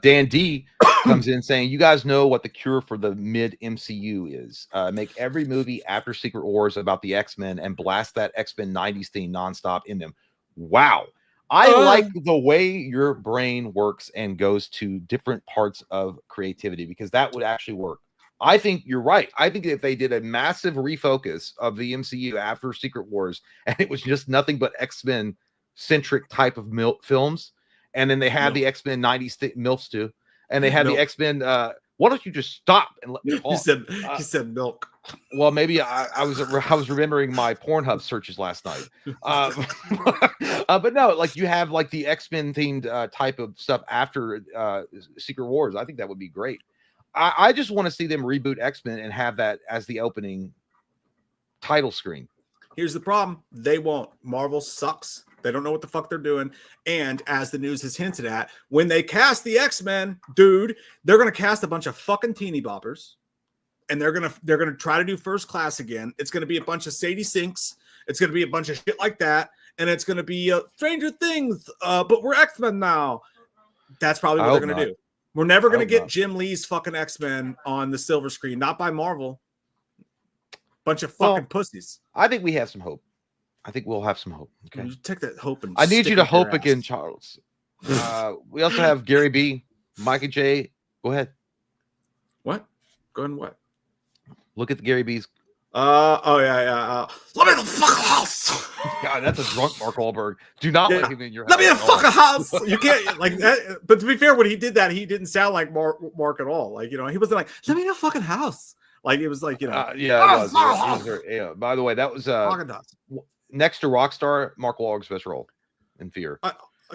Dan D comes in saying, you guys know what the cure for the mid MCU is. Make every movie after Secret Wars about the X-Men and blast that X-Men 90s theme nonstop in them. Wow. I like the way your brain works and goes to different parts of creativity, because that would actually work. I think you're right. I think if they did a massive refocus of the MCU after Secret Wars, and it was just nothing but X-Men centric type of films, and then they have the X-Men 90s MILFs too, and they have the X-Men. Why don't you just stop and let me talk? He said milk. Well, maybe I was remembering my Pornhub searches last night. But no, like you have like the X-Men themed type of stuff after Secret Wars. I think that would be great. I just want to see them reboot X-Men and have that as the opening title screen. Here's the problem. They won't. Marvel sucks. They don't know what the fuck they're doing. And as the news has hinted at, when they cast the X-Men, dude, they're going to cast a bunch of fucking teeny boppers. And they're going to try to do First Class again. It's going to be a bunch of Sadie Sinks. It's going to be a bunch of shit like that. And it's going to be Stranger Things, but we're X-Men now. That's probably what they're going to do. We're never going to get Jim Lee's fucking X-Men on the silver screen. Not by Marvel. Bunch of fucking pussies. I think we have some hope. I think we'll have some hope. Okay. You take that hope and I need you to hope ass. again, Charles. We also have Gary B, Micah J. Go ahead. What? Go ahead and what? Look at the Gary B's. Let me the fucking house. God, that's a drunk Mark Wahlberg. Do not let him in your house. Let me the fucking house. You can't like that. But to be fair, when he did that, he didn't sound like Mark at all. Like, you know, he wasn't like, let me the fucking house. Like it was like, you know, yeah, it was. Yeah. By the way, that was next to Rockstar, Mark Wahlberg's best role in Fear.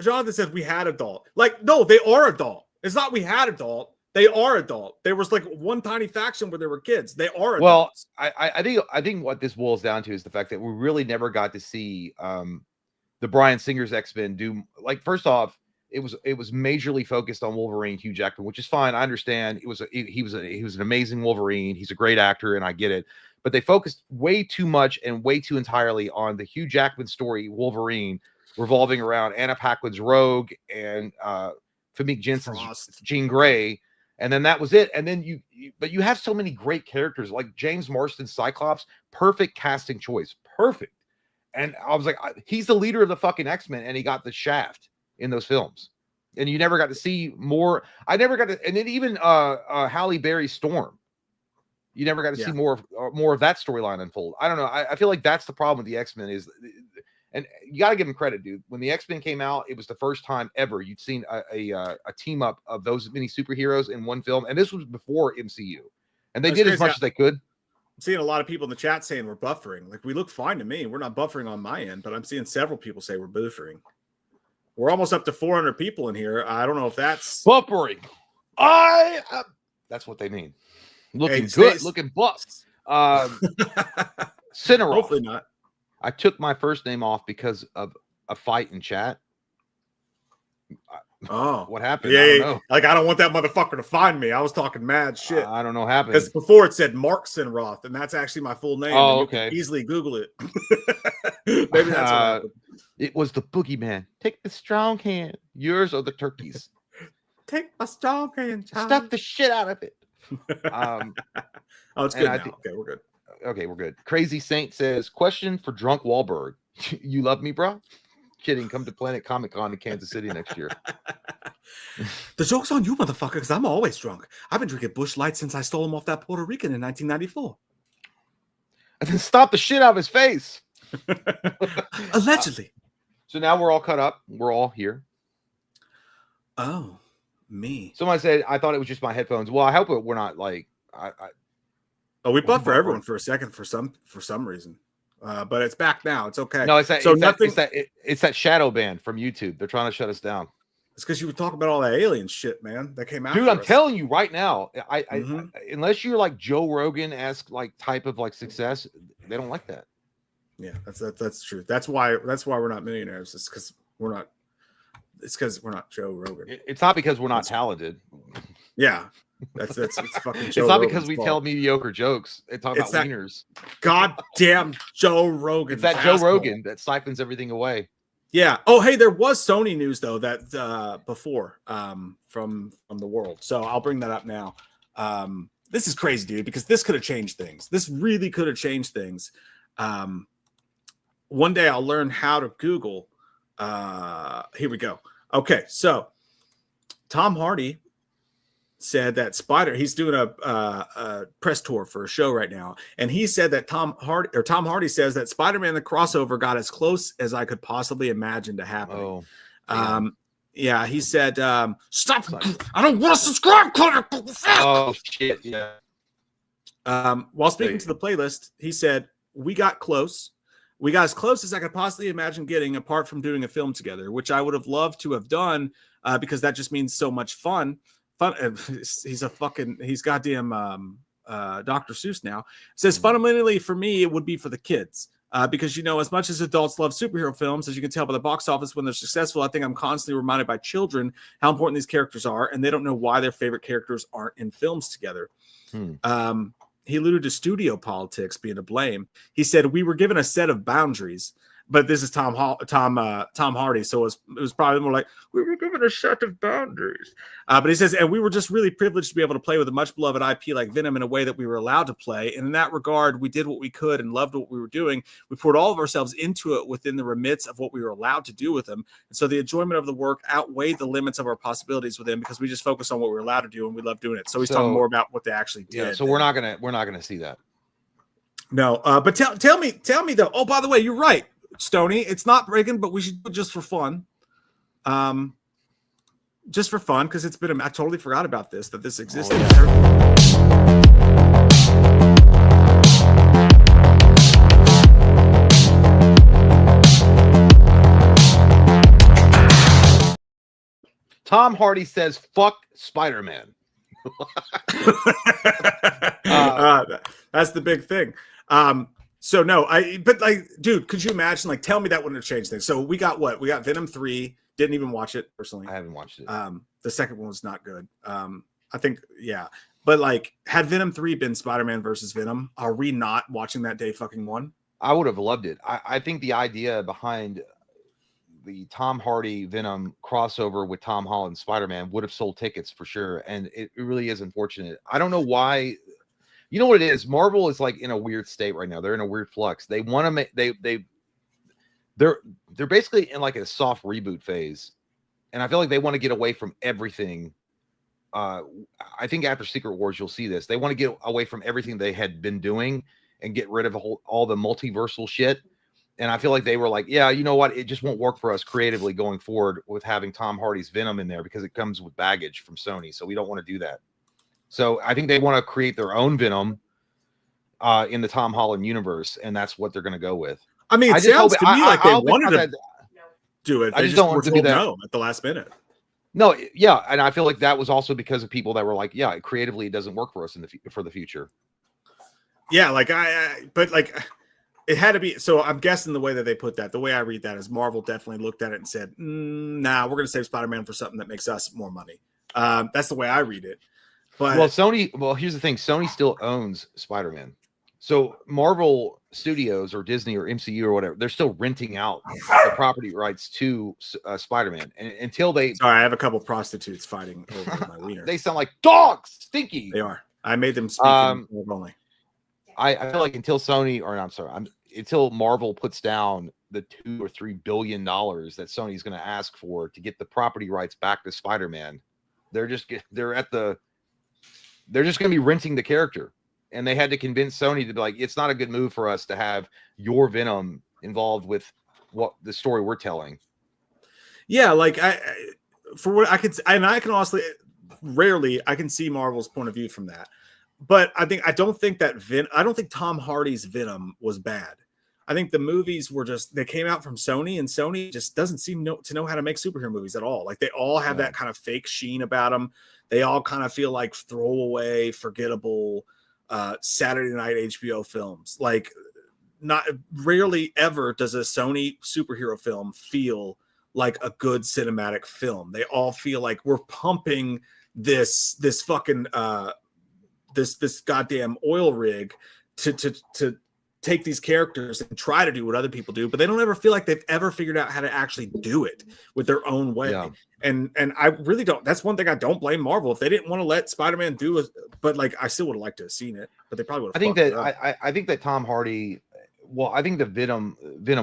Jonathan says we had adult. Like, no, they are adult. It's not we had adult. They are adult. There was like one tiny faction where there were kids. They are adults. Well, I think what this boils down to is the fact that we really never got to see the Bryan Singer's X-Men do, like, first off, it was majorly focused on Wolverine, Hugh Jackman, which is fine. I understand. He was an amazing Wolverine. He's a great actor, and I get it. But they focused way too much and way too entirely on the Hugh Jackman story, Wolverine, revolving around Anna Paquin's Rogue and Famke Janssen's Jean Grey, and then that was it. And then you have so many great characters like James Marsden's Cyclops, perfect casting choice, perfect. And I was like, he's the leader of the fucking X-Men, and he got the shaft in those films, and you never got to see more. I never got to, and then even Halle Berry's Storm, you never got to see more of that storyline unfold. I don't know. I feel like that's the problem with the X-Men is, and you got to give them credit, dude. When the X-Men came out, it was the first time ever you'd seen a team up of those many superheroes in one film, and this was before MCU, and they did as much as they could. I'm seeing a lot of people in the chat saying we're buffering. Like, we look fine to me. We're not buffering on my end, but I'm seeing several people say we're buffering. We're almost up to 400 people in here. I don't know if that's buffering. That's what they mean. Looking good, looking buff. Cineroff. Hopefully not. I took my first name off because of a fight in chat. Oh, what happened? Yeah, I don't know. Like, I don't want that motherfucker to find me. I was talking mad shit. I don't know what happened. Because before it said Mark Sinroth, and that's actually my full name. Oh, okay. Easily Google it. Maybe that's what happened. It was the boogeyman. Take the strong hand. Yours or the turkeys. Take my strong hand. Stuff the shit out of it. Oh, it's good now. Okay, we're good. Okay, we're good. Crazy Saint says, question for drunk Wahlberg. You love me, bro? Kidding. Come to Planet Comic Con in Kansas City next year. The joke's on you, motherfucker, because I'm always drunk. I've been drinking Busch Light since I stole him off that Puerto Rican in 1994. And then stop the shit out of his face. Allegedly. So now we're all cut up. We're all here. Oh, me. Somebody said, I thought it was just my headphones. Well, I hope we're not like... we buffer everyone for a second for some reason. But it's back now. It's okay. No, it's that shadow ban from YouTube. They're trying to shut us down. It's because you were talking about all that alien shit, man. That came out. Dude, I'm telling you right now, I unless you're like Joe Rogan-esque like type of like success, they don't like that. Yeah, that's true. That's why we're not millionaires. It's because we're not. It's because we're not Joe Rogan. It's not because we're not talented. Yeah, it's fucking. Joe It's not Rogan's because we fault. tell mediocre jokes. It's talking about wieners. Goddamn Joe Rogan. It's that Joe Rogan that siphons everything away. Yeah. Oh, hey, there was Sony news though that before from the world. So I'll bring that up now. This is crazy, dude, because this could have changed things. This really could have changed things. One day I'll learn how to Google. Here we go. Okay, so Tom Hardy said that he's doing a press tour for a show right now, and he said that Tom Hardy says that Spider-Man the crossover got as close as I could possibly imagine to happen. Yeah, he said, "Stop! I don't want to subscribe." Oh shit! Yeah. While speaking to the playlist, he said, "We got close. We got as close as I could possibly imagine getting, apart from doing a film together, which I would have loved to have done because that just means so much fun. He's goddamn Dr. Seuss now. Says fundamentally for me, it would be for the kids." Because, as much as adults love superhero films, as you can tell by the box office when they're successful, I think I'm constantly reminded by children how important these characters are, and they don't know why their favorite characters aren't in films together. He alluded to studio politics being to blame. He said, "We were given a set of boundaries," but this is Tom Hardy, so it was probably more like, "We were given a set of boundaries." But he says, "And we were just really privileged to be able to play with a much beloved IP like Venom in a way that we were allowed to play. And in that regard, we did what we could and loved what we were doing. We poured all of ourselves into it within the remits of what we were allowed to do with them. And so the enjoyment of the work outweighed the limits of our possibilities with them because we just focused on what we were allowed to do and we loved doing it." So he's talking more about what they actually did. Yeah, so we're not gonna see that. No, but tell me though. Oh, by the way, you're right, Stoney. It's not breaking, but we should do it just for fun. Just for fun, because it's been. I totally forgot about this. That this existed. Tom Hardy says, "Fuck Spider-Man." That's the big thing. So no, but like, dude, could you imagine? Like, tell me that wouldn't have changed things. So we got what? We got Venom 3. Didn't even watch it personally. I haven't watched it. The second one was not good. I think, yeah. But like, had Venom 3 been Spider-Man versus Venom, are we not watching that day fucking one? I would have loved it. I think the idea behind the Tom Hardy Venom crossover with Tom Holland Spider-Man would have sold tickets for sure. And it really is unfortunate. I don't know why. You know what it is? Marvel is like in a weird state right now. They're in a weird flux. They want to make they're basically in like a soft reboot phase. And I feel like they want to get away from everything. I think after Secret Wars, you'll see this. They want to get away from everything they had been doing and get rid of all the multiversal shit. And I feel like they were like, yeah, you know what? It just won't work for us creatively going forward with having Tom Hardy's Venom in there because it comes with baggage from Sony. So we don't want to do that. So I think they want to create their own Venom in the Tom Holland universe. And that's what they're going to go with. I mean, it sounds to me like they wanted to do it. I just don't want to do that. No at the last minute. No, yeah. And I feel like that was also because of people that were like, yeah, creatively, it doesn't work for us for the future. Yeah. Like but like, it had to be. So I'm guessing the way that they put that, the way I read that is Marvel definitely looked at it and said, nah, we're going to save Spider-Man for something that makes us more money. That's the way I read it. But here's the thing. Sony still owns Spider-Man. So Marvel Studios or Disney or MCU or whatever, they're still renting out the property rights to Spider-Man. And until they... Sorry, I have a couple prostitutes fighting over my wiener. They sound like dogs. Stinky. They are. I made them speak only. I feel like until until Marvel puts down the $2 or $3 billion that Sony's going to ask for to get the property rights back to Spider-Man, they're just going to be renting the character. And they had to convince Sony to be like, it's not a good move for us to have your Venom involved with what the story we're telling. Yeah, like for what I could, and I can honestly, rarely I can see Marvel's point of view from that. But I don't think Tom Hardy's Venom was bad. I think the movies were they came out from Sony, and Sony just doesn't seem to know how to make superhero movies at all. Like they all have that kind of fake sheen about them. They all kind of feel like throwaway, forgettable Saturday night HBO films. Like not rarely ever does a Sony superhero film feel like a good cinematic film. They all feel like we're pumping this fucking this goddamn oil rig to take these characters and try to do what other people do, but they don't ever feel like they've ever figured out how to actually do it with their own way. Yeah. And I really don't. That's one thing I don't blame Marvel. If they didn't want to let Spider-Man do it, but like I still would have liked to have seen it, but they probably would have. I think that Tom Hardy. Well, I think the Venom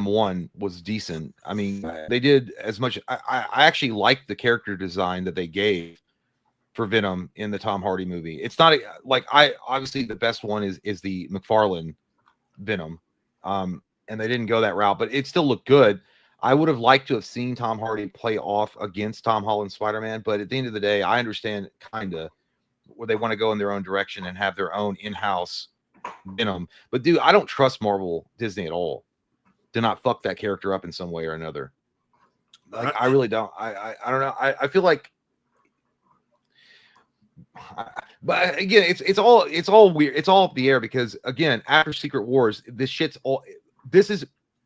1 was decent. I mean, they did as much. I actually liked the character design that they gave for Venom in the Tom Hardy movie. It's not like obviously the best one is the McFarlane Venom, and they didn't go that route, but it still looked good. I would have liked to have seen Tom Hardy play off against Tom Holland's Spider-Man, but at the end of the day, I understand kind of where they want to go in their own direction and have their own in-house Venom. But dude, I don't trust Marvel Disney at all to not fuck that character up in some way or another. Like, I really don't. I don't know. I feel like, but again, it's all weird. It's all up the air because again, after Secret Wars,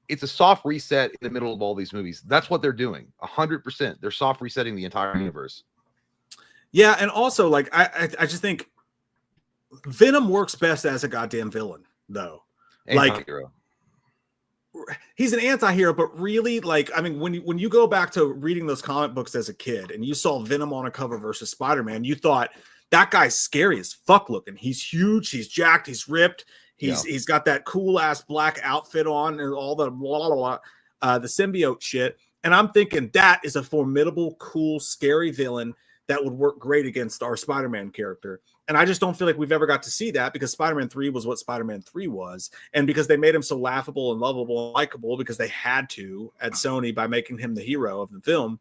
it's a soft reset in the middle of all these movies. That's what they're doing. 100%. They're soft resetting the entire universe. Yeah, and also like I just think Venom works best as a goddamn villain, though. Anti-hero. Like he's an anti-hero, but really, like, I mean, when you go back to reading those comic books as a kid and you saw Venom on a cover versus Spider-Man, you thought that guy's scary as fuck looking. He's huge, he's jacked, he's ripped. He's got that cool ass black outfit on and all the blah, blah, blah, the symbiote shit. And I'm thinking that is a formidable, cool, scary villain that would work great against our Spider-Man character. And I just don't feel like we've ever got to see that because Spider-Man 3 was what Spider-Man 3 was. And because they made him so laughable and lovable and likable because they had to at Sony by making him the hero of the film.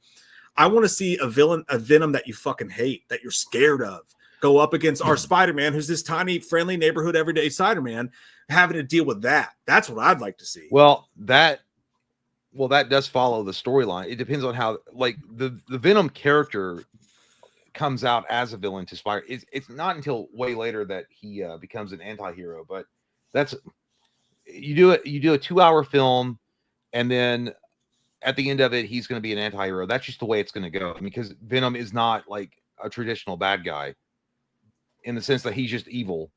I want to see a Venom that you fucking hate, that you're scared of, go up against our Spider-Man, who's this tiny, friendly neighborhood, everyday Spider-Man, having to deal with that. That's what I'd like to see. Well, that does follow the storyline. It depends on how, like, the Venom character comes out as a villain to Spider. It's not until way later that he becomes an anti-hero. But that's you do a 2-hour film, and then at the end of it, he's going to be an anti-hero. That's just the way it's going to go. Because Venom is not like a traditional bad guy, in the sense that he's just evil.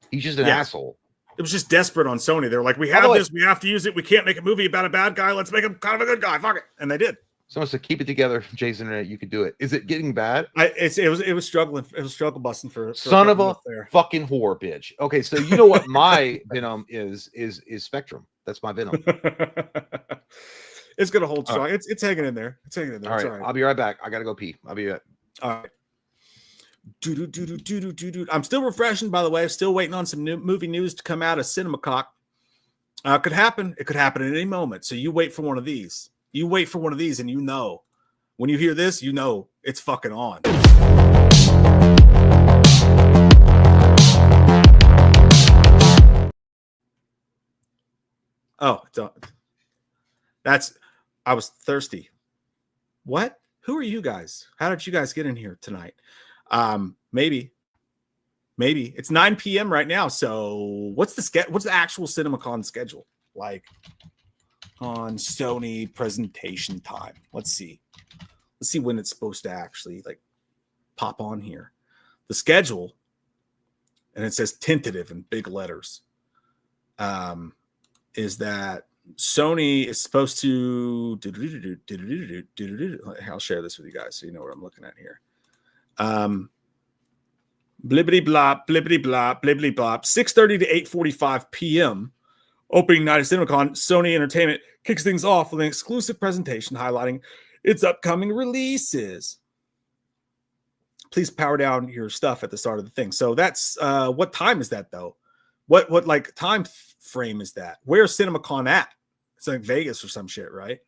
He's just an asshole. It was just desperate on Sony. They're like, we have this, we have to use it. We can't make a movie about a bad guy. Let's make him kind of a good guy. Fuck it. And they did. Someone said, keep it together, Jason. You could do it. Is it getting bad? It was struggling. It was struggle busting for son of a fucking whore bitch. Okay, so you know what my Venom is Spectrum. That's my Venom. It's gonna hold strong. Right. It's hanging in there. It's hanging in there. All right. I'll be right back. I gotta go pee. I'll be right. All right. I'm still refreshing, by the way. Still waiting on some new movie news to come out of CinemaCon. Could happen. It could happen at any moment. So you wait for one of these. You wait for one of these, and you know, when you hear this, you know it's fucking on. Oh, I was thirsty. What? Who are you guys? How did you guys get in here tonight? Maybe it's 9 p.m. right now. So what's the actual CinemaCon schedule like on Sony presentation time? Let's see when it's supposed to actually like pop on here. The schedule, and it says tentative in big letters, is that Sony is supposed to I'll share this with you guys so you know what I'm looking at here. Blibbity blop, blibbity blop, blibbity blop. 6:30 to 8:45 p.m. Opening night of CinemaCon, Sony Entertainment kicks things off with an exclusive presentation highlighting its upcoming releases. Please power down your stuff at the start of the thing. So that's what time is that though? What like time frame is that? Where's CinemaCon at? It's like Vegas or some shit, right?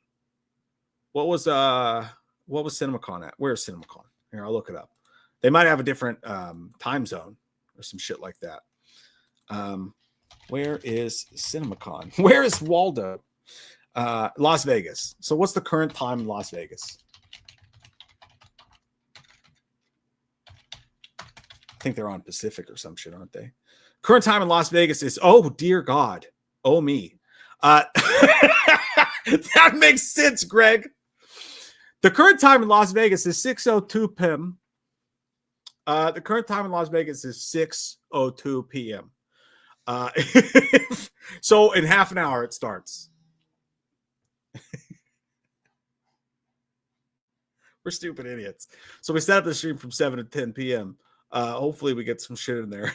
What was CinemaCon at? Where's CinemaCon? Here, I'll look it up. They might have a different time zone or some shit like that. Where is CinemaCon? Where is Waldo? Las Vegas. So what's the current time in Las Vegas? I think they're on Pacific or some shit, aren't they? Current time in Las Vegas is, oh, dear God. Oh, me. That makes sense, Greg. The current time in Las Vegas is 6:02 p.m. The current time in Las Vegas is 6:02 p.m. So in half an hour it starts. We're stupid idiots. So we set up the stream from 7 to 10 p.m. Hopefully we get some shit in there.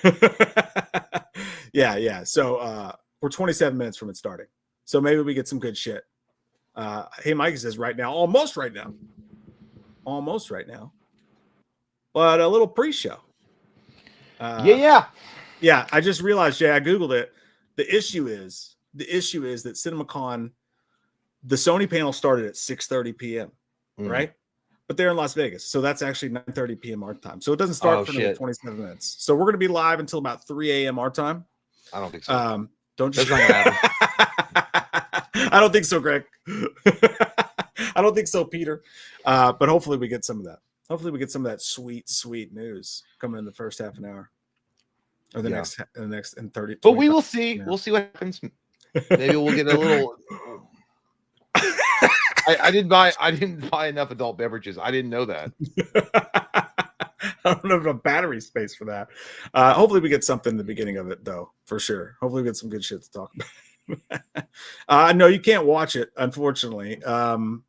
Yeah. So we're 27 minutes from it starting. So maybe we get some good shit. Hey, Mike says right now. Almost right now. But a little pre-show. Yeah. I just realized, Jay, I Googled it. The issue is that CinemaCon the Sony panel started at 6:30 p.m. Right, but they're in Las Vegas, so that's actually 9:30 p.m. our time. So it doesn't start for another 27 minutes. So we're going to be live until about 3 a.m. our time. I don't think so. Don't That's not gonna happen. I don't think so, Greg. I don't think so, Peter. But hopefully we get some of that. Hopefully we get some of that sweet news coming in the first half an hour, or the next in 30. But we will see. Yeah. We'll see what happens. Maybe we'll get a little. I didn't buy enough adult beverages. I didn't know that. I don't have enough battery space for that. Hopefully we get something in the beginning of it, though, for sure. Hopefully we get some good shit to talk about. No, you can't watch it, unfortunately.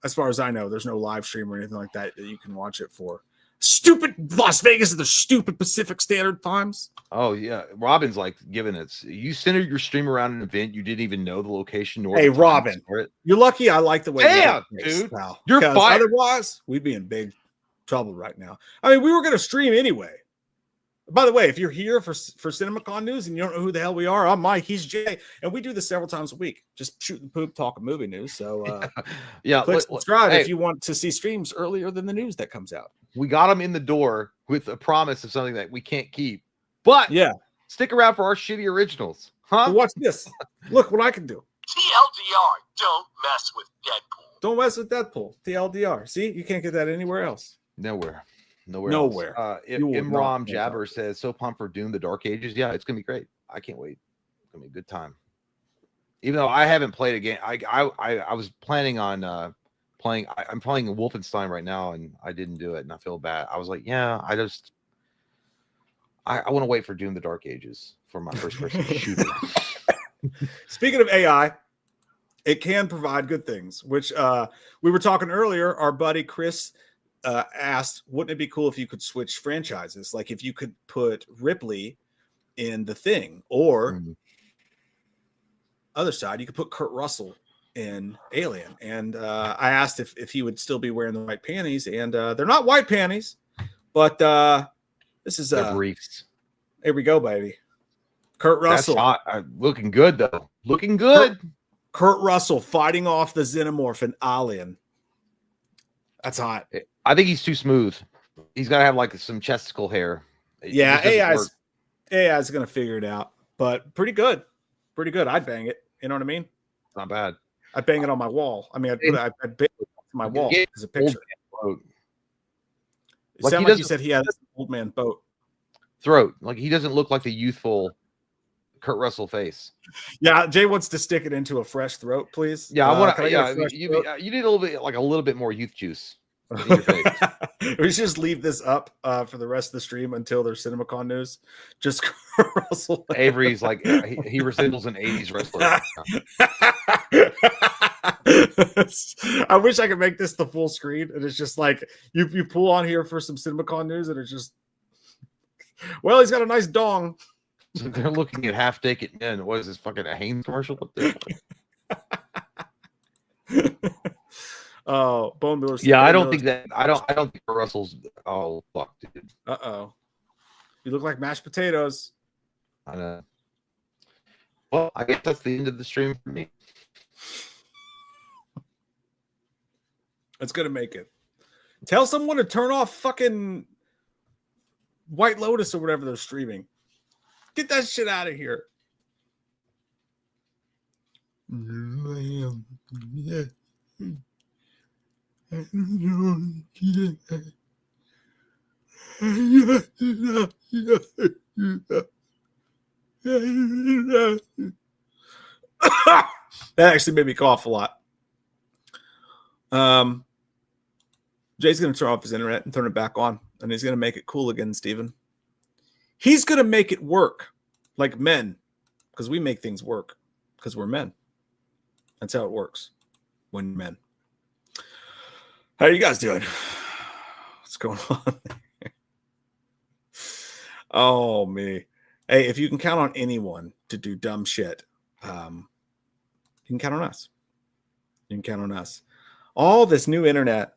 As far as I know, there's no live stream or anything like that you can watch it for. Stupid Las Vegas at the stupid Pacific Standard Times. Oh yeah, Robin's like giving it. You centered your stream around an event you didn't even know the location. Nor Hey, the time Robin, for it. you're lucky. I like the way. Damn, plays, dude, pal. you're fired. Otherwise, we'd be in big trouble right now. I mean, we were going to stream anyway. By the way, if you're here for CinemaCon news and you don't know who the hell we are, I'm Mike. He's Jay, and we do this several times a week. Just shooting poop, talking movie news. So yeah, click subscribe if you want to see streams earlier than the news that comes out. We got them in the door with a promise of something that we can't keep. But yeah, stick around for our shitty originals, huh? So watch this. Look what I can do. TLDR, don't mess with Deadpool. Don't mess with Deadpool. TLDR. See, you can't get that anywhere else. Nowhere. Nowhere. Imram Jabber says, so pumped for Doom the Dark Ages. Yeah, it's gonna be great. I can't wait. It's gonna be a good time. Even though I haven't played a game, I was planning on playing. I'm playing Wolfenstein right now, and I didn't do it, and I feel bad. I was like, yeah, I want to wait for Doom the Dark Ages for my first person shooter. Speaking of AI, it can provide good things, which we were talking earlier. Our buddy Chris asked, wouldn't it be cool if you could switch franchises? Like if you could put Ripley in The Thing, or other side, you could put Kurt Russell in Alien. And I asked if he would still be wearing the white panties, and they're not white panties, but this is briefs. Here we go, baby. Kurt Russell. That's hot. Looking good, though. Looking good. Kurt Russell fighting off the Xenomorph in Alien. That's hot. I think he's too smooth. He's got to have like some chesticle hair. Yeah, AI's going to figure it out, but pretty good. Pretty good. I'd bang it. You know what I mean? Not bad. I'd bang it on my wall. I mean, I'd bang it on my wall as a picture. It sounded like you said he had an old man boat. Throat. Like he doesn't look like the youthful Kurt Russell face. Yeah, Jay wants to stick it into a fresh throat, please. Yeah, I want to. Yeah, you need a little bit more youth juice. In your face. We should just leave this up for the rest of the stream until there's CinemaCon news. Just Kurt Russell. Avery's like he resembles an 80s wrestler. I wish I could make this the full screen, and it's just like you pull on here for some CinemaCon news, and it's just, well, he's got a nice dong. So they're looking at half naked men. What is this, fucking a Hanes commercial? What the Oh, Bone Miller's. Yeah, I don't think Russell's. Oh fuck, dude. Uh-oh. You look like mashed potatoes. I know. Well, I guess that's the end of the stream for me. It's gonna make it. Tell someone to turn off fucking White Lotus or whatever they're streaming. Get that shit out of here. That actually made me cough a lot. Jay's going to turn off his internet and turn it back on, and he's going to make it cool again, Steven. He's going to make it work like men, because we make things work because we're men. That's how it works when men. How are you guys doing? What's going on there? Oh, me. Hey, if you can count on anyone to do dumb shit, you can count on us. You can count on us. All this new internet,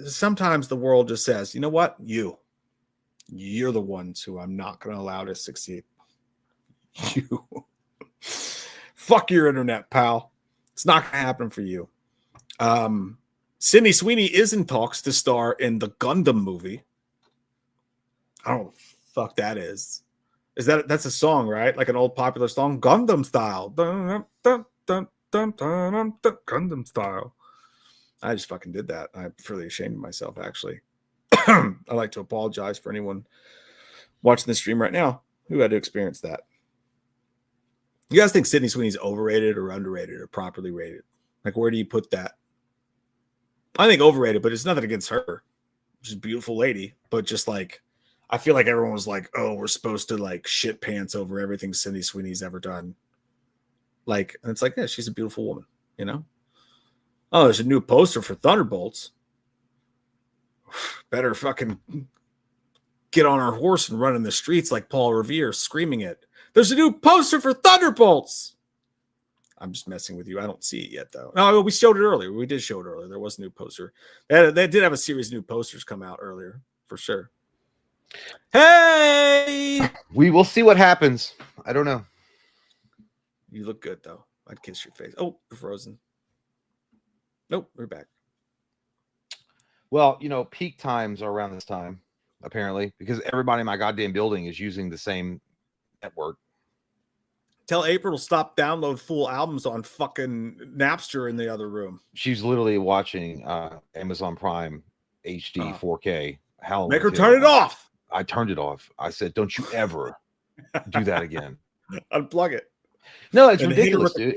sometimes the world just says, you know what? You're the ones who I'm not going to allow to succeed. You. Fuck your internet, pal. It's not going to happen for you. Sydney Sweeney is in talks to star in the Gundam movie. I don't know what the fuck that is. That's a song, right? Like an old popular song, Gundam style. Dun, dun, dun, dun, dun, dun, dun, Gundam style. I just fucking did that. I'm fairly ashamed of myself, actually. I'd like to apologize for anyone watching the stream right now who had to experience that. You guys think Sydney Sweeney's overrated or underrated or properly rated? Like, where do you put that? I think overrated, but it's nothing against her. She's a beautiful lady, but just like, I feel like everyone was like, oh, we're supposed to like shit pants over everything Sydney Sweeney's ever done. Like, and it's like, yeah, she's a beautiful woman, you know? Oh, there's a new poster for Thunderbolts. Better fucking get on our horse and run in the streets like Paul Revere screaming it. There's a new poster for Thunderbolts. I'm just messing with you. I don't see it yet, though. No, we showed it earlier. We did show it earlier. There was a new poster. They did have a series of new posters come out earlier, for sure. Hey! We will see what happens. I don't know. You look good, though. I'd kiss your face. Oh, you're frozen. Nope, we're back. Well, you know, peak times are around this time, apparently, because everybody in my goddamn building is using the same network. Tell April to stop download full albums on fucking Napster in the other room. She's literally watching Amazon Prime HD 4K. Hell, make her turn it off. I turned it off. I said, don't you ever do that again. Unplug it. No, it's ridiculous, dude.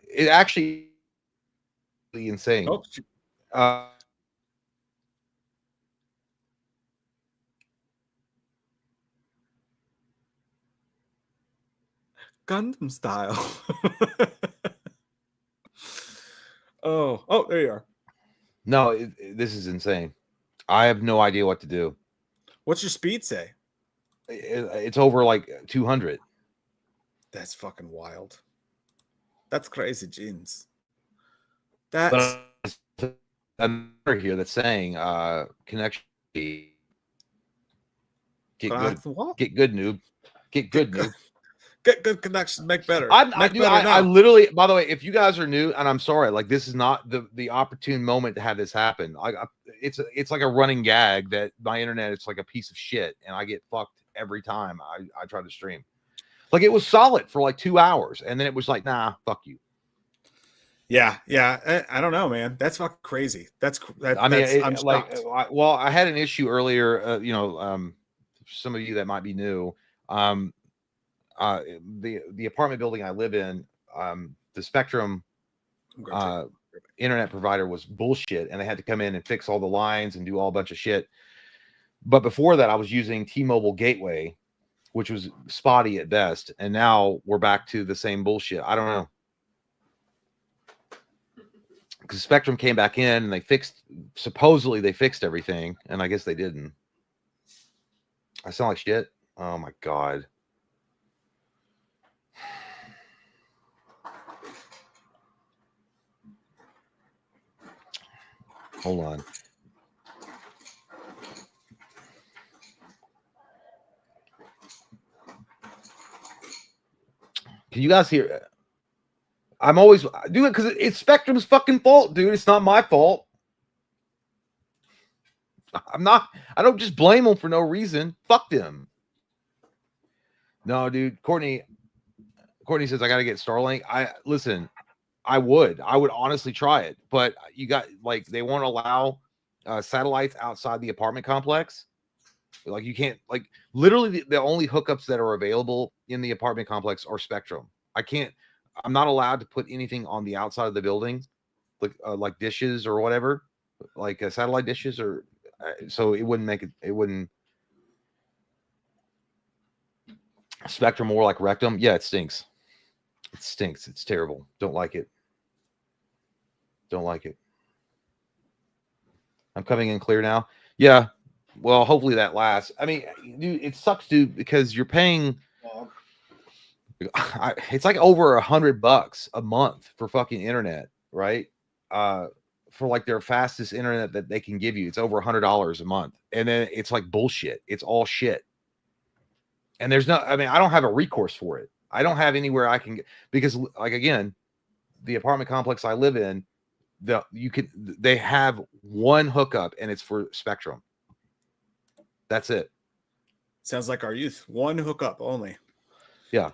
It actually insane. Oh, Gundam style. oh, there you are. No, this is insane. I have no idea what to do. What's your speed say? It's over like 200. That's fucking wild. That's crazy, jeans. That's another here that's saying connection. Get good, noob. Get good, noob. Get good connections, make better. I literally, by the way, if you guys are new, and I'm sorry, like this is not the opportune moment to have this happen. It's like a running gag that my internet is like a piece of shit, and I get fucked every time I try to stream. Like it was solid for like 2 hours, and then it was like, nah, fuck you. Yeah. I don't know, man. That's fucking crazy. I had an issue earlier. Some of you that might be new. The apartment building I live in, the Spectrum internet provider was bullshit, and they had to come in and fix all the lines and do all a bunch of shit. But before that, I was using T-Mobile Gateway, which was spotty at best, and now we're back to the same bullshit. I don't know, because Spectrum came back in and supposedly they fixed everything, and I guess they didn't. I sound like shit. Oh my god. Hold on. Can you guys hear? I'm always doing it because it's Spectrum's fucking fault, dude. It's not my fault. I don't just blame them for no reason. Fuck them. No, dude. Courtney says I got to get Starlink. I would honestly try it, but you got like they won't allow satellites outside the apartment complex. Like you can't, like literally the only hookups that are available in the apartment complex are Spectrum. I'm not allowed to put anything on the outside of the building, like dishes or whatever, like satellite dishes or so it wouldn't make it. It wouldn't. Spectrum more like Rectum. Yeah, it stinks. It stinks. It's terrible. Don't like it. Don't like it. I'm coming in clear now. Yeah. Well, hopefully that lasts. I mean, dude, it sucks, dude, because you're paying. It's like over $100 a month for fucking internet, right? For like their fastest internet that they can give you, it's over $100 a month, and then it's like bullshit. It's all shit, and there's no. I mean, I don't have a recourse for it. I don't have anywhere I can get, because like, again, the apartment complex I live in, they have one hookup and it's for Spectrum. That's it. Sounds like our youth. One hookup only. Yeah.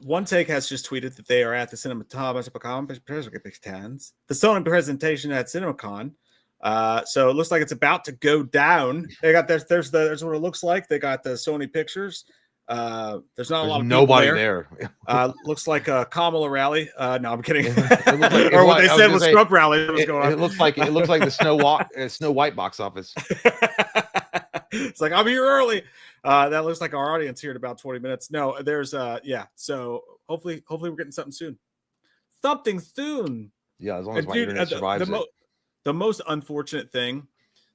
One Take has just tweeted that they are at the CinemaCon, the Sony presentation at CinemaCon. So it looks like it's about to go down. They got there's what it looks like. They got the Sony pictures. There's not a lot of nobody people there. Looks like a Kamala rally. No, I'm kidding. Or what they said was Trump rally. It looks like the Snow White box office. It's like, I'm here early. That looks like our audience here in about 20 minutes. No, there's so hopefully we're getting something soon. Yeah, as long as my internet survives the most unfortunate thing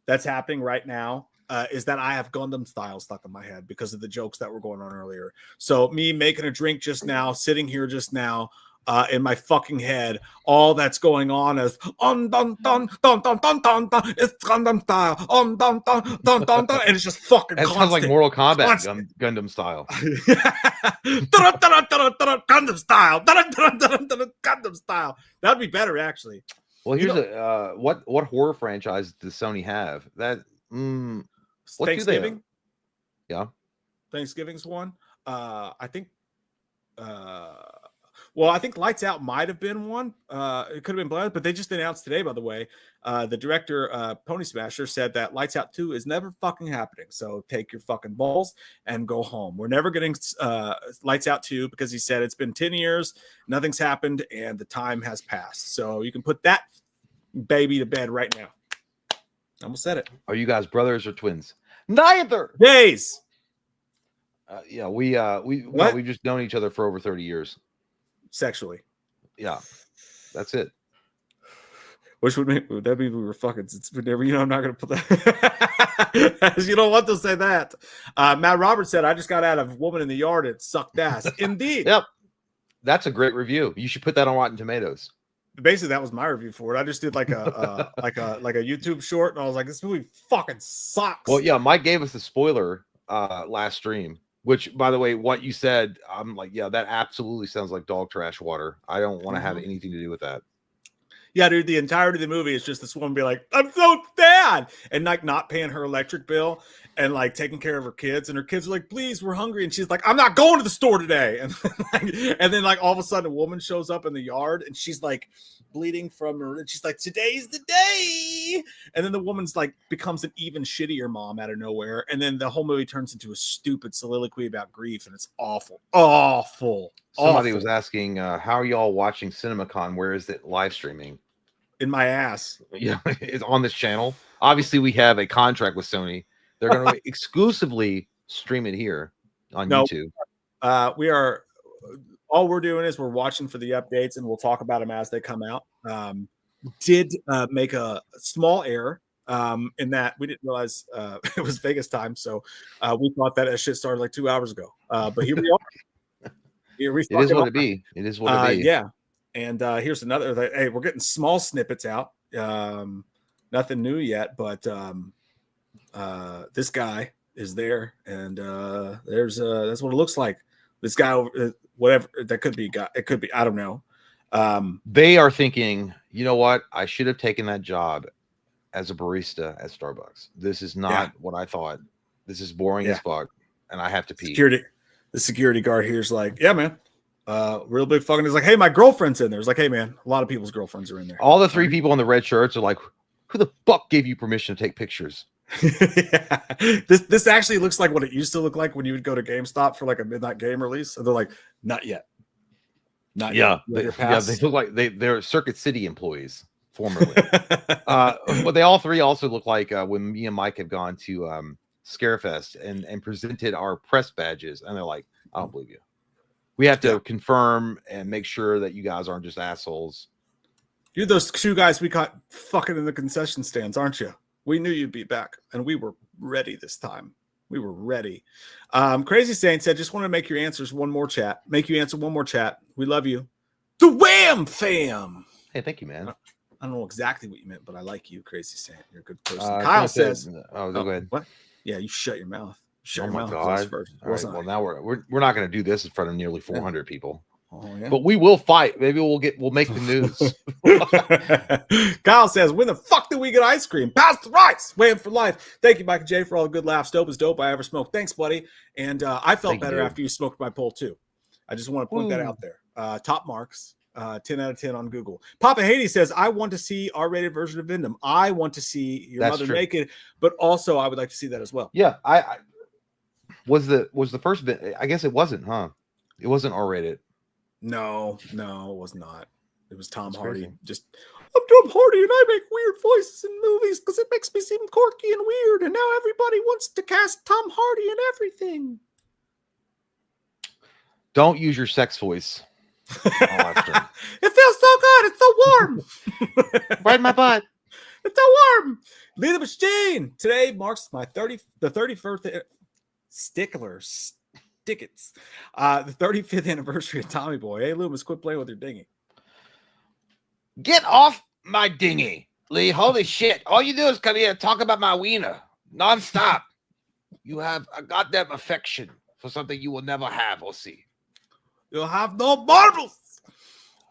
that's happening right now is that I have Gundam style stuck in my head because of the jokes that were going on earlier. So me making a drink just now, sitting here just now, in my fucking head, all that's going on is dun dun dun dun dun dun dun dun. It's Gundam style, dun dun dun dun dun, and it's just fucking. It sounds like Mortal Kombat Gundam style. Gundam style, Gundam style. That'd be better, actually. Well, here's what horror franchise does Sony have? That what Thanksgiving. Do they have? Yeah, Thanksgiving's one. I think. Well, I think Lights Out might have been one. It could have been Blood, but they just announced today, by the way. The director, Pony Smasher, said that Lights Out 2 is never fucking happening. So take your fucking balls and go home. We're never getting Lights Out 2 because he said it's been 10 years, nothing's happened, and the time has passed. So you can put that baby to bed right now. I almost said it. Are you guys brothers or twins? Neither. Days. Yeah, we've just known each other for over 30 years. Sexually. Yeah, that's it. Which would that mean we were fucking? I'm not going to put that. You don't want to say that. Matt Roberts said, "I just got out of Woman in the Yard. It sucked ass." Indeed. Yep. That's a great review. You should put that on Rotten Tomatoes. Basically, that was my review for it. I just did like a like a YouTube short, and I was like, "This movie fucking sucks." Well, yeah, Mike gave us the spoiler last stream. Which, by the way, what you said, I'm like, yeah, that absolutely sounds like dog trash water. I don't want to have anything to do with that. Yeah, dude, the entirety of the movie is just this woman be like, I'm so sad, and like not paying her electric bill and like taking care of her kids, and her kids are like, please, we're hungry, and she's like, I'm not going to the store today, and then like all of a sudden a woman shows up in the yard and she's like bleeding from her, and she's like, today's the day, and then the woman's like becomes an even shittier mom out of nowhere, and then the whole movie turns into a stupid soliloquy about grief, and it's awful. Somebody was asking, how are y'all watching CinemaCon? Where is it live streaming? In my ass. Yeah, it's on this channel. Obviously, we have a contract with Sony. They're going to exclusively stream it here on YouTube. We are. All we're doing is we're watching for the updates, and we'll talk about them as they come out. Did make a small error in that we didn't realize it was Vegas time, so we thought that shit started like 2 hours ago. But here we are. It is what it be. It is what it be. Yeah. And here's another. Hey, we're getting small snippets out. Nothing new yet, but this guy is there, and there's that's what it looks like. This guy, whatever that could be, it could be. I don't know. They are thinking, you know what? I should have taken that job as a barista at Starbucks. This is not what I thought. This is boring as fuck, and I have to pee. The security guard here is like, yeah, man. Real big fucking is like, hey, my girlfriend's in there. It's like, hey, man, a lot of people's girlfriends are in there. All the three people in the red shirts are like, who the fuck gave you permission to take pictures? Yeah. This actually looks like what it used to look like when you would go to GameStop for like a midnight game release. And they're like, not yet. Not yet. They look like they're Circuit City employees formerly. But they all three also look like when me and Mike have gone to Scarefest and presented our press badges, and they're like, I don't believe you. We have to confirm and make sure that you guys aren't just assholes. You're those two guys we caught fucking in the concession stands, aren't you? We knew you'd be back, and we were ready this time. We were ready. Crazy Saint said, just want to make your answers one more chat. Make you answer one more chat. We love you. The Wham Fam. Hey, thank you, man. I don't know exactly what you meant, but I like you, Crazy Saint. You're a good person. Kyle says, go ahead. What? Yeah, you shut your mouth. Sure, Oh my well, God! first. All right, well, now we're not going to do this in front of nearly 400 people. Oh, yeah. But we will fight. Maybe we'll make the news. Kyle says, when the fuck did we get ice cream? Pass the rice. Waiting for life. Thank you, Mike and Jay, for all the good laughs. Dope is dope I ever smoked. Thanks, buddy. And I felt better after you smoked my poll, too. I just want to point that out there. Top marks. 10 out of 10 on Google. Papa Haiti says, I want to see R-rated version of Vindom. I want to see your mother naked, but also I would like to see that as well. Yeah, I was the first bit. I guess it wasn't, huh? It wasn't R-rated. No, it was not. It was Tom Hardy. Crazy. Just, I'm Tom Hardy and I make weird voices in movies because it makes me seem quirky and weird. And now everybody wants to cast Tom Hardy in everything. Don't use your sex voice. It feels so good. It's so warm. Right in my butt. It's so warm. Lead the machine. Today marks the 31st Stickets. The 35th anniversary of Tommy Boy. Hey, Loomis, quit playing with your dinghy. Get off my dinghy, Lee. Holy shit. All you do is come here and talk about my wiener nonstop. You have a goddamn affection for something you will never have or see. You'll have no marbles.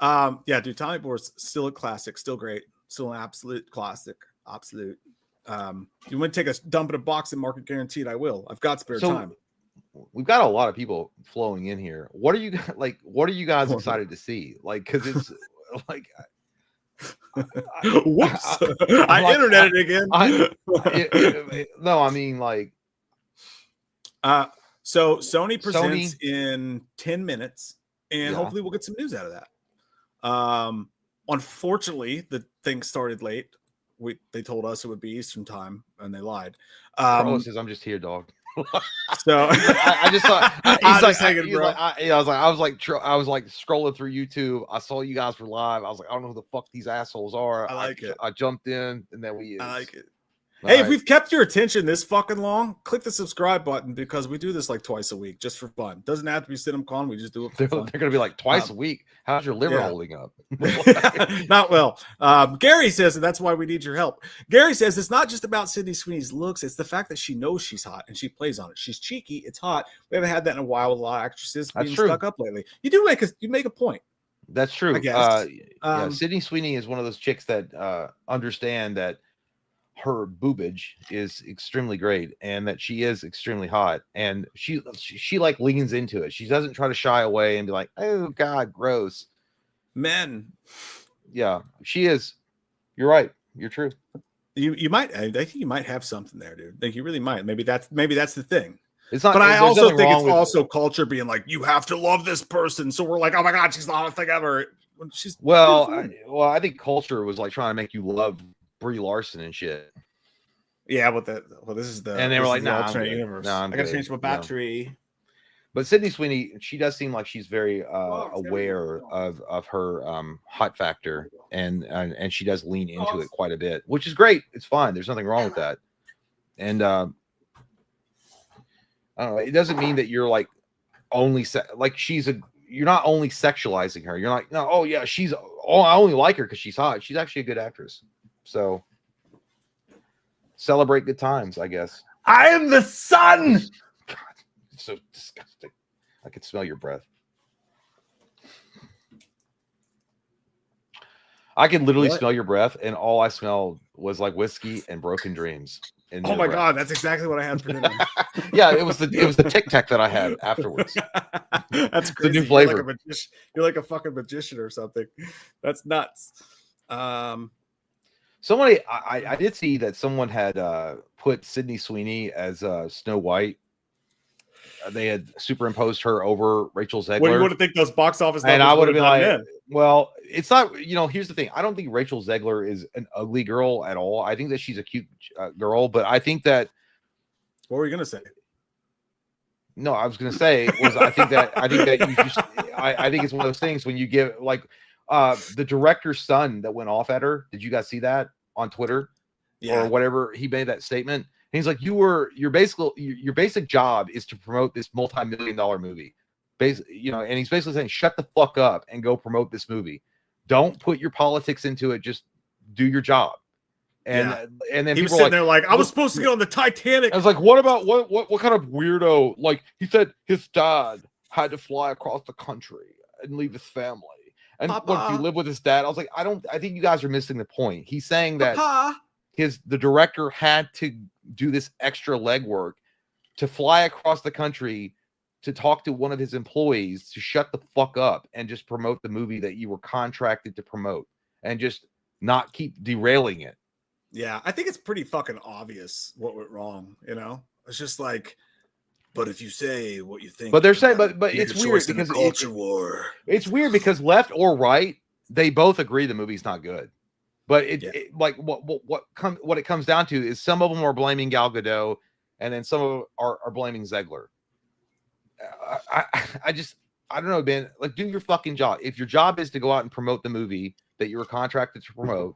Yeah, dude, Tommy Boy's still a classic, still great, still an absolute classic. Absolute. You want to take a dump in a box and market guaranteed? I will. I've got spare time. We've got a lot of people flowing in here. What are you like? What are you guys excited to see? Like, because it's like, whoops, I interneted again. No, I mean like, so Sony presents in 10 minutes, and hopefully we'll get some news out of that. Unfortunately, the thing started late. They told us it would be Eastern time, and they lied. Carlos says, "I'm just here, dog." So I just thought I was like scrolling through YouTube. I saw you guys were live. I was like, I don't know who the fuck these assholes are. I like it. I jumped in, and then I like it. Hey, if we've kept your attention this fucking long, click the subscribe button because we do this like twice a week just for fun. Doesn't have to be CinemaCon. We just do it for fun. They're going to be like twice a week. How's your liver holding up? Not well. Gary says, and that's why we need your help. Gary says it's not just about Sydney Sweeney's looks. It's the fact that she knows she's hot and she plays on it. She's cheeky. It's hot. We haven't had that in a while with a lot of actresses being stuck up lately. You make a point. That's true. I guess. Sydney Sweeney is one of those chicks that understand that her boobage is extremely great and that she is extremely hot, and she like leans into it. She doesn't try to shy away and be like, oh God, gross. Men. Yeah, she is. You're right. You're true. You might. I think you might have something there, dude. Like you really might. Maybe that's the thing. It's not. But I also think it's also culture being like, you have to love this person. So we're like, oh my God, she's the hottest thing ever. She's I think culture was like trying to make you love Brie Larson and shit. Yeah, but this is the and they were like, no, alternate universe. I gotta change my battery. No. But Sydney Sweeney, she does seem like she's very aware of her hot factor, and she does lean into it quite a bit, which is great. It's fine. There's nothing wrong with that. And I don't know. It doesn't mean that you're like only you're not only sexualizing her. You're like, no, oh yeah, I only like her because she's hot. She's actually a good actress. So celebrate good times, I guess. I am the sun. God, it's so disgusting. I could smell your breath. I could literally smell your breath, and all I smelled was like whiskey and broken dreams. Oh my God, that's exactly what I had for dinner. Yeah, it was the Tic Tac that I had afterwards. That's crazy. The new flavor. You're like a fucking magician or something. That's nuts. Somebody, I did see that someone had put Sydney Sweeney as Snow White. They had superimposed her over Rachel Zegler. What do you want to think those box office numbers? And I would have been like, well, it's not, here's the thing. I don't think Rachel Zegler is an ugly girl at all. I think that she's a cute girl, but I think that. What were you going to say? No, I was going to say I think that you just, I think it's one of those things when you give like the director's son that went off at her. Did you guys see that on Twitter or whatever? He made that statement. And he's like, your basic job is to promote this multi-million-dollar movie. And he's basically saying, shut the fuck up and go promote this movie. Don't put your politics into it. Just do your job. And then he was people sitting were there like, I was supposed to get on the Titanic. I was like, what about what kind of weirdo? Like, he said his dad had to fly across the country and leave his family. And what if you live with his dad? I was like, I think you guys are missing the point. He's saying that the director had to do this extra legwork to fly across the country to talk to one of his employees to shut the fuck up and just promote the movie that you were contracted to promote and just not keep derailing it. Yeah, I think it's pretty fucking obvious what went wrong, It's just like, but if you say what you think, but they're saying, but it's weird because it's weird because left or right, they both agree the movie's not good. But it like what it comes down to is some of them are blaming Gal Gadot, and then some of them are blaming Zegler. I don't know, Ben. Like, do your fucking job. If your job is to go out and promote the movie that you were contracted to promote,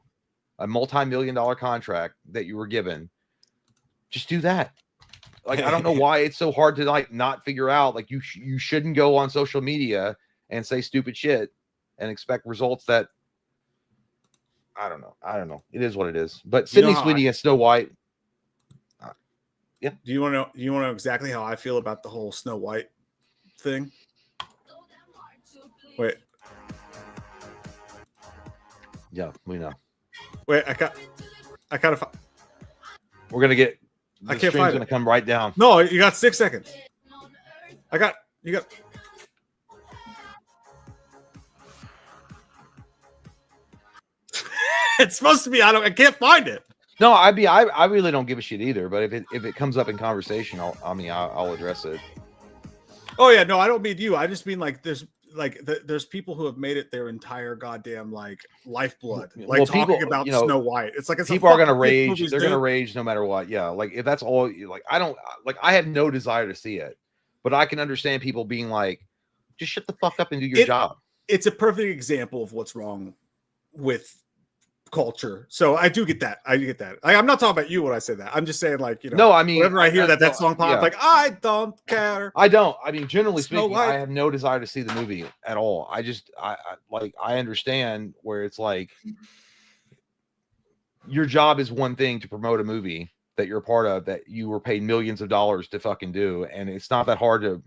a multi-million-dollar contract that you were given, just do that. Like, I don't know why it's so hard to like not figure out. Like, you shouldn't go on social media and say stupid shit and expect results that I don't know. It is what it is. But Sydney Sweeney and Snow White. Yeah. Do you want to know exactly how I feel about the whole Snow White thing? Wait. Yeah, we know. Wait, I kind of. We're gonna get. I can't find it. Gonna come right down. No, you got 6 seconds. You got. It's supposed to be. I can't find it. No, I really don't give a shit either. But if it comes up in conversation, I'll address it. Oh yeah, no, I don't mean you. I just mean like there's people who have made it their entire goddamn like lifeblood, like talking about Snow White. It's like people are gonna rage. They're gonna rage no matter what. Yeah, like if that's all. Like I have no desire to see it, but I can understand people being like, just shut the fuck up and do your job. It's a perfect example of what's wrong with culture. So I do get that. I'm not talking about you when I say that. I'm just saying, like, no, I mean, whenever I hear that song pop, like, I don't care. I don't. I mean, generally speaking, I have no desire to see the movie at all. I understand where it's like your job is one thing to promote a movie that you're a part of, that you were paid millions of dollars to fucking do, and it's not that hard to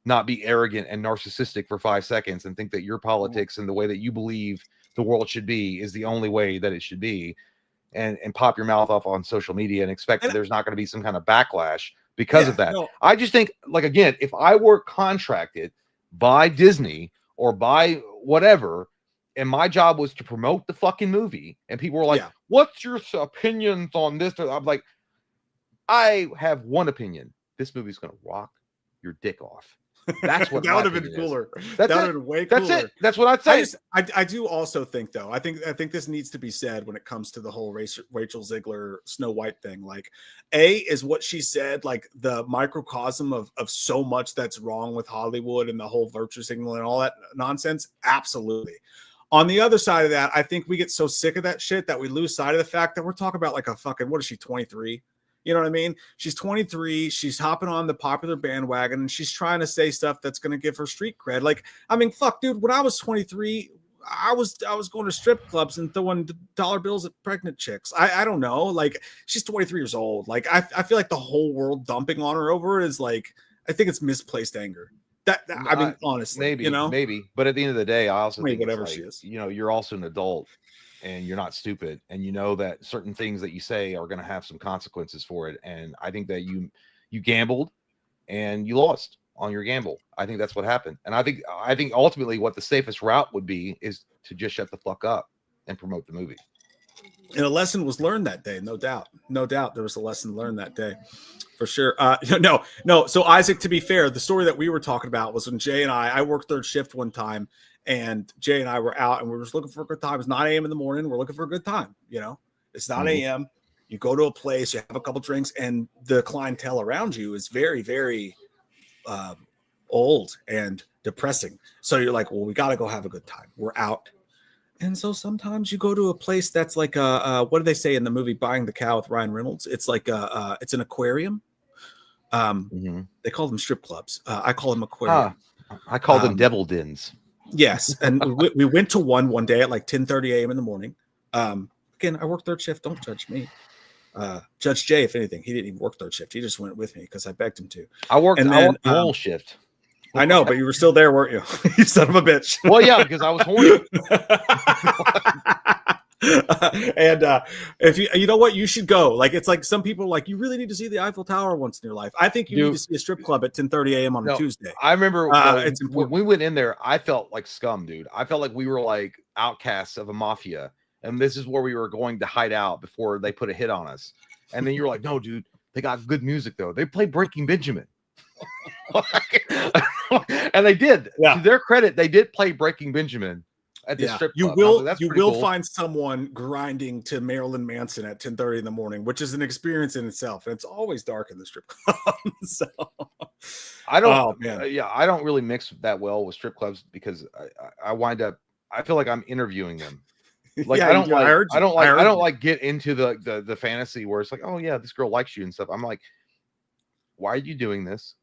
not be arrogant and narcissistic for 5 seconds and think that your politics and the way that you believe the world should be is the only way that it should be, and pop your mouth off on social media and expect that there's not going to be some kind of backlash because of that. No. I just think, like, again, if I were contracted by Disney or by whatever, and my job was to promote the fucking movie, and people were like, what's your opinions on this? I'm like, I have one opinion. This movie's going to rock your dick off. That's what that would have been cooler. That would have been way cooler. That's it. That's what I'd say. I do also think, though, I think this needs to be said when it comes to the whole Rachel Zegler Snow White thing. Like, is what she said, like, the microcosm of so much that's wrong with Hollywood and the whole virtue signal and all that nonsense? Absolutely. On the other side of that, I think we get so sick of that shit that we lose sight of the fact that we're talking about like a fucking, what is she, 23? You know what I mean? She's 23. She's hopping on the popular bandwagon, and she's trying to say stuff that's going to give her street cred. Like, I mean, fuck, dude. When I was 23, I was going to strip clubs and throwing dollar bills at pregnant chicks. I don't know. Like, she's 23 years old. Like, I feel like the whole world dumping on her over it is like, I think it's misplaced anger. I mean, honestly, maybe. But at the end of the day, I also think whatever like, she is, you're also an adult. And you're not stupid, and you know that certain things that you say are going to have some consequences for it. And I think that you gambled and you lost on your gamble. I think that's what happened. And I think ultimately what the safest route would be is to just shut the fuck up and promote the movie. And a lesson was learned that day, no doubt. There was a lesson learned that day, for sure. No. So Isaac, to be fair, the story that we were talking about was when Jay and I worked third shift one time. And Jay and I were out, and we were just looking for a good time. It's 9 a.m. in the morning. We're looking for a good time. It's 9 a.m. You go to a place, you have a couple drinks, and the clientele around you is very, very old and depressing. So you're like, well, we got to go have a good time. We're out. And so sometimes you go to a place that's like what do they say in the movie Buying the Cow with Ryan Reynolds? It's like it's an aquarium. They call them strip clubs. I call them aquarium. I call them devil dens. Yes, and we went to one day at like 10:30 a.m. in the morning. Again, I work third shift. Don't judge me. Judge Jay, if anything, he didn't even work third shift. He just went with me because I begged him to. I worked the whole shift. I know, but you were still there, weren't you? You son of a bitch. Well, yeah, because I was horny. And if you know what, you should go. Like, it's like some people are like, you really need to see the Eiffel Tower once in your life. I think you need to see a strip club at 10:30 a.m. on a Tuesday. I remember it's when we went in there, I felt like scum, dude. I felt like we were like outcasts of a mafia, and this is where we were going to hide out before they put a hit on us. And then you were like, no, dude, they got good music though. They play Breaking Benjamin. And they did. Yeah. To their credit, they did play Breaking Benjamin at the strip club. You will find someone grinding to Marilyn Manson at 10:30 in the morning, which is an experience in itself. And it's always dark in the strip club. So I don't I don't really mix that well with strip clubs because I wind up, I feel like I'm interviewing them. Like, I don't like get into the fantasy where it's like, oh yeah, this girl likes you and stuff. I'm like, why are you doing this?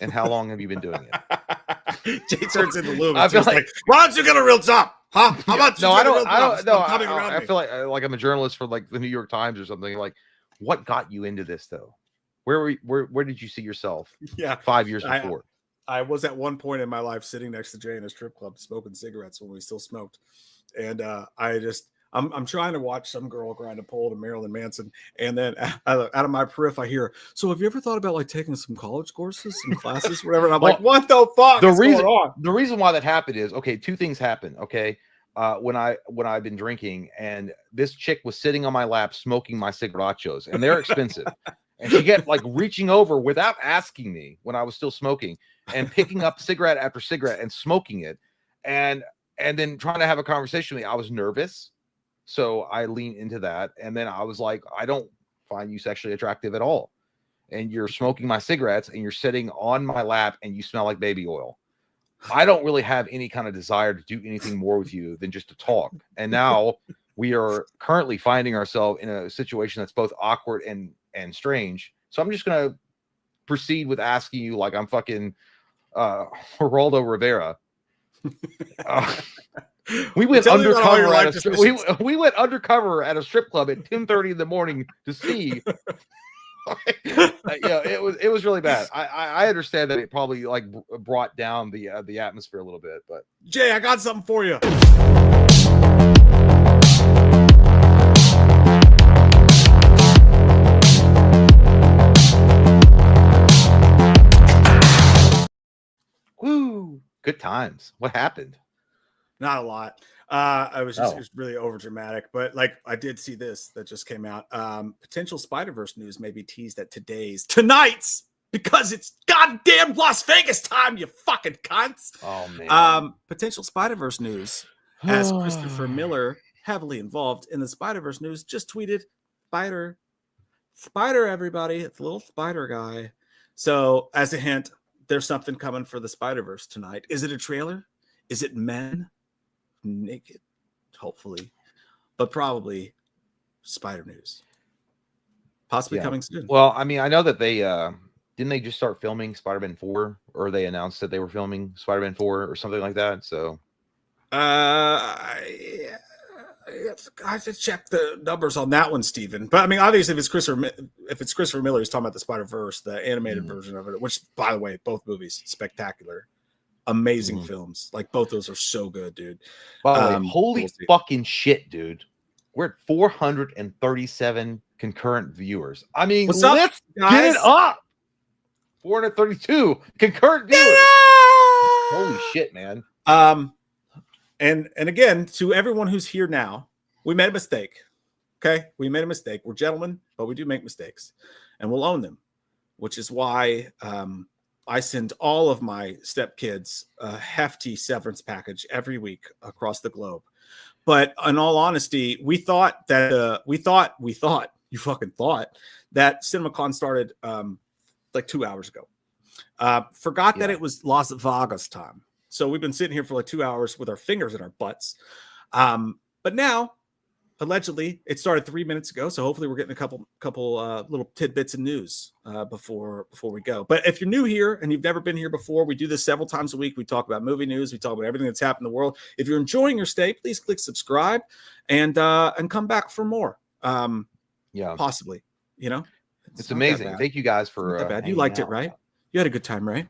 And how long have you been doing it? Jay turns into Lou. I feel like, why don't you get a real job? Huh? How about no, I don't know. I feel like I'm a journalist for like the New York Times or something. Like, what got you into this though? Where did you see yourself? 5 years before. I was at one point in my life sitting next to Jay in a strip club smoking cigarettes when we still smoked. And I'm trying to watch some girl grind a pole to Marilyn Manson, and then out of my periphery, I hear, so have you ever thought about like taking some college courses, some classes, whatever? And I'm like, what the fuck? The reason why that happened is, okay, two things happened. Okay. When I've been drinking, and this chick was sitting on my lap smoking my cigarachos, and they're expensive. And she kept like reaching over without asking me when I was still smoking and picking up cigarette after cigarette and smoking it. And then trying to have a conversation with me. I was nervous. So I leaned into that. And then I was like, I don't find you sexually attractive at all. And you're smoking my cigarettes and you're sitting on my lap and you smell like baby oil. I don't really have any kind of desire to do anything more with you than just to talk. And now we are currently finding ourselves in a situation that's both awkward and strange. So I'm just going to proceed with asking you like I'm fucking Geraldo Rivera. We went undercover we went undercover at a strip club at 10:30 in the morning to see. It was really bad. I understand that it probably like brought down the atmosphere a little bit, but Jay, I got something for you. Woo! Good times. What happened? Not a lot. I was just it was really over dramatic, but like I did see this that just came out. Potential Spider-Verse news may be teased at tonight's, because it's goddamn Las Vegas time, you fucking cunts. Oh man. Potential Spider-Verse news, as Christopher Miller, heavily involved in the Spider-Verse news, just tweeted Spider everybody, it's a little spider guy. So as a hint, there's something coming for the Spider-Verse tonight. Is it a trailer? Is it men naked? Hopefully, but probably spider news. Possibly coming soon. Well, I mean, I know that they didn't they just start filming Spider-Man 4, or they announced that they were filming Spider-Man 4 or something like that. So I have to check the numbers on that one, Steven. But I mean, obviously, if it's Christopher Miller, he's talking about the Spider-Verse, the animated version of it, which, by the way, both movies spectacular. Amazing films. Like, both those are so good, dude. Holy fucking shit, dude. We're at 437 concurrent viewers. I mean, let's get it up. 432 concurrent viewers. Yeah! Holy shit, man. And again, to everyone who's here now, we made a mistake. Okay? We made a mistake. We're gentlemen, but we do make mistakes. And we'll own them, which is why I send all of my stepkids a hefty severance package every week across the globe. But in all honesty, we thought that you fucking thought that CinemaCon started like 2 hours ago. Forgot that it was Las Vegas time. So we've been sitting here for like 2 hours with our fingers in our butts. But now allegedly, it started 3 minutes ago, so hopefully we're getting a couple little tidbits of news before we go. But if you're new here and you've never been here before, we do this several times a week. We talk about movie news. We talk about everything that's happened in the world. If you're enjoying your stay, please click subscribe and come back for more. Yeah, possibly. You know, it's amazing. Thank you guys for. Not that bad. You liked it, right? You had a good time, right?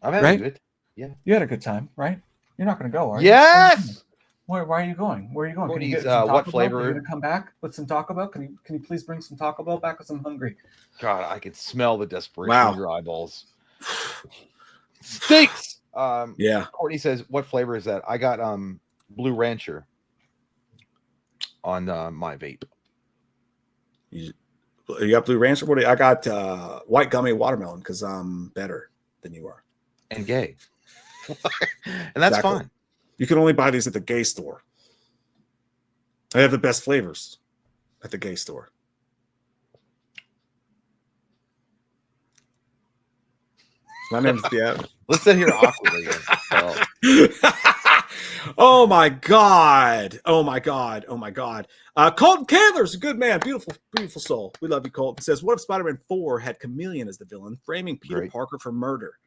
I've had right? a good. Yeah, you had a good time, right? You're not going to go, are you? Yes. Why are you going? Where are you going? Can you get what Taco flavor? Bell? Are you gonna come back with some Taco Bell? Can you please bring some Taco Bell back? Because I'm hungry. God, I can smell the desperation in your eyeballs. Stinks. Yeah. Courtney says, "What flavor is that?" I got Blue Rancher on my vape. You got Blue Rancher? What? I got white gummy watermelon because I'm better than you are and gay, and that's fine. You can only buy these at the gay store. I have the best flavors at the gay store. My name's Let's sit here awkwardly. Oh my god! Oh my god! Oh my god! Colton Kaler's a good man, beautiful, beautiful soul. We love you, Colton. Says, "What if Spider-Man 4 had Chameleon as the villain, framing Peter Parker for murder?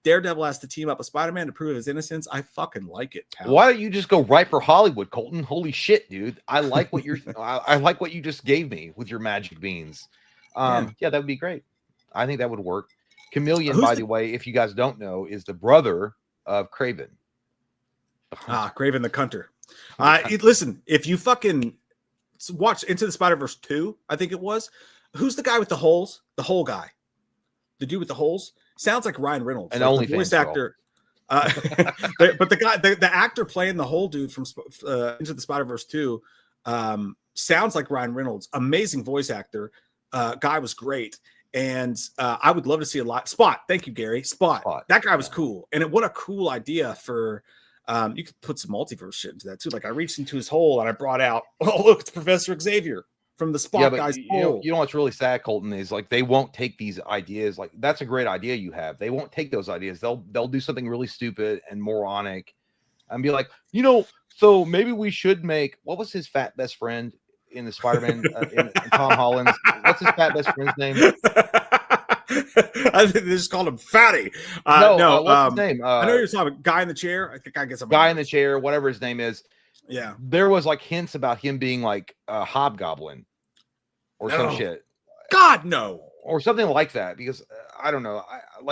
Daredevil has to team up with Spider-Man to prove his innocence. I fucking like it, pal." Why don't you just go right for Hollywood, Colton? Holy shit, dude! I like what you're. I like what you just gave me with your magic beans. Yeah, that would be great. I think that would work. Chameleon, by the way, if you guys don't know, is the brother of Kraven. Kraven the Cunter. Listen, if you fucking watch Into the Spider-Verse 2, I think it was. Who's the guy with the holes? The hole guy. The dude with the holes? Sounds like Ryan Reynolds. An like OnlyFans voice actor. But the actor playing the whole dude from Into the Spider-Verse 2 sounds like Ryan Reynolds. Amazing voice actor. Guy was great. And I would love to see a lot. Spot. Thank you, Gary. Spot. That guy was cool. And what a cool idea for you could put some multiverse shit into that too. Like I reached into his hole and I brought out, oh look, it's Professor Xavier from the Spot guy's hole. You know what's really sad, Colton, is like they won't take these ideas. Like that's a great idea you have. They won't take those ideas. They'll do something really stupid and moronic and be like, so maybe we should make, what was his fat best friend in the Spider-Man in Tom Holland's? What's his fat best friend's name? I think they just called him Fatty. What's his name? I know you're talking about Guy in the Chair. I think I guess Guy in the Chair, whatever his name is. Yeah, there was like hints about him being like a hobgoblin or some shit. God, no, or something like that. Because I don't know.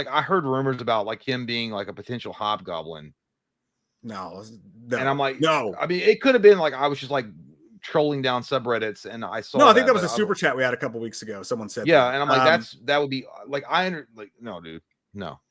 I heard rumors about like him being like a potential hobgoblin. No, and I'm like, no. I mean, it could have been like I was just like trolling down subreddits and I saw. No, I think that was a super chat we had a couple weeks ago. Someone said, yeah, and I'm like, that would be like no, dude, no,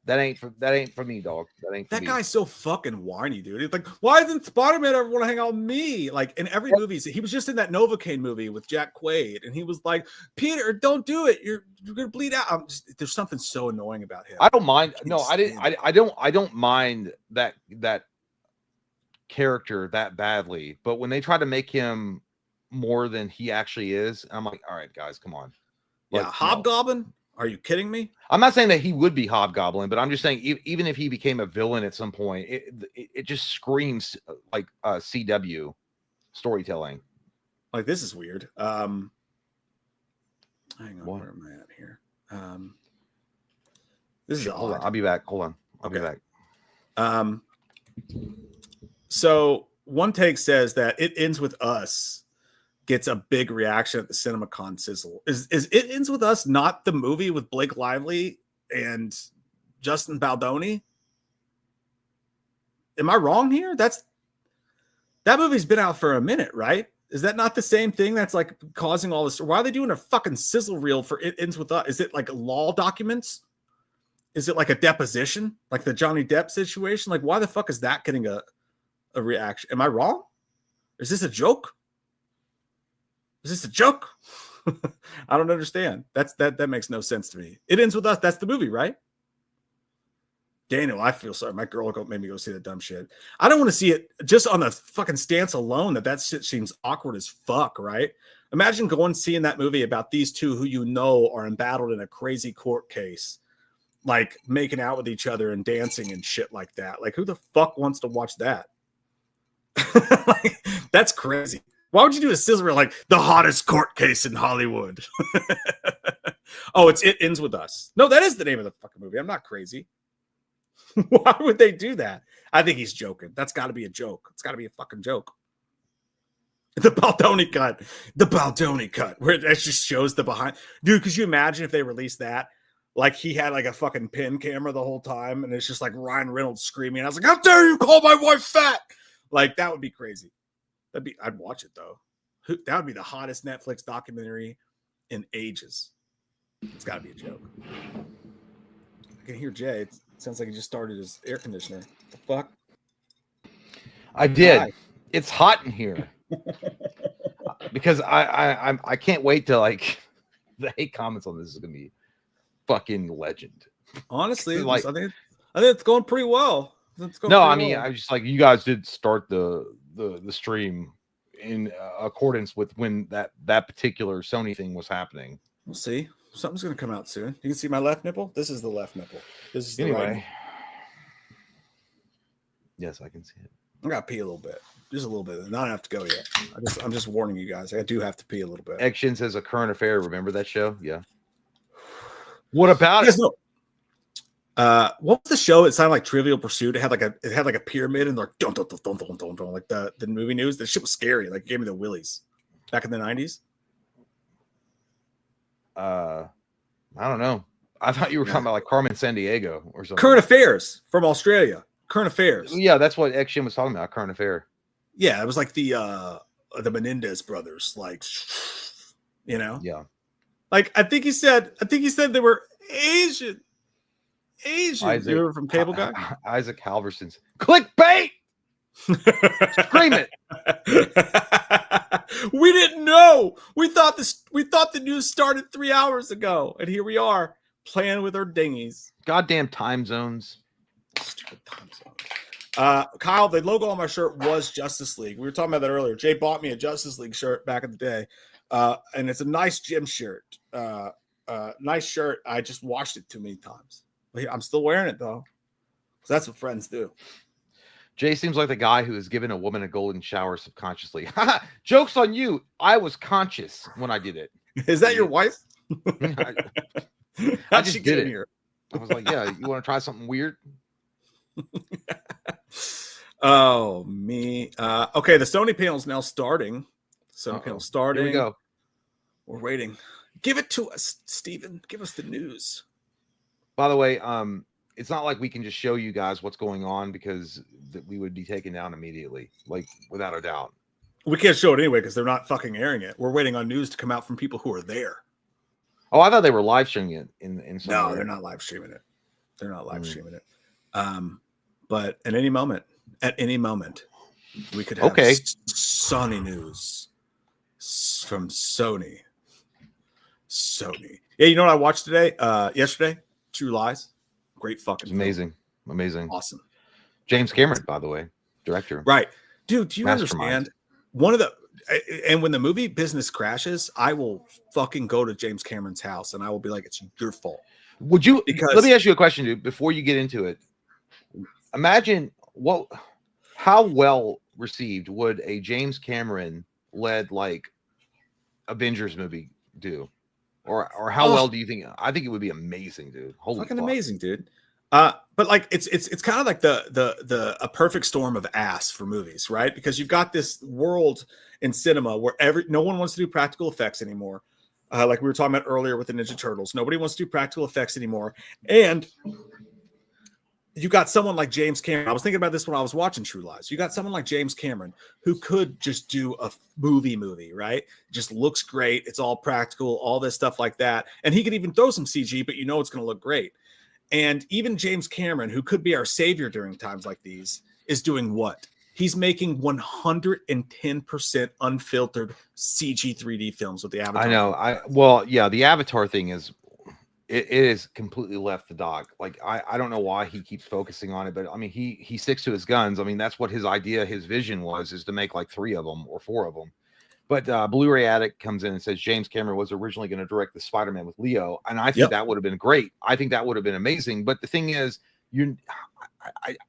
that ain't for me, dog. That ain't for that me. Guy's so fucking whiny, dude. He's like, why doesn't Spider-Man ever want to hang out with me? Like in every movie, he was just in that Novocaine movie with Jack Quaid, and he was like, Peter, don't do it. You're gonna bleed out. There's something so annoying about him. I don't mind. No, I don't mind that character that badly, but when they try to make him more than he actually is, I'm like, all right, guys, come on. Like, Hobgoblin? No. Are you kidding me? I'm not saying that he would be Hobgoblin, but I'm just saying even if he became a villain at some point, it just screams like CW storytelling. Like this is weird. Hang on, where am I at here? This is odd. I'll be back. Hold on. I'll be back. So one take says that It Ends With Us gets a big reaction at the CinemaCon sizzle. Is It Ends With Us not the movie with Blake Lively and Justin Baldoni? Am I wrong here? That movie's been out for a minute, right? Is that not the same thing that's like causing all this? Why are they doing a fucking sizzle reel for It Ends With Us? Is it like law documents? Is it like a deposition? Like the Johnny Depp situation? Like why the fuck is that getting a reaction? Am I wrong? Is this a joke? Is this a joke? I don't understand. That makes no sense to me. It Ends With Us. That's the movie, right? Daniel, I feel sorry. My girl made me go see that dumb shit. I don't want to see it just on the fucking stance alone that shit seems awkward as fuck, right? Imagine going seeing that movie about these two who you know are embattled in a crazy court case, like making out with each other and dancing and shit like that. Like who the fuck wants to watch that? Like, that's crazy. Why would you do a sizzle reel like the hottest court case in Hollywood? Oh, it ends with us. No, that is the name of the fucking movie. I'm not crazy. Why would they do that? I think he's joking. That's got to be a joke. It's got to be a fucking joke. The Baldoni cut. The Baldoni cut. Where it just shows the behind. Dude, could you imagine if they released that? Like he had like a fucking pin camera the whole time, and it's just like Ryan Reynolds screaming. I was like, how dare you call my wife fat? Like, that would be crazy. I'd watch it though. That would be the hottest Netflix documentary in ages. It's got to be a joke. I can hear Jay. It sounds like he just started his air conditioner. The fuck? I did. Hi. It's hot in here because I can't wait to like the hate comments on this is gonna be fucking legend. Honestly, like I think it's going pretty well. I just like you guys did start the stream in accordance with when that particular Sony thing was happening. We'll see. Something's going to come out soon. You can see my left nipple. This is the left nipple. This is the Anyway. right. Yes, I can see it. I got to pee a little bit. Just a little bit. Not have to go yet. I'm just warning you guys. I do have to pee a little bit. Action says a current affair. Remember that show? Yeah. What about You guys it? know, what was the show? It sounded like Trivial Pursuit. It had like a pyramid and like dun, dun, dun, dun, dun, dun, dun, like the movie news. The shit was scary. Like it gave me the willies back in the 90s. I don't know. I thought you were talking about like Carmen Sandiego or something. Current Affairs from Australia. Current Affairs. Yeah, that's what Action was talking about. Current affair. Yeah, it was like the Menendez brothers, like, you know. Yeah. Like I think he said they were Asian. Isaac, You were from Cable Guy. Isaac Halverson's clickbait. Scream it. We didn't know. We thought the news started 3 hours ago, and here we are playing with our dinghies. Goddamn time zones. Stupid time zone. Kyle, the logo on my shirt was Justice League. We were talking about that earlier. Jay bought me a Justice League shirt back in the day, and it's a nice gym shirt. Nice shirt. I just washed it too many times. I'm still wearing it though. That's what friends do. Jay seems like the guy who has given a woman a golden shower subconsciously. Joke's on you. I was conscious when I did it. Is that your wife? I How'd just she get did in it. here? I was like, yeah, you want to try something weird? Oh, me. Okay, the Sony panel's now starting. Sony panel's starting. Here we go. We're waiting. Give it to us, Steven. Give us the news. By the way, it's not like we can just show you guys what's going on because we would be taken down immediately, like without a doubt. We can't show it anyway because they're not fucking airing it. We're waiting on news to come out from people who are there. Oh, I thought they were live streaming it in some No, way. they're not live streaming it. They're not live streaming it. But at any moment, we could have Sony news from Sony. Yeah, you know what I watched today? Yesterday? True Lies. Great fucking amazing. Film. Amazing. Awesome. James Cameron, by the way, director. Right. Dude, do you Mastermind. understand? And when the movie business crashes, I will fucking go to James Cameron's house and I will be like, it's your fault. Would you? Because let me ask you a question, dude, before you get into it. Imagine how well received would a James Cameron led like Avengers movie do? Or how well do you think? I think it would be amazing, dude. Holy fucking fuck. amazing, dude. But like it's kind of like a perfect storm of ass for movies, right? Because you've got this world in cinema where no one wants to do practical effects anymore. Like we were talking about earlier with the Ninja Turtles, nobody wants to do practical effects anymore. And you got someone like James Cameron. I was thinking about this when I was watching True Lies. You got someone like James Cameron who could just do a movie, right? Just looks great. It's all practical, all this stuff like that. And he could even throw some CG, but you know it's going to look great. And even James Cameron, who could be our savior during times like these, is doing what? He's making 110% unfiltered CG 3D films with the Avatar. I know. The Avatar thing is it is completely left the dock. Like I don't know why he keeps focusing on it, but I mean he sticks to his guns. I mean that's what his idea, his vision is to make like 3 of them or 4 of them. But Blu-ray Addict comes in and says James Cameron was originally going to direct the Spider-Man with Leo, and I think that would have been great. I think that would have been amazing. But the thing is,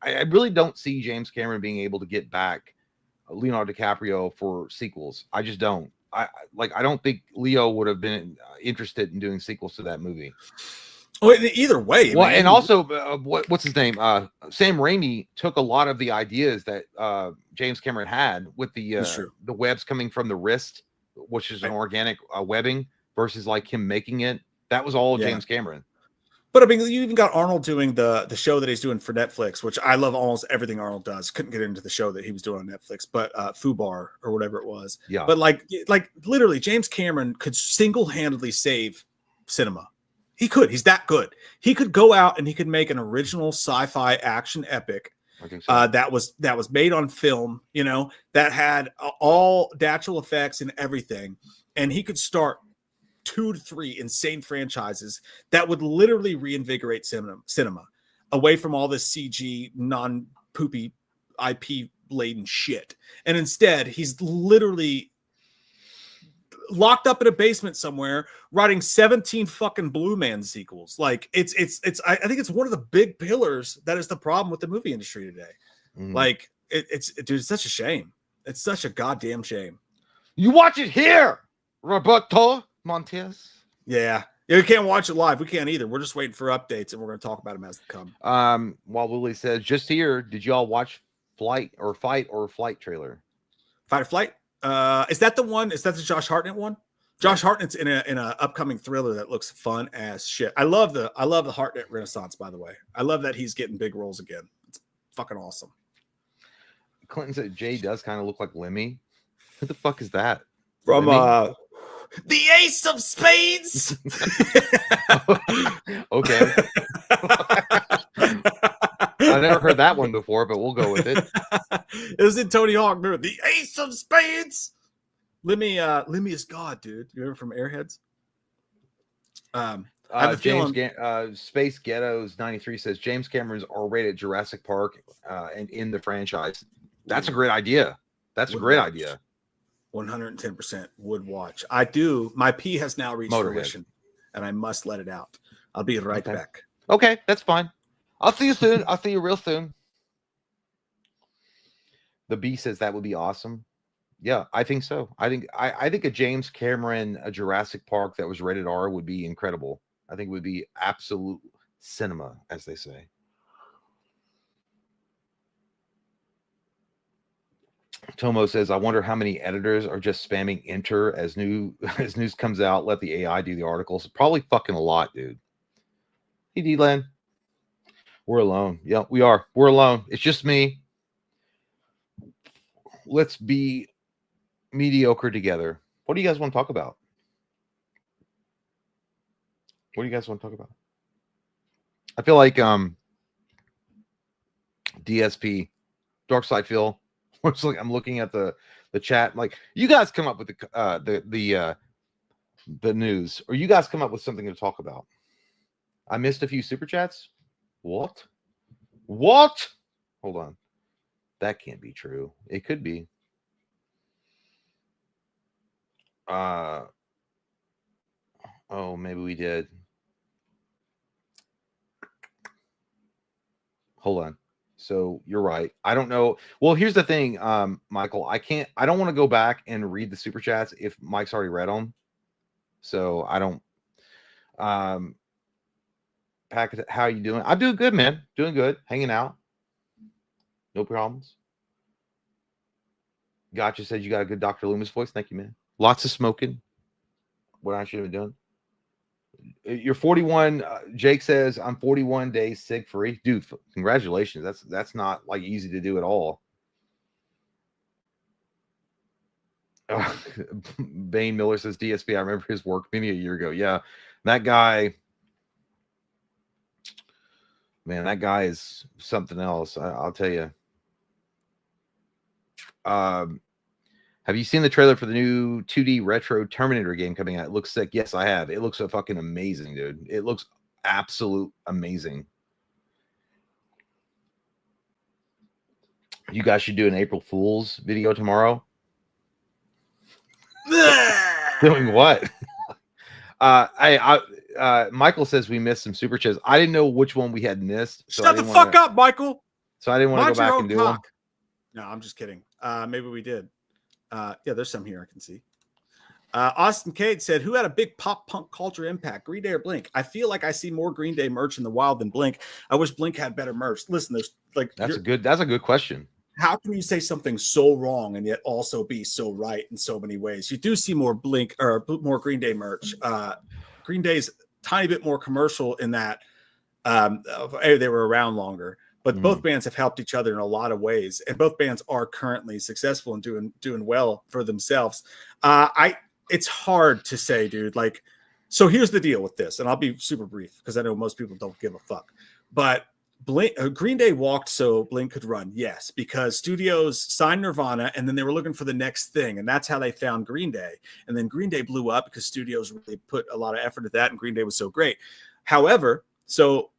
I really don't see James Cameron being able to get back Leonardo DiCaprio for sequels. I just don't. I don't think Leo would have been interested in doing sequels to that movie. Oh, either way. Well, man. and also, what's his name? Sam Raimi took a lot of the ideas that James Cameron had with the webs coming from the wrist, which is an organic webbing, versus like him making it. That was all James Cameron. But I mean, you even got Arnold doing the show that he's doing for Netflix, which I love almost everything Arnold does. Couldn't get into the show that he was doing on Netflix, but Fubar or whatever it was. Yeah. But like literally, James Cameron could single-handedly save cinema. He could. He's that good. He could go out and he could make an original sci-fi action epic that was made on film, you know, that had all natural effects and everything. And he could start 2 to 3 insane franchises that would literally reinvigorate cinema away from all this CG, non-poopy IP-laden shit. And instead, he's literally locked up in a basement somewhere writing 17 fucking Blue Man sequels. Like I think it's one of the big pillars that is the problem with the movie industry today. Like it's such a shame. It's such a goddamn shame. You watch it here, Roberto Montes. Yeah, we can't watch it live. We can't either. We're just waiting for updates, and we're going to talk about them as they come. While Willie says, just here, did y'all watch Fight or Flight trailer? Fight or Flight? Is that the one? Is that the Josh Hartnett one? Josh Hartnett's in a upcoming thriller that looks fun as shit. I love the Hartnett Renaissance, by the way. I love that he's getting big roles again. It's fucking awesome. Clinton said Jay does kind of look like Lemmy. Who the fuck is that? From the Ace of Spades. Okay. I never heard that one before, but we'll go with it. It was in Tony Hawk. Remember the Ace of Spades? Lemmy is God, dude. You remember from Airheads? Space Ghettos 93 says James Cameron's R-rated Jurassic Park and in the franchise. That's a great idea. That's a great idea. 110% would watch. I do. My pee has now reached fruition, and I must let it out. I'll be right back. Okay, that's fine. I'll see you soon. I'll see you real soon. The B says that would be awesome. Yeah, I think so. I think a James Cameron, a Jurassic Park that was rated R would be incredible. I think it would be absolute cinema, as they say. Tomo says, I wonder how many editors are just spamming enter as news comes out. Let the AI do the articles. Probably fucking a lot, dude. Hey, D-Land. We're alone. Yeah, we are. We're alone. It's just me. Let's be mediocre together. What do you guys want to talk about? What do you guys want to talk about? I feel like DSP, Dark Side Phil. It's like I'm looking at the chat. Like, you guys come up with the news, or you guys come up with something to talk about. I missed a few super chats. What? Hold on. That can't be true. It could be. Oh, maybe we did. Hold on. So you're right. I don't know. Well, here's the thing, Michael. I don't want to go back and read the super chats if Mike's already read them. So I don't. Packet, how you doing? I'm doing good, man. Doing good. Hanging out. No problems. Gotcha said you got a good Dr. Loomis voice. Thank you, man. Lots of smoking. What I should have been doing. You're 41. Jake says I'm 41 days sick free. Dude, congratulations. That's not like easy to do at all. Bane Miller says DSP. I remember his work many a year ago. Yeah, that guy. Man, that guy is something else. I'll tell you. Have you seen the trailer for the new 2D retro Terminator game coming out? It looks sick. Yes, I have. It looks so fucking amazing, dude. It looks absolute amazing. You guys should do an April Fool's video tomorrow. Doing what? Michael says we missed some super chats. I didn't know which one we had missed. So Shut the fuck up, Michael. So I didn't want to go back and do them. No, I'm just kidding. Maybe we did. Yeah, there's some here I can see. Austin Cade said, "Who had a big pop punk culture impact, Green Day or Blink? I feel like I see more Green Day merch in the wild than Blink. I wish Blink had better merch." Listen, there's like That's a good question. How can you say something so wrong and yet also be so right in so many ways? You do see more Blink or more Green Day merch. Green Day's a tiny bit more commercial in that they were around longer. But both bands have helped each other in a lot of ways, and both bands are currently successful and doing well for themselves. It's hard to say, dude. Like, so here's the deal with this, and I'll be super brief because I know most people don't give a fuck. But Green Day walked so Blink could run, yes, because studios signed Nirvana, and then they were looking for the next thing, and that's how they found Green Day. And then Green Day blew up because studios really put a lot of effort at that, and Green Day was so great. However, so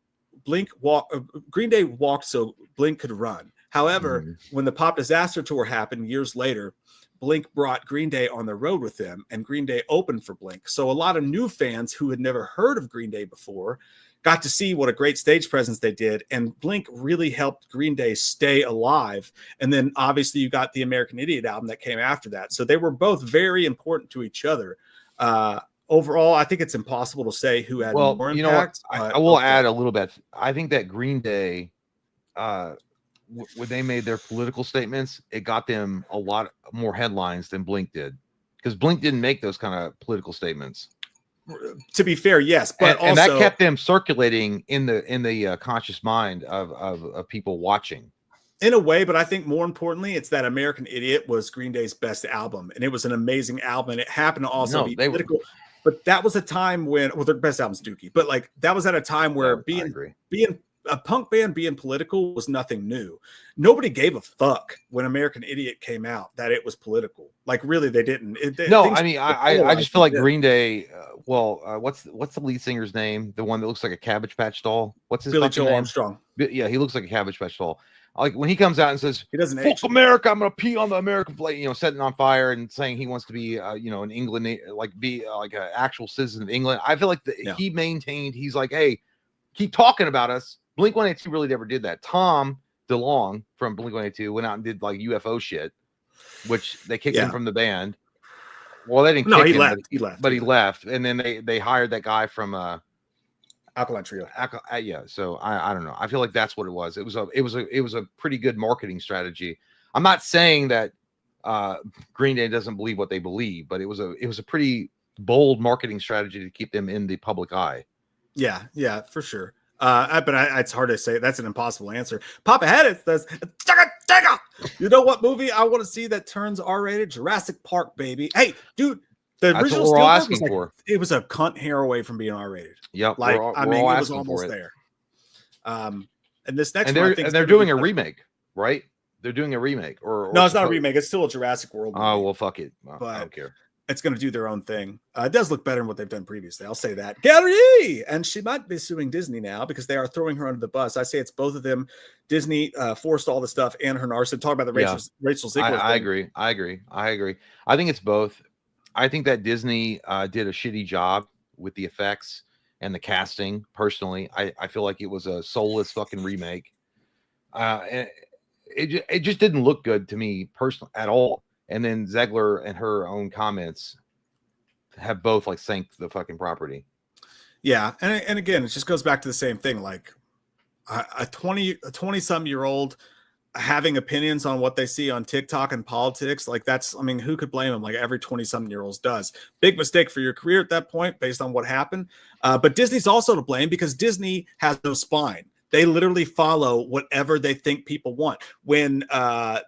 Green Day walked so Blink could run. However, when the Pop Disaster Tour happened years later, Blink brought Green Day on the road with them, and Green Day opened for Blink. So a lot of new fans who had never heard of Green Day before got to see what a great stage presence they did, and Blink really helped Green Day stay alive. And then obviously you got the American Idiot album that came after that. So they were both very important to each other. Overall, I think it's impossible to say who had more impact. I will add a little bit. I think that Green Day, when they made their political statements, it got them a lot more headlines than Blink did, because Blink didn't make those kind of political statements. To be fair, yes, but and that kept them circulating in the conscious mind of people watching. In a way, but I think more importantly, it's that American Idiot was Green Day's best album, and it was an amazing album, and it happened to also be political. But that was a time when, well, their best album's Dookie, but like that was at a time where being a punk band being political was nothing new. Nobody gave a fuck when American Idiot came out that it was political. Like, really, they didn't. I just feel like Green Day. What's the lead singer's name? The one that looks like a Cabbage Patch doll. What's his Billy Joe name? Armstrong. Yeah, he looks like a Cabbage Patch doll. Like when he comes out and says, "He doesn't fuck America, I'm gonna pee on the American flag," setting on fire and saying he wants to be, in England, be like an actual citizen of England. I feel like he maintained. He's like, hey, keep talking about us. Blink-182 really never did that. Tom DeLonge from Blink-182 went out and did like UFO shit, which they kicked him from the band. Well, they didn't. Kick him, he left, and then they hired that guy from Alkaline Trio. So I don't know. I feel like that's what it was. It was a pretty good marketing strategy. I'm not saying that Green Day doesn't believe what they believe, but it was a pretty bold marketing strategy to keep them in the public eye. Yeah, for sure. But it's hard to say. That's an impossible answer. Papa Head says, "You know what movie I want to see that turns R-rated? Jurassic Park, baby." Hey, dude. The That's original what we're all asking for. It was a cunt hair away from being R-rated. Yep, it was almost there. And this next one, they're doing a remake, right? They're doing a remake, or no, it's not a remake. It's still a Jurassic World movie. Oh well, fuck it. But I don't care. It's going to do their own thing. It does look better than what they've done previously. I'll say that. Gary! And she might be suing Disney now because they are throwing her under the bus. I say it's both of them. Disney forced all the stuff and her narcissism. Talk about the Rachel Ziegler thing. I agree. I think it's both. I think that Disney did a shitty job with the effects and the casting. Personally, I feel like it was a soulless fucking remake. It just didn't look good to me personally at all. And then Ziegler and her own comments have both like sank the fucking property. Yeah, and again, it just goes back to the same thing. Like a 20-some-year-old having opinions on what they see on TikTok and politics, like that's, I mean, who could blame them? Like every 20-something-year-old does. Big mistake for your career at that point based on what happened. But Disney's also to blame because Disney has no spine. They literally follow whatever they think people want. When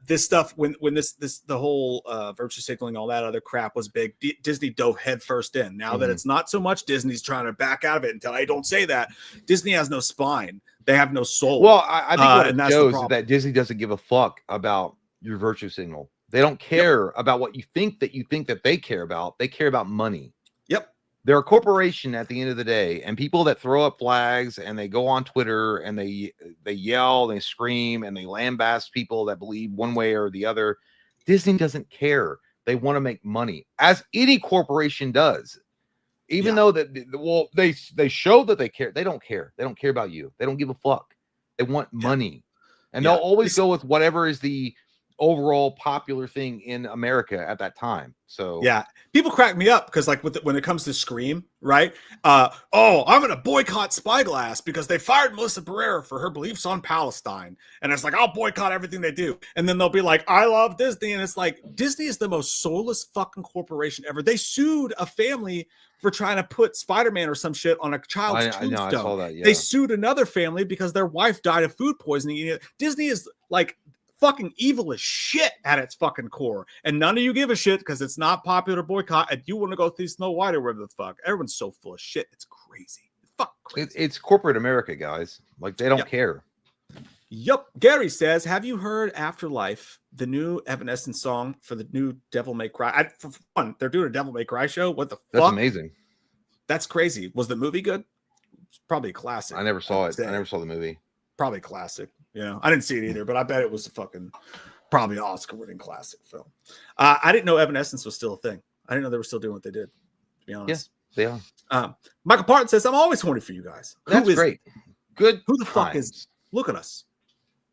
this stuff, when the whole virtue signaling, all that other crap was big, Disney dove headfirst in. Now that it's not so much, Disney's trying to back out of it until I don't say that. Disney has no spine. They have no soul. Well, I think what it shows is that Disney doesn't give a fuck about your virtue signal. They don't care about what you think that they care about. They care about money. Yep. They're a corporation at the end of the day, and people that throw up flags and they go on Twitter and they yell, they scream, and they lambast people that believe one way or the other. Disney doesn't care. They want to make money, as any corporation does. Even though they show that they care, they don't care. They don't care about you. They don't give a fuck. They want money, and they'll always go with whatever is the overall popular thing in America at that time. So yeah, people crack me up because like when it comes to Scream, right? Oh, I'm gonna boycott Spyglass because they fired Melissa Barrera for her beliefs on Palestine, and it's like I'll boycott everything they do, and then they'll be like, I love Disney, and it's like Disney is the most soulless fucking corporation ever. They sued a family for trying to put Spider-Man or some shit on a child's tombstone. I saw that. Yeah. They sued another family because their wife died of food poisoning. Disney is like fucking evil as shit at its fucking core, and none of you give a shit because it's not popular boycott, and you want to go see Snow White or whatever the fuck. Everyone's so full of shit. It's crazy. Fuck crazy. It's corporate America, guys. Like they don't care. Yep. Gary says, have you heard Afterlife, the new Evanescence song for the new Devil May Cry? For fun, they're doing a Devil May Cry show. What the fuck? That's amazing. That's crazy. Was the movie good? It's probably a classic. I never saw it. I never saw the movie. Probably classic. You know, I didn't see it either, but I bet it was a fucking probably an Oscar-winning classic film. I didn't know Evanescence was still a thing. I didn't know they were still doing what they did, to be honest. Yeah, they are. Michael Parton says, I'm always horny for you guys. That's great. Good. Who the fuck is? Look at us.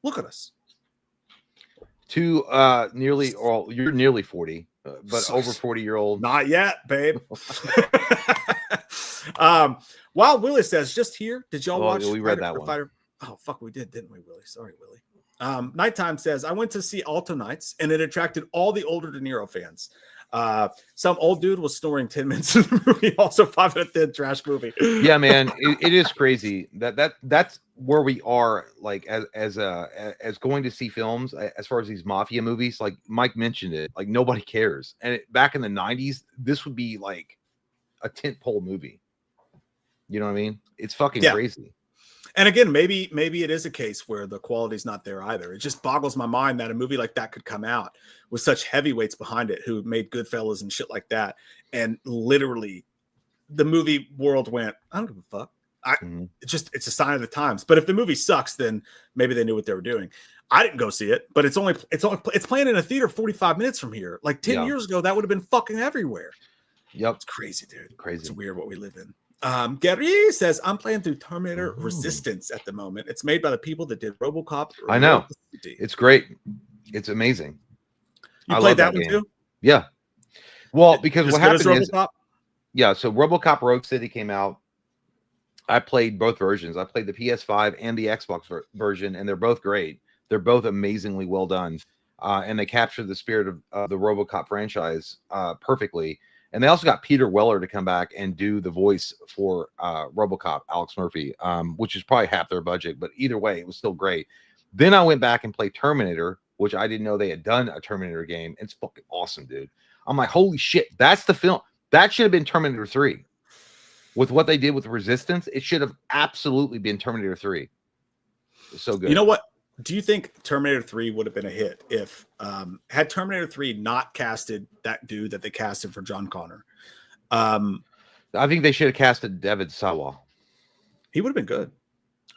Look at us. You're nearly 40, but over 40-year-old. Not yet, babe. Wild Willie says, just here. Did y'all watch? We read that one. Fighter? Oh, fuck, we didn't we, Willie? Sorry, Willie. Nighttime says, I went to see Alto Nights, and it attracted all the older De Niro fans. Some old dude was snoring 10 minutes in the movie. Also 5 minute thin trash movie. Yeah, man, it is crazy. That's where we are. Like as going to see films as far as these mafia movies. Like Mike mentioned it. Like nobody cares. And back in the 90s, this would be like a tentpole movie. You know what I mean? It's fucking crazy. And again, maybe it is a case where the quality's not there either. It just boggles my mind that a movie like that could come out with such heavyweights behind it who made Goodfellas and shit like that. And literally the movie world went, I don't give a fuck. It's a sign of the times. But if the movie sucks, then maybe they knew what they were doing. I didn't go see it, but it's playing in a theater 45 minutes from here. Like 10 years ago, that would have been fucking everywhere. Yep. It's crazy, dude. Crazy. It's weird what we live in. Gary says, I'm playing through Terminator Resistance at the moment. It's made by the people that did RoboCop. I know. It's great. It's amazing. You played that one too? Yeah. Well, because what happened is, so RoboCop Rogue City came out. I played both versions. I played the PS5 and the Xbox version, and they're both great. They're both amazingly well done. And they captured the spirit of the RoboCop franchise perfectly. And they also got Peter Weller to come back and do the voice for RoboCop, Alex Murphy, which is probably half their budget. But either way, it was still great. Then I went back and played Terminator, which I didn't know they had done a Terminator game. It's fucking awesome, dude. I'm like, holy shit, that's the film. That should have been Terminator 3. With what they did with Resistance, it should have absolutely been Terminator 3. It's so good. You know what? Do you think Terminator 3 would have been a hit if had Terminator 3 not casted that dude that they casted for John Connor? I think they should have casted David Sawa. He would have been good.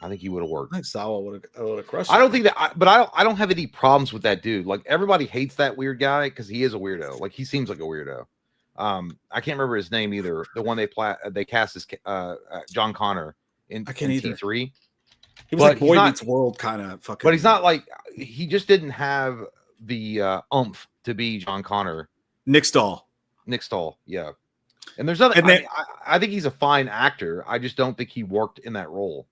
I think he would have worked. I think Sawa would have crushed. I don't think that, I don't have any problems with that dude. Like everybody hates that weird guy because he is a weirdo. Like he seems like a weirdo. I can't remember his name either. The one they cast as John Connor in T3. He was like Boy Meets World kind of fucking. But he's not like, he just didn't have the oomph to be John Connor. Nick Stahl, yeah. And there's other. I think he's a fine actor. I just don't think he worked in that role.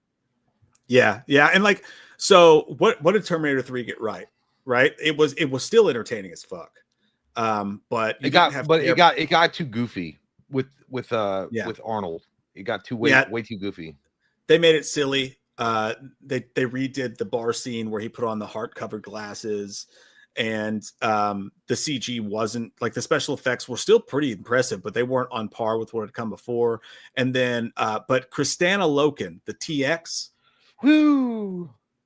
Yeah, and like, so what did Terminator 3 get right? Right, it was still entertaining as fuck. But it got too goofy with Arnold. It got way too goofy. They made it silly. They redid the bar scene where he put on the heart covered glasses, and the CG wasn't like, the special effects were still pretty impressive, but they weren't on par with what had come before. And then but Kristanna Loken, the TX,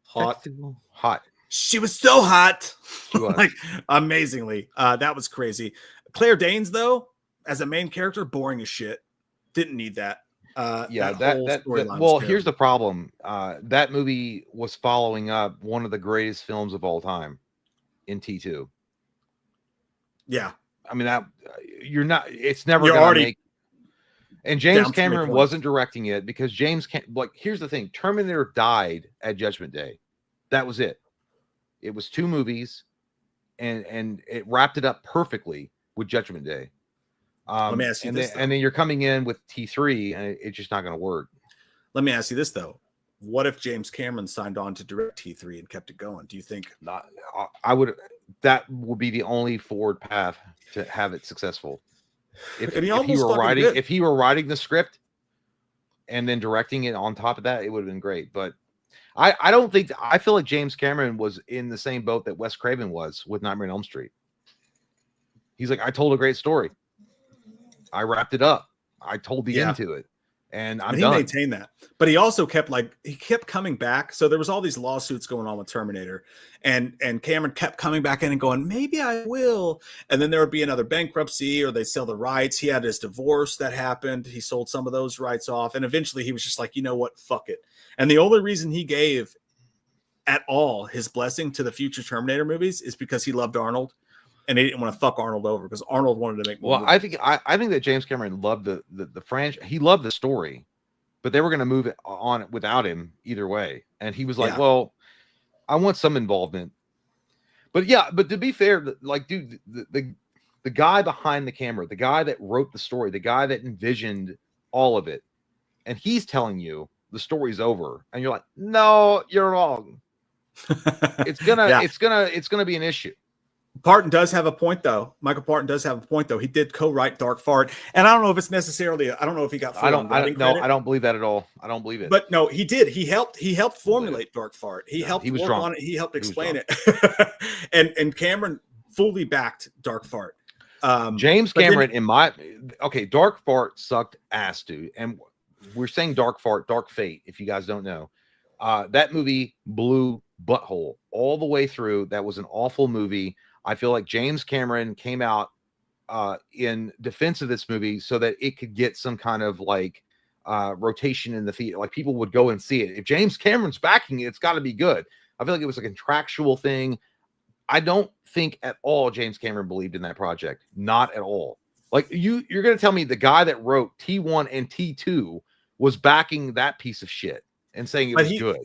hot. She was so hot. She was. Like amazingly. That was crazy. Claire Danes, though, as a main character, boring as shit. Didn't need that. Here's the problem. That movie was following up one of the greatest films of all time in T2. Yeah. I mean, it's never going to make. And James Cameron wasn't directing it because here's the thing. Terminator died at Judgment Day. That was it. It was 2 movies. and it wrapped it up perfectly with Judgment Day. Let me ask you this, and then you're coming in with T3, and it's just not going to work. Let me ask you this though: what if James Cameron signed on to direct T3 and kept it going? Do you think? Not, I would. That would be the only forward path to have it successful. If he were writing the script and then directing it on top of that, it would have been great. But I don't think. I feel like James Cameron was in the same boat that Wes Craven was with Nightmare on Elm Street. He's like, I told a great story. I wrapped it up. I told the end to it, and I'm done. He maintained that, but he also kept coming back. So there was all these lawsuits going on with Terminator, and Cameron kept coming back in and going, maybe I will. And then there would be another bankruptcy, or they sell the rights. He had his divorce that happened. He sold some of those rights off, and eventually he was just like, you know what, fuck it. And the only reason he gave at all his blessing to the future Terminator movies is because he loved Arnold. And they didn't want to fuck Arnold over because Arnold wanted to make more. Well, movies. I think that James Cameron loved the franchise. He loved the story, but they were going to move it on without him either way. And he was like, well, I want some involvement. But yeah, but to be fair, like, dude, the guy behind the camera, the guy that wrote the story, the guy that envisioned all of it, and he's telling you the story's over, and you're like, no, you're wrong. It's gonna be an issue. Parton does have a point, though. Michael Parton does have a point, though. He did co-write Dark Fart, and I don't know if it's necessarily. I don't know if he got. I don't believe that at all. I don't believe it. But no, he did. He helped formulate Dark Fart. He helped work on it. He helped explain it. and Cameron fully backed Dark Fart. James Cameron, Dark Fart sucked ass, dude. And we're saying Dark Fart, Dark Fate. If you guys don't know, that movie blew butthole all the way through. That was an awful movie. I feel like James Cameron came out in defense of this movie so that it could get some kind of rotation in the theater. Like, people would go and see it. If James Cameron's backing it, it's got to be good. I feel like it was a contractual thing. I don't think at all James Cameron believed in that project. Not at all. Like, you're going to tell me the guy that wrote T1 and T2 was backing that piece of shit and saying it was good.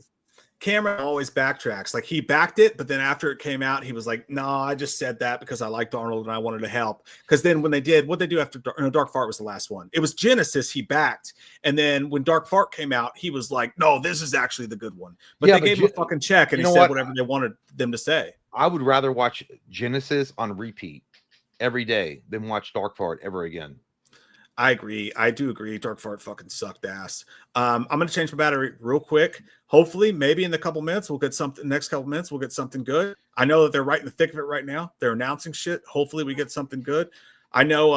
Cameron always backtracks. Like, he backed it, but then after it came out, he was like, no, I just said that because I liked Arnold and I wanted to help. Because then when they did, what they do after Dark Fart was the last one. It was Genesis he backed. And then when Dark Fart came out, he was like, no, this is actually the good one. But they gave him a fucking check, and he said whatever they wanted them to say. I would rather watch Genesis on repeat every day than watch Dark Fart ever again. I agree. I do agree. Dark Fart fucking sucked ass. I'm going to change my battery real quick. Hopefully, maybe in the couple minutes, we'll get something. Next couple minutes, we'll get something good. I know that they're right in the thick of it right now. They're announcing shit. Hopefully, we get something good. I know.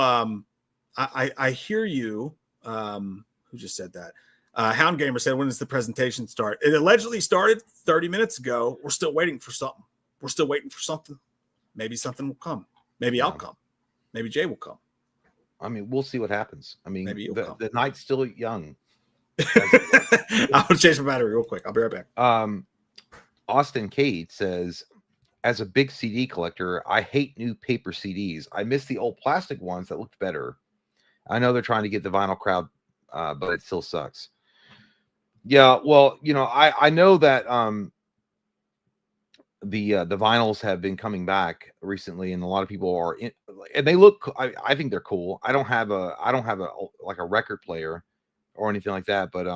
I hear you. Who just said that? Hound Gamer said, when does the presentation start? It allegedly started 30 minutes ago. We're still waiting for something. We're still waiting for something. Maybe something will come. Maybe I'll come. Maybe Jay will come. I mean, we'll see what happens. I mean, maybe the night's still young. I'm gonna change my battery real quick. I'll be right back. Austin Cade says, as a big CD collector, I hate new paper CDs. I miss the old plastic ones that looked better. I know they're trying to get the vinyl crowd, but it still sucks. Yeah, well, I know that the vinyls have been coming back recently, and a lot of people are in, and they look. I think they're cool. I don't have a record player or anything like that, but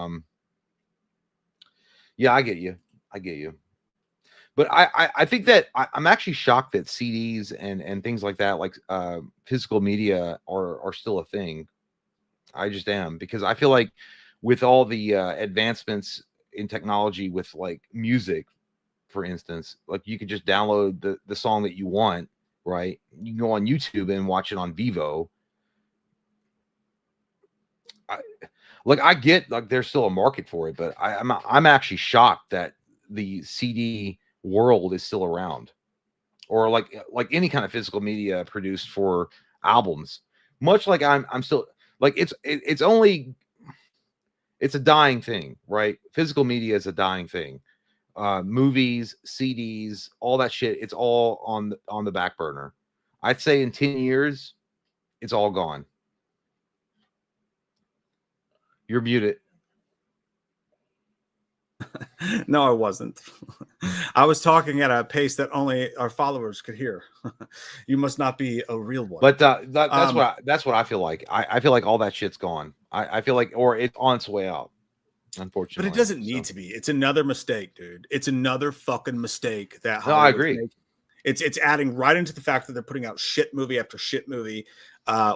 yeah, I get you. But I think that I'm actually shocked that CDs and things like that, like physical media, are still a thing. I just am, because I feel like with all the advancements in technology with like music, for instance, like you could just download the song that you want, right? You can go on YouTube and watch it on Vivo. I get like there's still a market for it, but I'm actually shocked that the CD world is still around, or like any kind of physical media produced for albums. Much like I'm still like it's a dying thing, right? Physical media is a dying thing. Movies, CDs, all that shit, it's all on the back burner. I'd say in 10 years, it's all gone. You're muted. No, I wasn't. I was talking at a pace that only our followers could hear. You must not be a real one. But that's what I feel like. I feel like all that shit's gone. I feel like, or it's on its way out. Unfortunately, but it doesn't need to be. It's another mistake, dude. It's another fucking mistake that No, I Hollywood's agree. making. It's adding right into the fact that they're putting out shit movie after shit movie.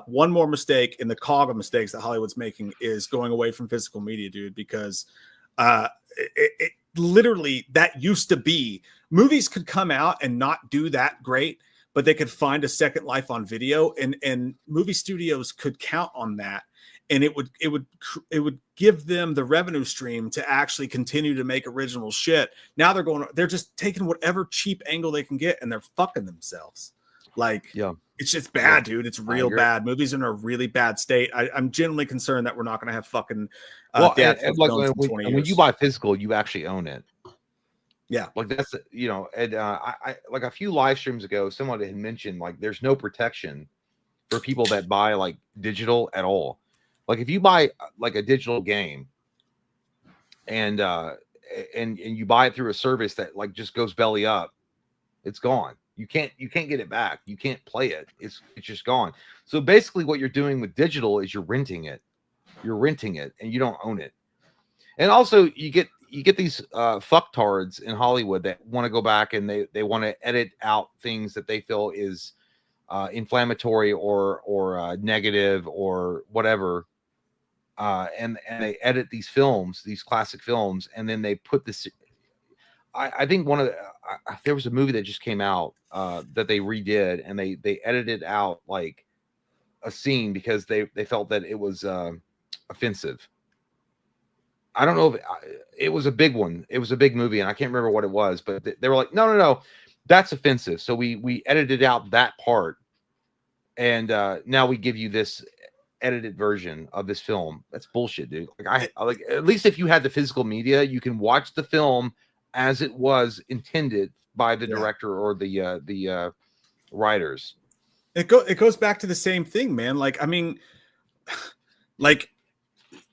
One more mistake in the cog of mistakes that Hollywood's making is going away from physical media, dude, because it literally, that used to be, movies could come out and not do that great, but they could find a second life on video, and movie studios could count on that, and it would give them the revenue stream to actually continue to make original shit. Now they're just taking whatever cheap angle they can get, and they're fucking themselves. Like, Yeah. It's just bad, dude. It's real bad. Movies are in a really bad state. I'm genuinely concerned that we're not going to have fucking and like when you buy physical, you actually own it. Yeah, like that's, you know, and I like a few live streams ago, someone had mentioned like there's no protection for people that buy like digital at all. Like if you buy like a digital game and you buy it through a service that like just goes belly up, it's gone. You can't get it back. You can't play it. It's just gone. So basically what you're doing with digital is you're renting it. You're renting it and you don't own it. And also you get these fucktards in Hollywood that want to go back and they want to edit out things that they feel is inflammatory or negative or whatever. And they edit these films, these classic films, and then they put this. I think one of the, there was a movie that just came out that they redid, and they edited out like a scene because they felt that it was offensive. I don't know if it was a big one. It was a big movie, and I can't remember what it was, but they were like, no, that's offensive. So we edited out that part, and now we give you this edited version of this film. That's bullshit, dude. Like I like, at least if you had the physical media, you can watch the film as it was intended by the director or the writers. It goes back to the same thing, man. Like, I mean, like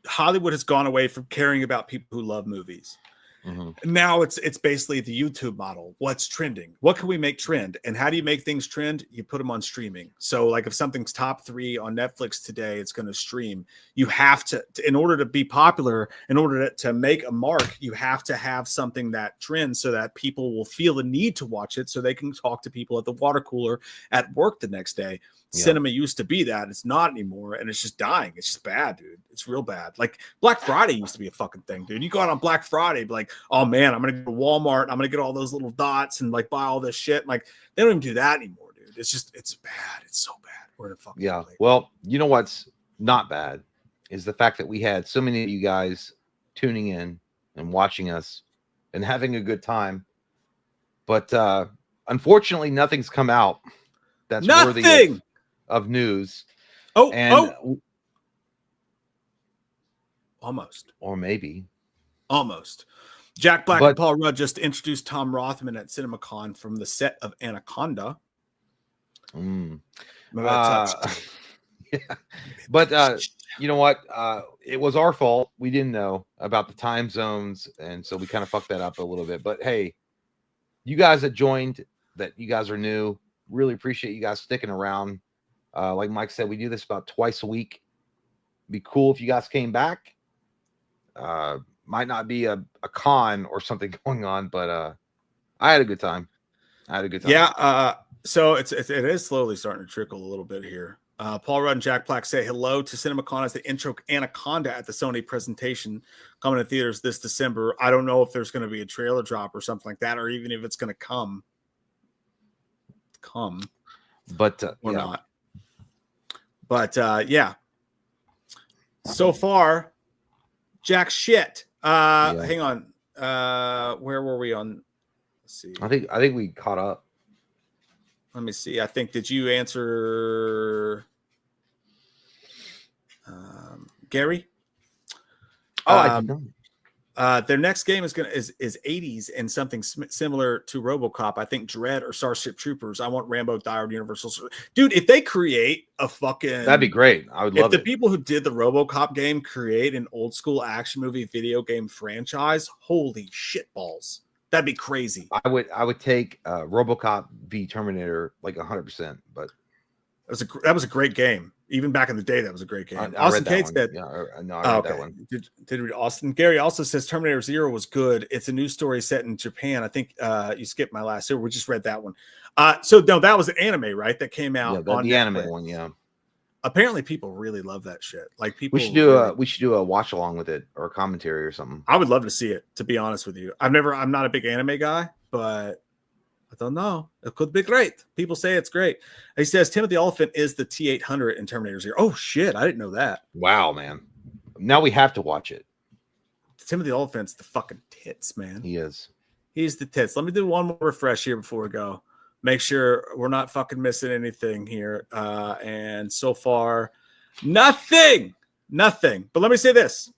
Hollywood has gone away from caring about people who love movies. Mm-hmm. Now it's basically the YouTube model. What's trending? What can we make trend? And how do you make things trend? You put them on streaming. So like if something's top 3 on Netflix today, it's going to stream. You have to, in order to be popular, in order to make a mark, you have to have something that trends so that people will feel the need to watch it so they can talk to people at the water cooler at work the next day. Yeah. Cinema used to be that. It's not anymore, and it's just dying. It's just bad, dude. It's real bad. Like Black Friday used to be a fucking thing, dude. You go out on Black Friday, be like, oh man, I'm gonna go to Walmart, and I'm gonna get all those little dots and like buy all this shit. And, like they don't even do that anymore, dude. It's bad. It's so bad. We're in a fucking place. Well, you know what's not bad is the fact that we had so many of you guys tuning in and watching us and having a good time. But unfortunately, nothing's come out that's worthy of news. Almost, or maybe almost. Jack Black and Paul Rudd just introduced Tom Rothman at CinemaCon from the set of Anaconda. Yeah. But you know what? It was our fault. We didn't know about the time zones, and so we kind of fucked that up a little bit. But hey, you guys that joined, that you guys are new, really appreciate you guys sticking around. Like Mike said, we do this about twice a week. Be cool if you guys came back. Might not be a con or something going on, but I had a good time. Yeah. So it is slowly starting to trickle a little bit here. Paul Rudd and Jack Black say hello to CinemaCon as the intro Anaconda at the Sony presentation coming to theaters this December. I don't know if there's going to be a trailer drop or something like that, or even if it's going to come, but or not. But yeah. So far, jack shit. Hang on. Where were we on? Let's see. I think we caught up. Let me see. I think, did you answer Gary? I did not. Their next game is 80s and something similar to RoboCop. I think Dread or Starship Troopers. I want Rambo, Die Hard, Universal. Dude, if they create a fucking, that'd be great. I would love if it. the people who did the RoboCop game create an old school action movie video game franchise, holy shit balls, that'd be crazy. I would take RoboCop v Terminator like 100%. But that was a great game. Even back in the day, that was a great game. Austin Cade said, "Yeah, no, I read that one." Did read Austin. Gary also says Terminator Zero was good. It's a news story set in Japan. I think you skipped my last. So we just read that one. So no, that was an anime, right? That came out on the Netflix. anime one. Yeah. Apparently, people really love that shit. Like people, we should do a watch along with it or a commentary or something. I would love to see it. To be honest with you, I'm not a big anime guy, but I don't know. It could be great. People say it's great. He says Timothy Oliphant is the T-800 in Terminator Zero. Oh shit, I didn't know that. Wow, man. Now we have to watch it. Timothy Oliphant's the fucking tits, man. He is. He's the tits. Let me do one more refresh here before we go. Make sure we're not fucking missing anything here. And so far, nothing. But let me say this.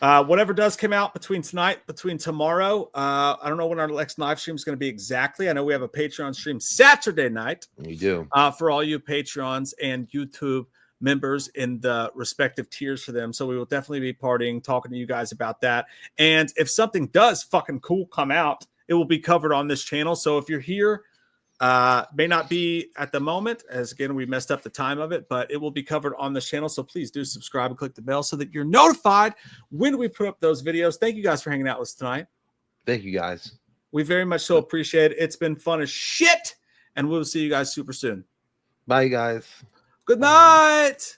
Whatever does come out between tomorrow, I don't know when our next live stream is going to be exactly. I know we have a Patreon stream Saturday night. We do. For all you Patrons and YouTube members in the respective tiers for them. So we will definitely be partying, talking to you guys about that. And if something does fucking cool come out, it will be covered on this channel. So if you're here, may not be at the moment, as again, we messed up the time of it, but it will be covered on this channel. So please do subscribe and click the bell so that you're notified when we put up those videos. Thank you guys for hanging out with us tonight. Thank you guys. We very much so appreciate it. It's been fun as shit. And we'll see you guys super soon. Bye, guys. Good night.